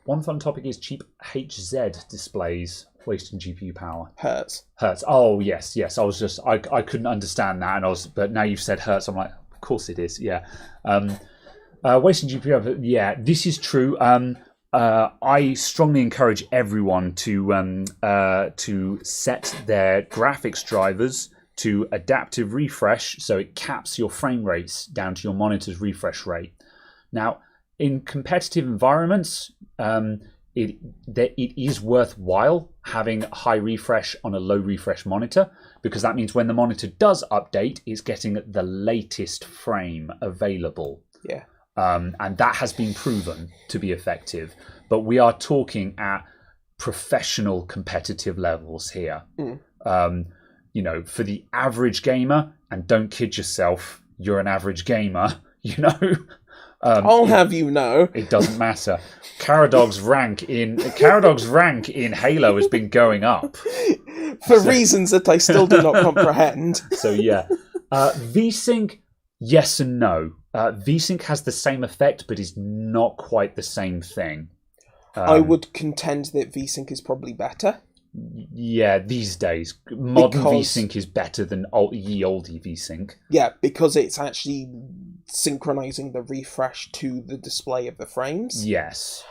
One fun topic is cheap HZ displays wasting GPU power. Hertz. Oh yes. I couldn't understand that, but now you've said hertz, I'm like, of course it is. Yeah. Wasting GPU. Yeah, this is true. I strongly encourage everyone to set their graphics drivers to adaptive refresh, so it caps your frame rates down to your monitor's refresh rate. Now, in competitive environments, it is worthwhile having high refresh on a low refresh monitor, because that means when the monitor does update, it's getting the latest frame available. Yeah. And that has been proven to be effective. But we are talking at professional competitive levels here. For the average gamer, and don't kid yourself, you're an average gamer, I'll have you know. It doesn't matter. Caradog's rank in Halo has been going up. For reasons that I still do not comprehend. So yeah. VSync, yes and no. VSync has the same effect, but is not quite the same thing. I would contend that VSync is probably better. Yeah, these days. Modern VSync is better than oldie VSync. Yeah, because it's actually synchronizing the refresh to the display of the frames. Yes.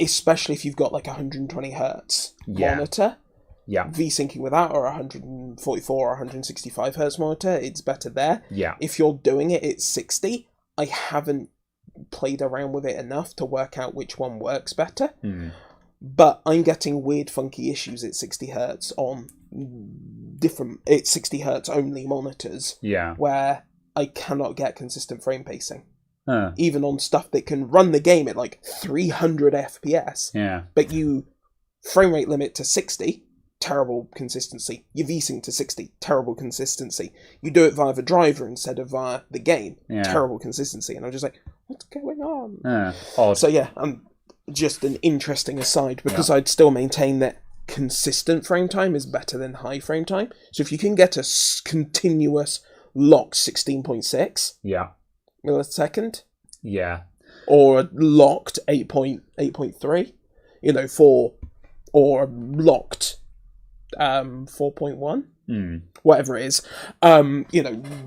Especially if you've got like a 120 hertz monitor. Yeah. VSyncing with that, or 144 or 165 hertz monitor, it's better there. Yeah. If you're doing it at 60, I haven't played around with it enough to work out which one works better. But I'm getting weird, funky issues at 60 hertz on it's 60 hertz only monitors. Yeah. Where I cannot get consistent frame pacing. Even on stuff that can run the game at like 300 FPS. Yeah. But you frame rate limit to 60, terrible consistency. You VSync to 60, terrible consistency. You do it via the driver instead of via the game, terrible consistency. And I'm just like, what's going on? Odd. So yeah, just an interesting aside, because I'd still maintain that consistent frame time is better than high frame time. So if you can get a continuous locked 16.6 millisecond, or a locked 8.3, or a locked 4.1, whatever it is,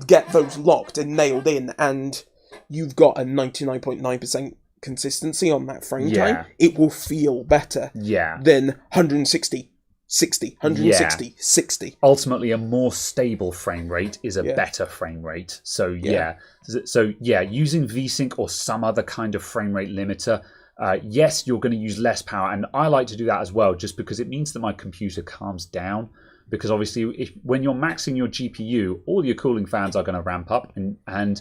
get those locked and nailed in, and you've got a 99.9% consistency on that frame time, it will feel better than 160, 60, 160, 60. Ultimately, a more stable frame rate is a better frame rate. So, using VSync or some other kind of frame rate limiter, yes, you're going to use less power. And I like to do that as well, just because it means that my computer calms down. Because obviously, when you're maxing your GPU, all your cooling fans are going to ramp up. And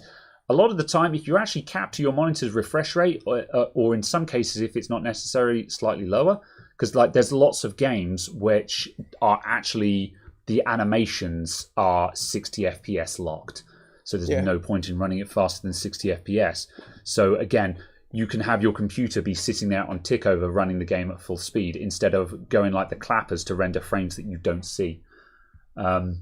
a lot of the time, if you actually cap to your monitor's refresh rate, or in some cases, if it's not necessary, slightly lower, because there's lots of games which are actually, the animations are 60 FPS locked. So there's no point in running it faster than 60 FPS. So again, you can have your computer be sitting there on tick over running the game at full speed instead of going like the clappers to render frames that you don't see. Liam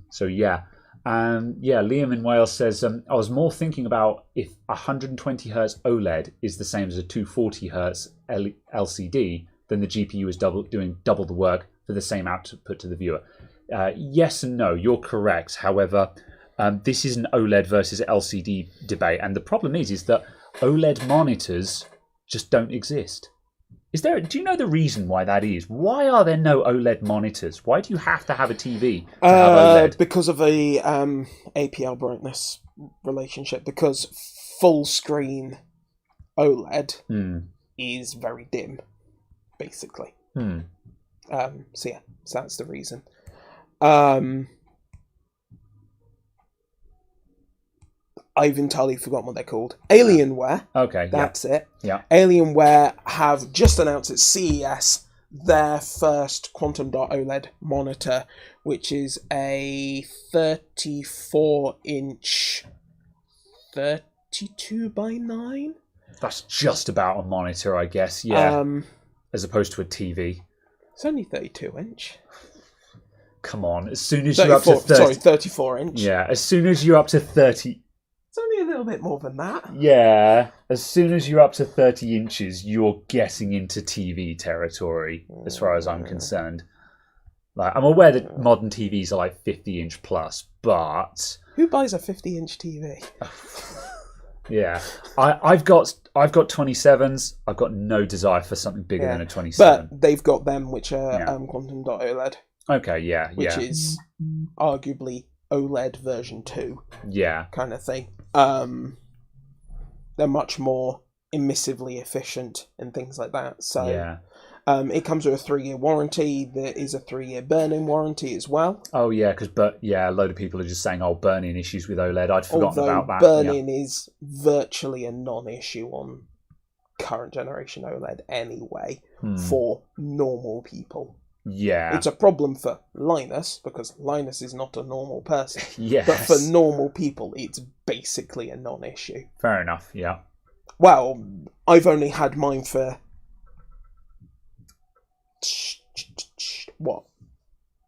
in Wales says, I was more thinking about if 120Hz OLED is the same as a 240Hz LCD, then the GPU is doing double the work for the same output to the viewer. Yes and no, you're correct. However, this is an OLED versus LCD debate, and the problem is that OLED monitors just don't exist. Do you know the reason why that is? Why are there no OLED monitors? Why do you have to have a TV to have OLED? Because of the APL brightness relationship. Because full screen OLED is very dim, basically. So that's the reason. I've entirely forgotten what they're called. Alienware. Okay, that's it. Yeah. Alienware have just announced at CES their first quantum dot OLED monitor, which is a 34-inch 32 by 9. That's just about a monitor, I guess. Yeah. As opposed to a TV. It's only 32-inch. Come on. As soon as you're up to 34-inch. Yeah. As soon as you're up to 30. It's only a little bit more than that. Yeah. As soon as you're up to 30 inches, you're getting into TV territory, as far as I'm concerned. I'm aware that modern TVs are like 50-inch plus, but who buys a 50-inch TV? Yeah, I've got 27s. I've got no desire for something bigger than a 27. But they've got them, which are quantum dot OLED. Okay, which is arguably OLED version 2. Kind of thing. They're much more emissively efficient and things like that. So it comes with a 3-year warranty. There is a 3-year burn-in warranty as well. Oh yeah, a load of people are just saying, burn-in issues with OLED. I'd forgotten about that. Burn-in is virtually a non-issue on current generation OLED anyway for normal people. Yeah. It's a problem for Linus, because Linus is not a normal person. Yes. But for normal people, it's basically a non-issue. Fair enough, yeah. Well, I've only had mine for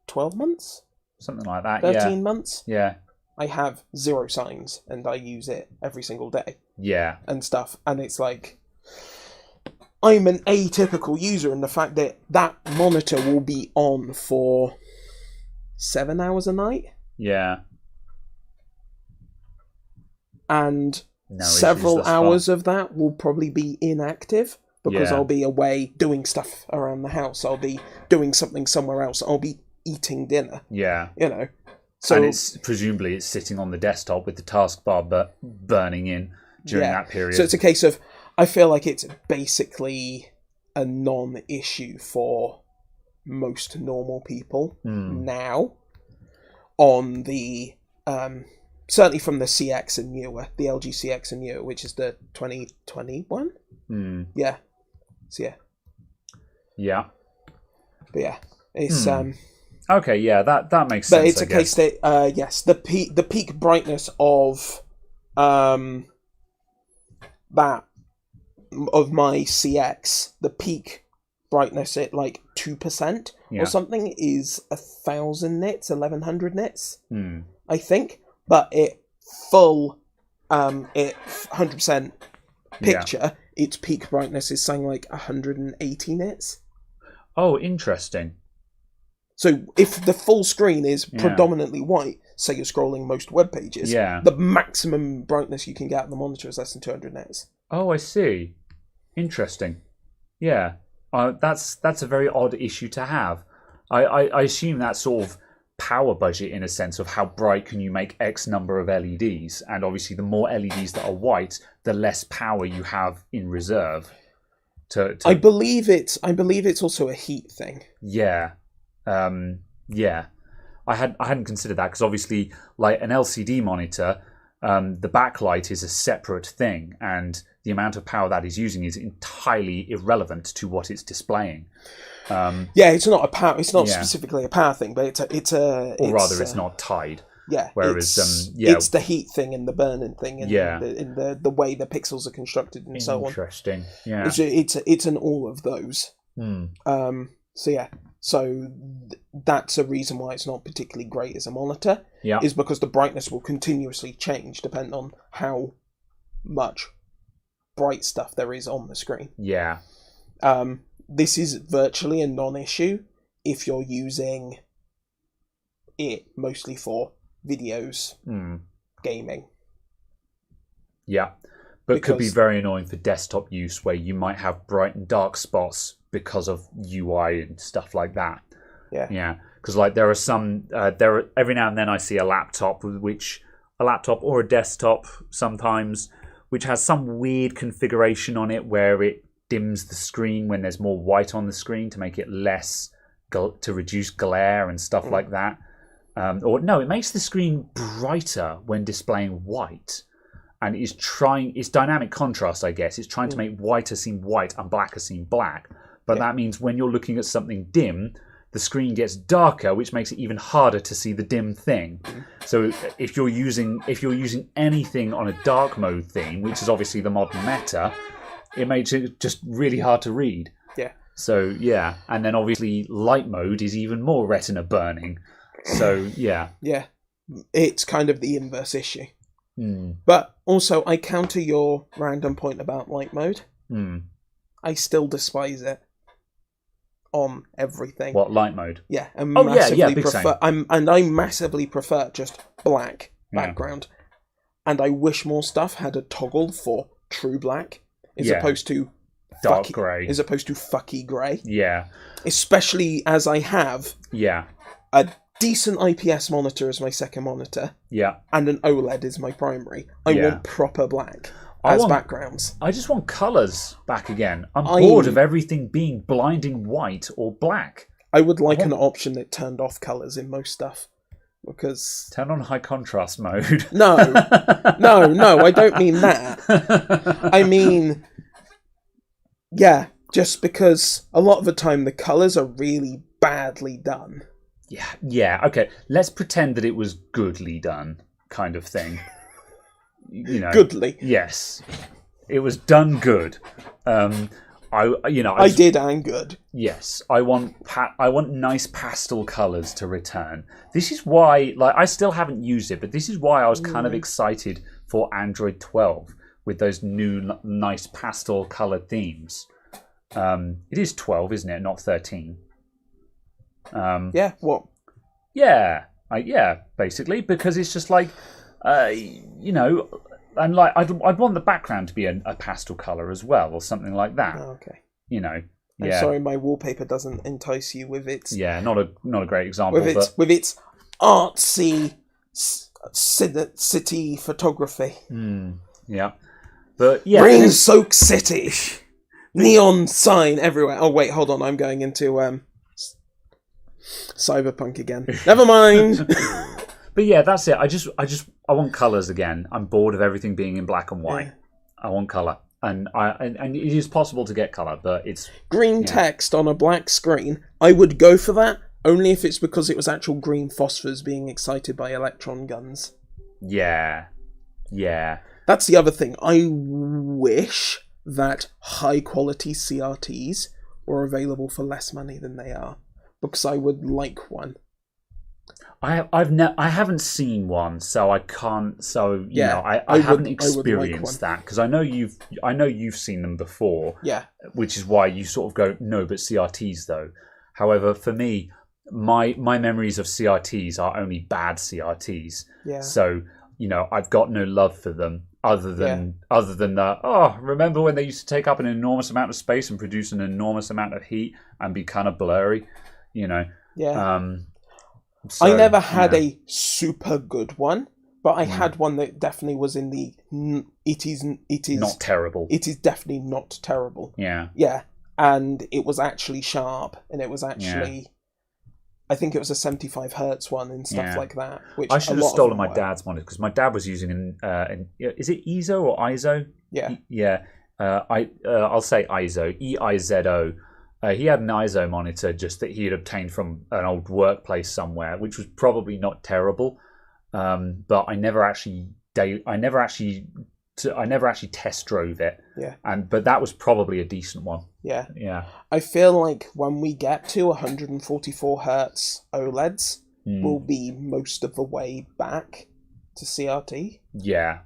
12 months? Something like that, 13 months? Yeah. I have 0 signs, and I use it every single day. Yeah. And stuff, and it's like, I'm an atypical user in the fact that that monitor will be on for 7 hours a night. Yeah. And several hours of that will probably be inactive because I'll be away doing stuff around the house. I'll be doing something somewhere else. I'll be eating dinner. Yeah. So, and presumably it's sitting on the desktop with the taskbar burning in during that period. So it's a case of, I feel like it's basically a non-issue for most normal people now on the, certainly from the CX and newer, the LG CX and newer, which is the 2021? Yeah. So yeah. But yeah, it's... okay, yeah, that makes sense. But it's a case that, yes, the peak brightness of that... of my CX, the peak brightness at like 2% or something is 1,000 nits, 1,100 nits, I think. But it 100% picture, its peak brightness is something like 180 nits. Oh, interesting. So if the full screen is predominantly white, say you're scrolling most web pages, the maximum brightness you can get out the monitor is less than 200 nits. Oh, I see. Interesting. Yeah. That's a very odd issue to have. I assume that sort of power budget in a sense of how bright can you make X number of LEDs, and obviously the more LEDs that are white, the less power you have in reserve. I believe it's also a heat thing. Yeah. I hadn't considered that, because obviously, like an LCD monitor, the backlight is a separate thing, and the amount of power that is using is entirely irrelevant to what it's displaying. It's not a power. It's not specifically a power thing, but it's not tied. Yeah. Whereas it's the heat thing and the burning thing, and in the way the pixels are constructed and so on. Interesting. Yeah. It's an all of those. So that's a reason why it's not particularly great as a monitor. Yeah. Is because the brightness will continuously change depending on how much bright stuff there is on the screen. Yeah. This is virtually a non-issue if you're using it mostly for videos, gaming. Yeah. But could be very annoying for desktop use, where you might have bright and dark spots because of UI and stuff like that. Yeah. Because like there are every now and then I see a laptop or a desktop sometimes, which has some weird configuration on it where it dims the screen when there's more white on the screen to make it less, to reduce glare and stuff like that. It makes the screen brighter when displaying white. And it's dynamic contrast, I guess. It's trying to make whiter seem white and blacker seem black. But that means when you're looking at something dim, the screen gets darker, which makes it even harder to see the dim thing. So if you're using anything on a dark mode theme, which is obviously the modern meta, it makes it just really hard to read. Yeah. So and then obviously light mode is even more retina burning. So yeah. It's kind of the inverse issue. But also, I counter your random point about light mode. I still despise it on everything. What, light mode? Yeah, and I massively prefer just black background. And I wish more stuff had a toggle for true black as opposed to dark grey, as opposed to fucky grey. Yeah, especially as I have a decent IPS monitor as my second monitor. Yeah. And an OLED is my primary. I want proper black as backgrounds. I just want colours back again. I'm bored of everything being blinding white or black. I would like an option that turned off colours in most stuff. Because... Turn on high contrast mode. No, I don't mean that. I mean... Yeah, just because a lot of the time the colours are really badly done. Yeah, okay. Let's pretend that it was goodly done, kind of thing. Goodly. Yes. It was done good. I did and good. Yes. I want nice pastel colours to return. This is why, I still haven't used it, but this is why I was kind of excited for Android 12 with those new nice pastel coloured themes. It is 12, isn't it? Not 13. What? Yeah, basically, because it's just like, and like I'd want the background to be a pastel color as well, or something like that. Oh, okay. I'm sorry, my wallpaper doesn't entice you with its. Yeah, not a great example. With its artsy city photography. Yeah, but yeah, rain soaked city, neon sign everywhere. Oh wait, hold on, I'm going into Cyberpunk again. Never mind. But yeah, that's it. I want colours again. I'm bored of everything being in black and white. I want colour, and it is possible to get colour, but it's green text on a black screen. I would go for that only if it's because it was actual green phosphors being excited by electron guns. Yeah. That's the other thing. I wish that high quality CRTs or available for less money than they are, because I would like one. I haven't seen one, so I can't. So you know, I haven't experienced that, because I know you've seen them before. Yeah. Which is why you sort of go, no, but CRTs though. However, for me, my memories of CRTs are only bad CRTs. Yeah. So you know, I've got no love for them other than the, oh, remember when they used to take up an enormous amount of space and produce an enormous amount of heat and be kind of blurry, you know. Yeah. So, I never had a super good one, but I had one that definitely was in the it is not terrible. It is definitely not terrible. Yeah. Yeah. And it was actually sharp, and it was actually I think it was a 75 hertz one and stuff like that. Which I should have stolen my dad's monitor, because my dad was using an is it ISO or ISO? Yeah. Yeah. I'll say ISO, EIZO. He had an ISO monitor just that he had obtained from an old workplace somewhere, which was probably not terrible, but I never actually test drove it. Yeah. But that was probably a decent one. Yeah. Yeah. I feel like when we get to 144 hertz OLEDs, we'll be most of the way back to CRT. Yeah.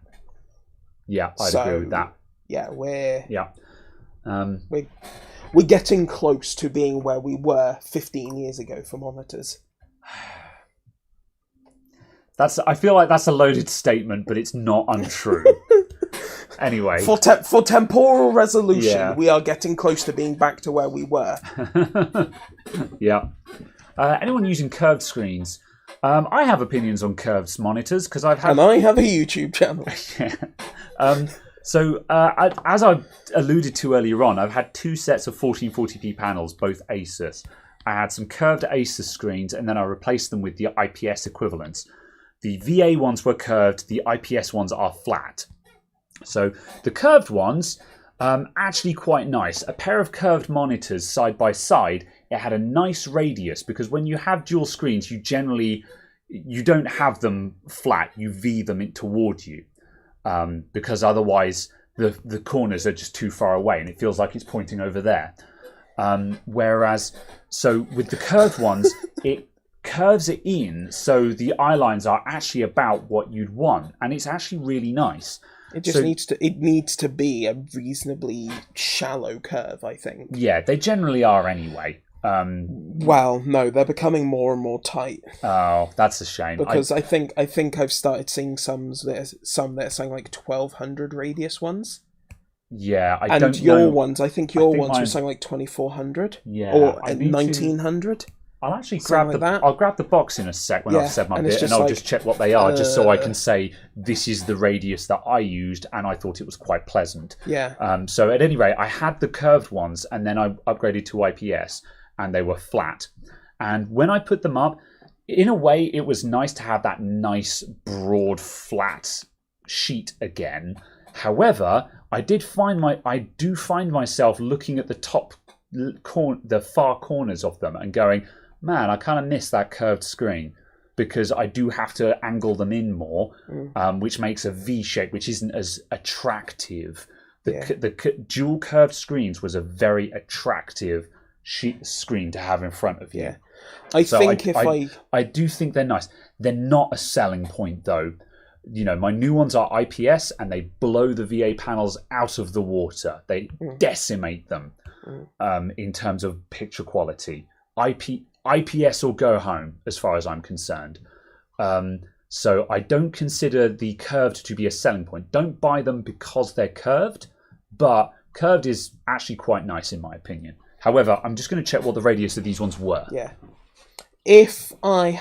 Yeah, I'd agree with that. Yeah, we're getting close to being where we were 15 years ago for monitors. I feel like that's a loaded statement, but it's not untrue. Anyway, for temporal resolution, we are getting close to being back to where we were. Yeah. Anyone using curved screens? I have opinions on curved monitors because I've had. And I have a YouTube channel. Yeah. So, as I alluded to earlier on, I've had two sets of 1440p panels, both Asus. I had some curved Asus screens, and then I replaced them with the IPS equivalents. The VA ones were curved, the IPS ones are flat. So, the curved ones, actually quite nice. A pair of curved monitors side by side, it had a nice radius, because when you have dual screens, you don't have them flat, you V them toward you. Because otherwise the corners are just too far away and it feels like it's pointing over there. Whereas, so with the curved ones, it curves it in so the eye lines are actually about what you'd want, and it's actually really nice. It just needs to be a reasonably shallow curve, I think. Yeah, they generally are anyway. Well, no, they're becoming more and more tight. Oh, that's a shame. Because I think I've started seeing some that are saying like 1200 radius ones. Yeah, I think your ones were saying like 2400. Yeah, or 1900. I'll actually I'll grab the box in a sec when I've said my bit, and I'll just check what they are, just so I can say this is the radius that I used, and I thought it was quite pleasant. Yeah. So at any rate, I had the curved ones, and then I upgraded to IPS. And they were flat. And when I put them up, in a way, it was nice to have that nice, broad, flat sheet again. However, I do find myself looking at the the far corners of them and going, man, I kind of miss that curved screen, because I do have to angle them in more, which makes a V shape, which isn't as attractive. The dual curved screens was a very attractive screen to have in front of you. Yeah. I do think they're nice. They're not a selling point though. You know, my new ones are IPS and they blow the VA panels out of the water. They decimate them in terms of picture quality. IPS or go home as far as I'm concerned. So I don't consider the curved to be a selling point. Don't buy them because they're curved, but curved is actually quite nice in my opinion. However, I'm just going to check what the radius of these ones were. Yeah. If I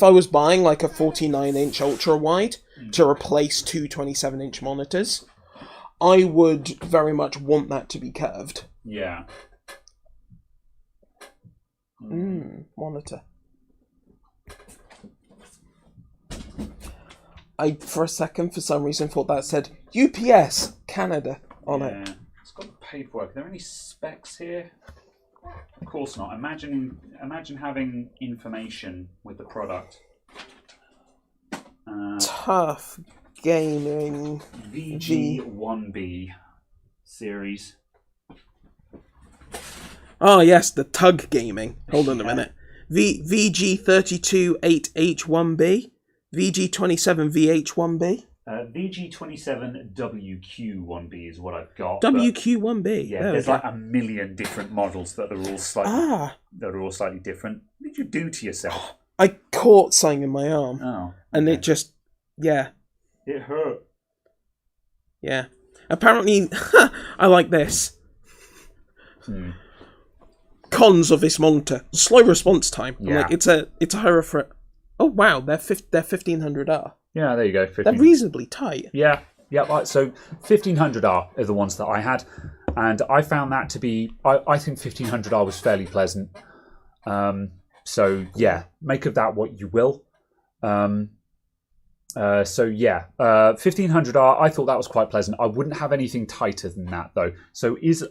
was buying like a 49-inch ultra wide to replace two 27-inch monitors, I would very much want that to be curved. Yeah. Monitor. I, for a second, for some reason, thought that said UPS Canada on it. It's got the paperwork. Are there any specs here? Of course not. Imagine having information with the product. Tough gaming. VG1B series. Oh yes, the tug gaming. Hold on a minute. VG328H1B, VG27VH1B. VG27WQ1B is what I've got. WQ1B. Yeah, there's like a million different models that are all slightly different. What did you do to yourself? I caught something in my arm. Oh. Okay. And it just, It hurt. Yeah. Apparently, I like this. Cons of this monitor: slow response time. Yeah. Like, it's a higher for. Oh wow, they're 1500R. Yeah, there you go. 15. They're reasonably tight. Yeah. Right. So 1500R are the ones that I had, and I found that to be. I think 1500R was fairly pleasant. So yeah, make of that what you will. 1500R, I thought that was quite pleasant. I wouldn't have anything tighter than that though. So is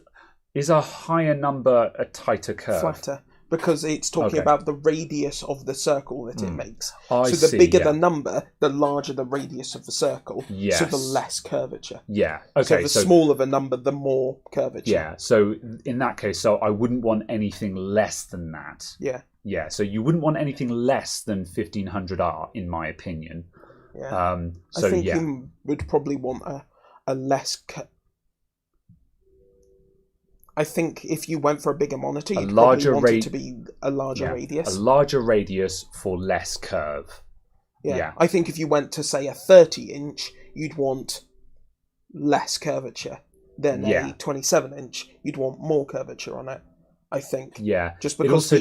a higher number a tighter curve? Flatter, because it's talking about the radius of the circle that it makes. So the bigger the number, the larger the radius of the circle. Yes. So the less curvature. Yeah. Okay. So the smaller the number, the more curvature. Yeah. So in that case, I wouldn't want anything less than that. Yeah. Yeah. So you wouldn't want anything less than 1500R, in my opinion. Yeah. I think you would probably want a less. I think if you went for a bigger monitor, you'd probably want it to be a larger radius. A larger radius for less curve. Yeah. I think if you went to, say, a 30-inch, you'd want less curvature than a 27-inch. You'd want more curvature on it, I think. Yeah. Just because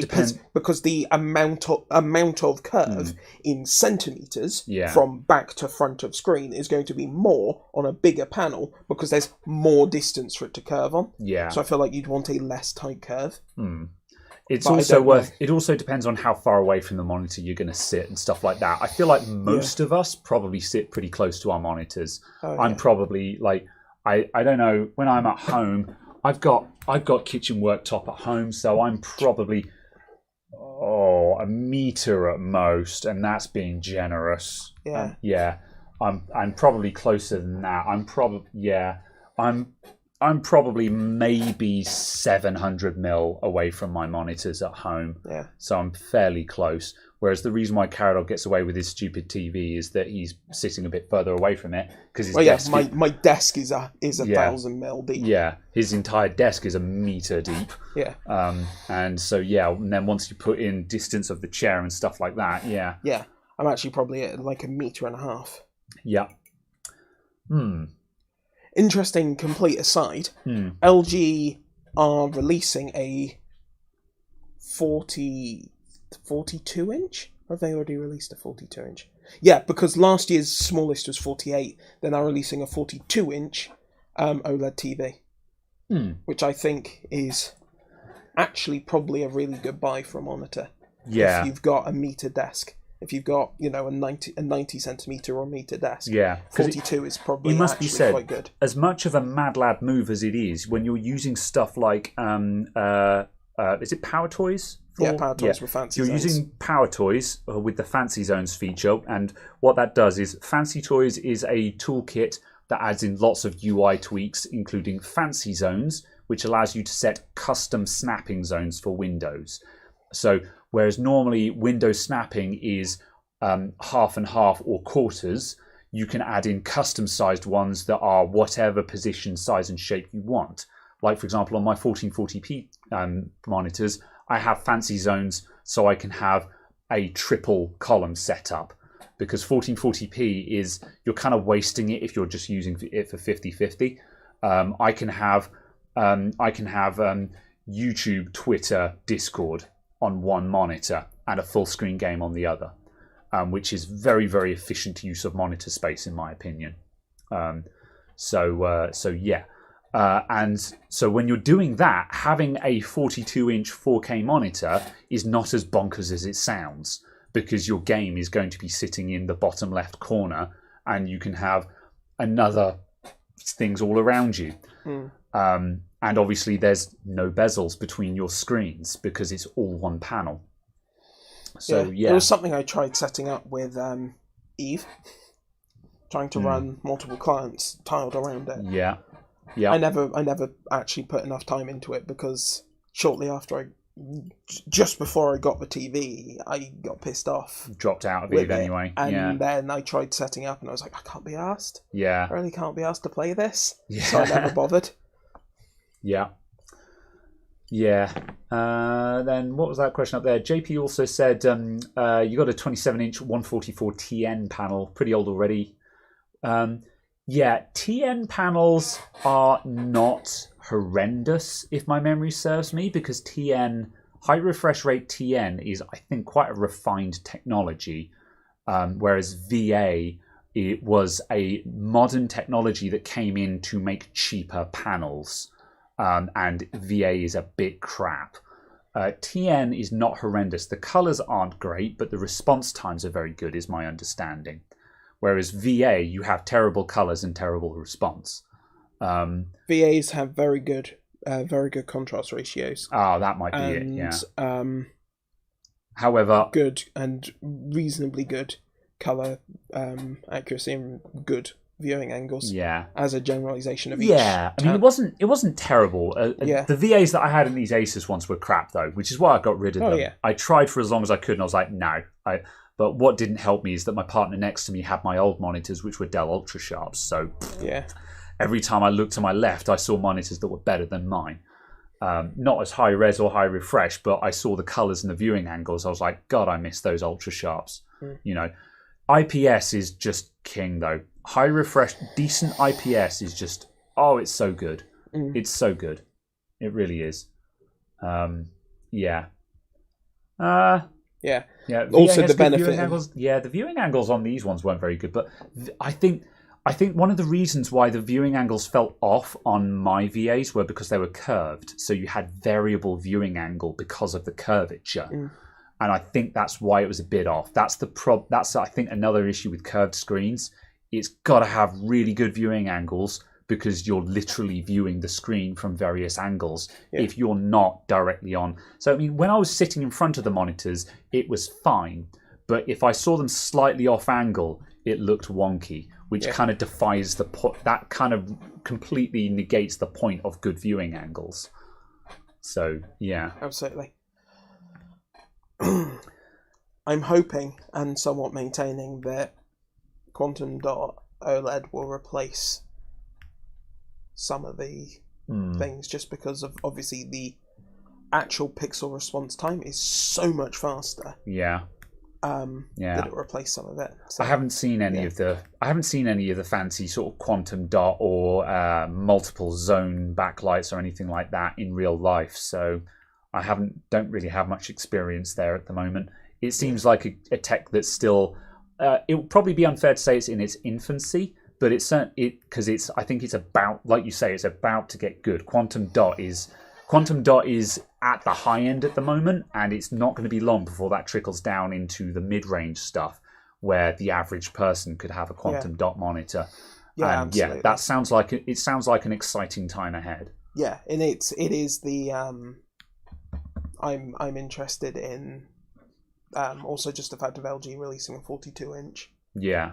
because the amount of curve in centimetres from back to front of screen is going to be more on a bigger panel because there's more distance for it to curve on. Yeah. So I feel like you'd want a less tight curve. It also depends on how far away from the monitor you're going to sit and stuff like that. I feel like most of us probably sit pretty close to our monitors. I'm probably like, I don't know, when I'm at home, I've got kitchen worktop at home, so I'm probably a meter at most, and that's being generous. Yeah. I'm probably closer than that. I'm probably maybe 700 mil away from my monitors at home. Yeah. So I'm fairly close. Whereas the reason why Caradog gets away with his stupid TV is that he's sitting a bit further away from it because my desk is a 1,000 mil deep. Yeah, his entire desk is a meter deep. Yeah. And so and then once you put in distance of the chair and stuff like that, Yeah, I'm actually probably at like 1.5 meters. Yeah. Interesting complete aside. LG are releasing a 42-inch? Or have they already released a 42-inch? Yeah, because last year's smallest was 48. They're now releasing a 42-inch OLED TV. Which I think is actually probably a really good buy for a monitor. Yeah. If you've got a meter desk. If you've got, a 90 centimetre or meter desk. Yeah. 42 is probably quite good. As much of a mad lad move as it is, when you're using stuff like, is it Power Toys? Power Toys with Fancy Zones. You're using Power Toys with the Fancy Zones feature, and what that does is Fancy Toys is a toolkit that adds in lots of UI tweaks, including Fancy Zones, which allows you to set custom snapping zones for windows. So whereas normally window snapping is half and half or quarters, you can add in custom sized ones that are whatever position, size and shape you want. Like, for example, on my 1440p monitors, I have fancy zones so I can have a triple column setup, because 1440p is, you're kind of wasting it if you're just using it for 50-50. I can have YouTube, Twitter, Discord on one monitor and a full screen game on the other, which is very, very efficient use of monitor space in my opinion. And so when you're doing that, having a 42-inch 4K monitor is not as bonkers as it sounds, because your game is going to be sitting in the bottom left corner and you can have another things all around you. And obviously there's no bezels between your screens because it's all one panel. So It was something I tried setting up with Eve, trying to run multiple clients tiled around it. Yeah. I never actually put enough time into it because shortly after just before I got the TV, I got pissed off. Dropped out of with it anyway. And then I tried setting up and I was like, I can't be asked. Yeah. I really can't be asked to play this. Yeah. So I never bothered. Yeah. Yeah. Then what was that question up there? JP also said you got a 27-inch 144 TN panel, pretty old already. Yeah, TN panels are not horrendous, if my memory serves me, because TN, high refresh rate TN, is, I think, quite a refined technology, whereas VA, it was a modern technology that came in to make cheaper panels, and VA is a bit crap. TN is not horrendous. The colors aren't great, but the response times are very good, is my understanding. Whereas VA, you have terrible colors and terrible response. VAs have very good contrast ratios. Ah, that might be and, it. Yeah. However, good and reasonably good color accuracy and good viewing angles. Yeah. As a generalization of each. Yeah. I mean, it wasn't terrible. Yeah. The VAs that I had in these Asus ones were crap though, which is why I got rid of them. Yeah. I tried for as long as I could, and I was like, no. But what didn't help me is that my partner next to me had my old monitors, which were Dell Ultra Sharps. So yeah, every time I looked to my left, I saw monitors that were better than mine. Not as high res or high refresh, but I saw the colors and the viewing angles. I was like, God, I miss those Ultra Sharps. You know, IPS is just king though. High refresh, decent IPS is just, it's so good. It's so good. It really is. Yeah. Yeah. Also, the benefit. The viewing angles on these ones weren't very good, but I think one of the reasons why the viewing angles fell off on my VAs were because they were curved. So you had variable viewing angle because of the curvature. And I think that's why it was a bit off. That's I think another issue with curved screens. It's got to have really good viewing angles because you're literally viewing the screen from various angles if you're not directly on. So, I mean, when I was sitting in front of the monitors, it was fine. But if I saw them slightly off angle, it looked wonky, which kind of defies that kind of completely negates the point of good viewing angles. So, yeah. Absolutely. I'm hoping and somewhat maintaining that Quantum Dot OLED will replace some of the things, just because of obviously the actual pixel response time is so much faster. That it replaced some of it. So, I haven't seen any of the fancy sort of quantum dot or multiple zone backlights or anything like that in real life. So I don't really have much experience there at the moment. It seems like a tech that's still. It would probably be unfair to say it's in its infancy, but I think it's about, like you say, it's about to get good. Quantum dot is at the high end at the moment, and it's not going to be long before that trickles down into the mid-range stuff, where the average person could have a quantum dot monitor. Absolutely. That sounds like an exciting time ahead. Yeah, and it is the I'm interested in. Also, just the fact of LG releasing a 42-inch. Yeah.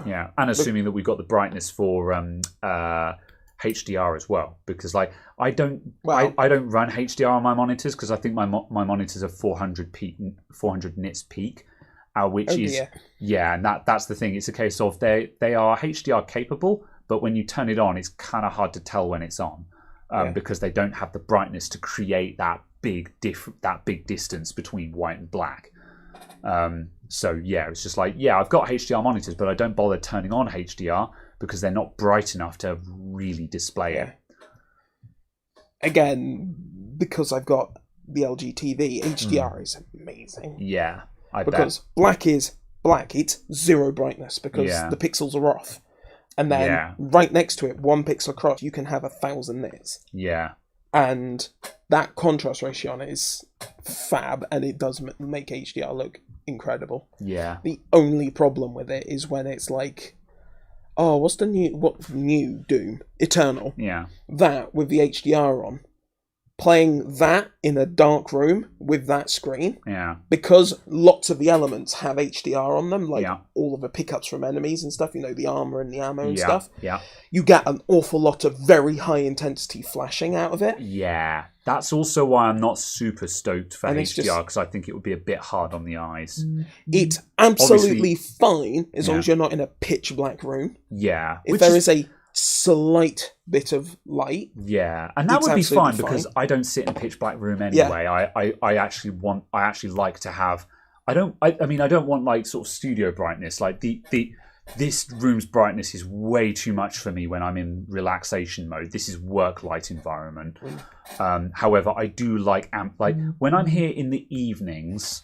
Yeah, and assuming that we've got the brightness for HDR as well, because like I don't run HDR on my monitors because I think my monitors are 400 nits peak, which and that's the thing. It's a case of they are HDR capable, but when you turn it on, it's kind of hard to tell when it's on because they don't have the brightness to create that big distance between white and black. So it's just like, I've got HDR monitors, but I don't bother turning on HDR because they're not bright enough to really display it. Again, because I've got the LG TV, HDR is amazing. Yeah, because black is black. It's zero brightness because the pixels are off. And then right next to it, one pixel across, you can have 1,000 nits. Yeah. And that contrast ratio on it is fab, and it does make HDR look incredible. Yeah. The only problem with it is when it's like, what's new Doom? Eternal. Yeah. That with the HDR on playing that in a dark room with that screen, because lots of the elements have HDR on them, like Yeah. all of the pickups from enemies and stuff, the armor and the ammo and Yeah. stuff. Yeah. You get an awful lot of very high intensity flashing out of it. Yeah. That's also why I'm not super stoked for And it's HDR, because I think it would be a bit hard on the eyes. It's absolutely fine as long as you're not in a pitch black room. Yeah. If there is a slight bit of light, and that would be fine because I don't sit in a pitch black room anyway. I actually like to have. I don't want like sort of studio brightness. Like this room's brightness is way too much for me when I'm in relaxation mode. This is work light environment. However, I do like when I'm here in the evenings.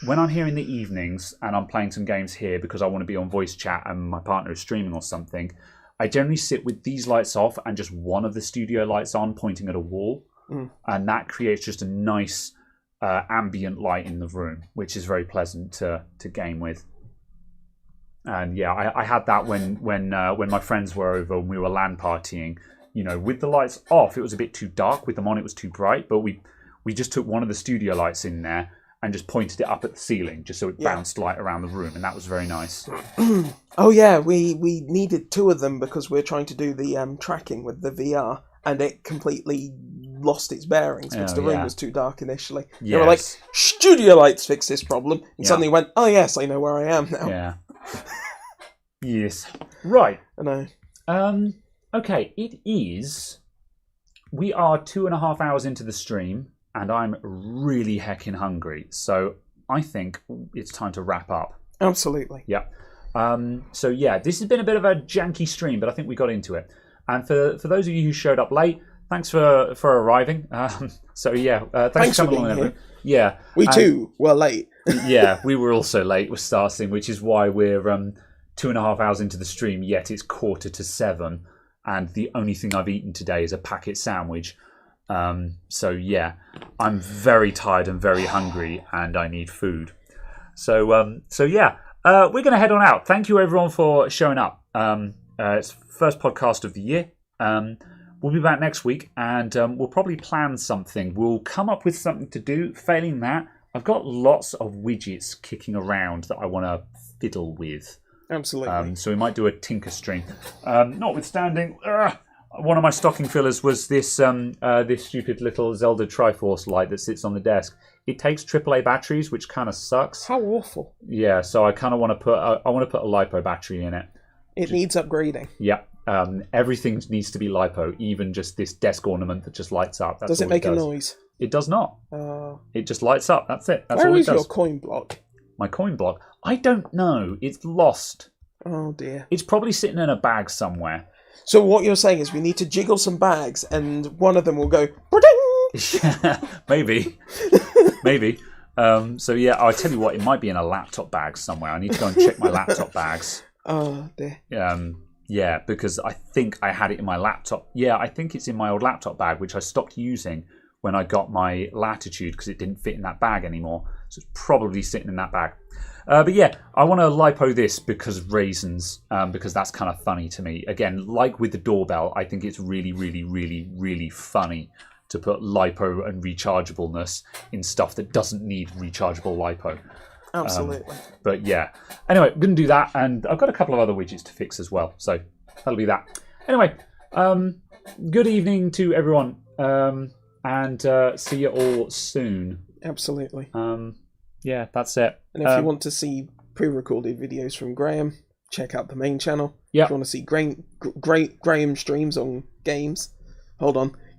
When I'm here in the evenings and I'm playing some games here because I want to be on voice chat and my partner is streaming or something, I generally sit with these lights off and just one of the studio lights on pointing at a wall. And that creates just a nice ambient light in the room, which is very pleasant to game with. And I had that when my friends were over and we were LAN partying. With the lights off, it was a bit too dark. With them on, it was too bright. But we just took one of the studio lights in there and just pointed it up at the ceiling, just so it bounced light around the room, and that was very nice. Oh yeah, we needed two of them because we're trying to do the tracking with the VR, and it completely lost its bearings because the room was too dark initially. Yes. They were like, studio lights fix this problem, and suddenly went, oh yes, I know where I am now. Yeah. Yes. Right. I know. Okay, we are 2.5 hours into the stream, and I'm really heckin' hungry. So I think it's time to wrap up. Absolutely. Yeah. This has been a bit of a janky stream, but I think we got into it. And for those of you who showed up late, thanks for arriving. Thanks for coming along. Here. Yeah. We too were late. Yeah, we were also late with starting, which is why we're 2.5 hours into the stream, yet it's 7:15. And the only thing I've eaten today is a packet sandwich. I'm very tired and very hungry, and I need food. We're going to head on out. Thank you everyone for showing up. It's the first podcast of the year. We'll be back next week, and we'll probably plan something. We'll come up with something to do. Failing that, I've got lots of widgets kicking around that I want to fiddle with. Absolutely. So we might do a tinker stream. Notwithstanding, one of my stocking fillers was this stupid little Zelda Triforce light that sits on the desk. It takes AAA batteries, which kind of sucks. How awful. Yeah, so I kind of want to put a LiPo battery in it. It needs upgrading. Yeah. Everything needs to be LiPo, even just this desk ornament that just lights up. That's does it make a noise? It does not. It just lights up. That's it. That's Where all it is does. your coin block? My coin block? I don't know. It's lost. Oh dear. It's probably sitting in a bag somewhere. So what you're saying is we need to jiggle some bags and one of them will go ba-ding! Yeah, maybe. Maybe. I'll tell you what, it might be in a laptop bag somewhere. I need to go and check my laptop bags. Oh dear. Yeah, because I think I had it in my laptop. Yeah, I think it's in my old laptop bag, which I stopped using when I got my Latitude because it didn't fit in that bag anymore. So it's probably sitting in that bag. I want to LiPo this because of reasons, because that's kind of funny to me. Again, like with the doorbell, I think it's really, really, really, really funny to put LiPo and rechargeableness in stuff that doesn't need rechargeable LiPo. Absolutely. Anyway, I'm going to do that, and I've got a couple of other widgets to fix as well, so that'll be that. Anyway, good evening to everyone, and see you all soon. Absolutely. That's it. And if you want to see pre-recorded videos from Graham, check out the main channel. Yeah. If you want to see Graham streams on games,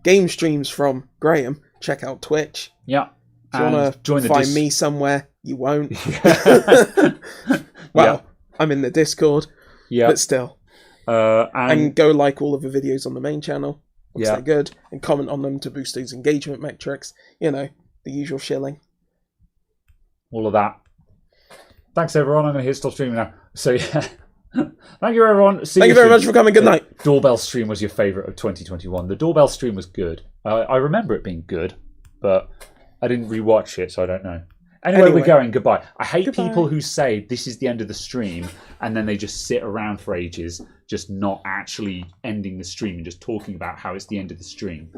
game streams from Graham, check out Twitch. Yeah. If you want to find me somewhere, you won't. I'm in the Discord. Yeah. But still. And go like all of the videos on the main channel. Once they're good. And comment on them to boost those engagement metrics. The usual shilling. All of that. Thanks, everyone. I'm going to stop streaming now. So, yeah. Thank you, everyone. Thank you very much for coming. Good night. Doorbell stream was your favourite of 2021. The doorbell stream was good. I remember it being good, but I didn't rewatch it, so I don't know. Anyway, we're going. Goodbye. I hate people who say this is the end of the stream and then they just sit around for ages, just not actually ending the stream and just talking about how it's the end of the stream.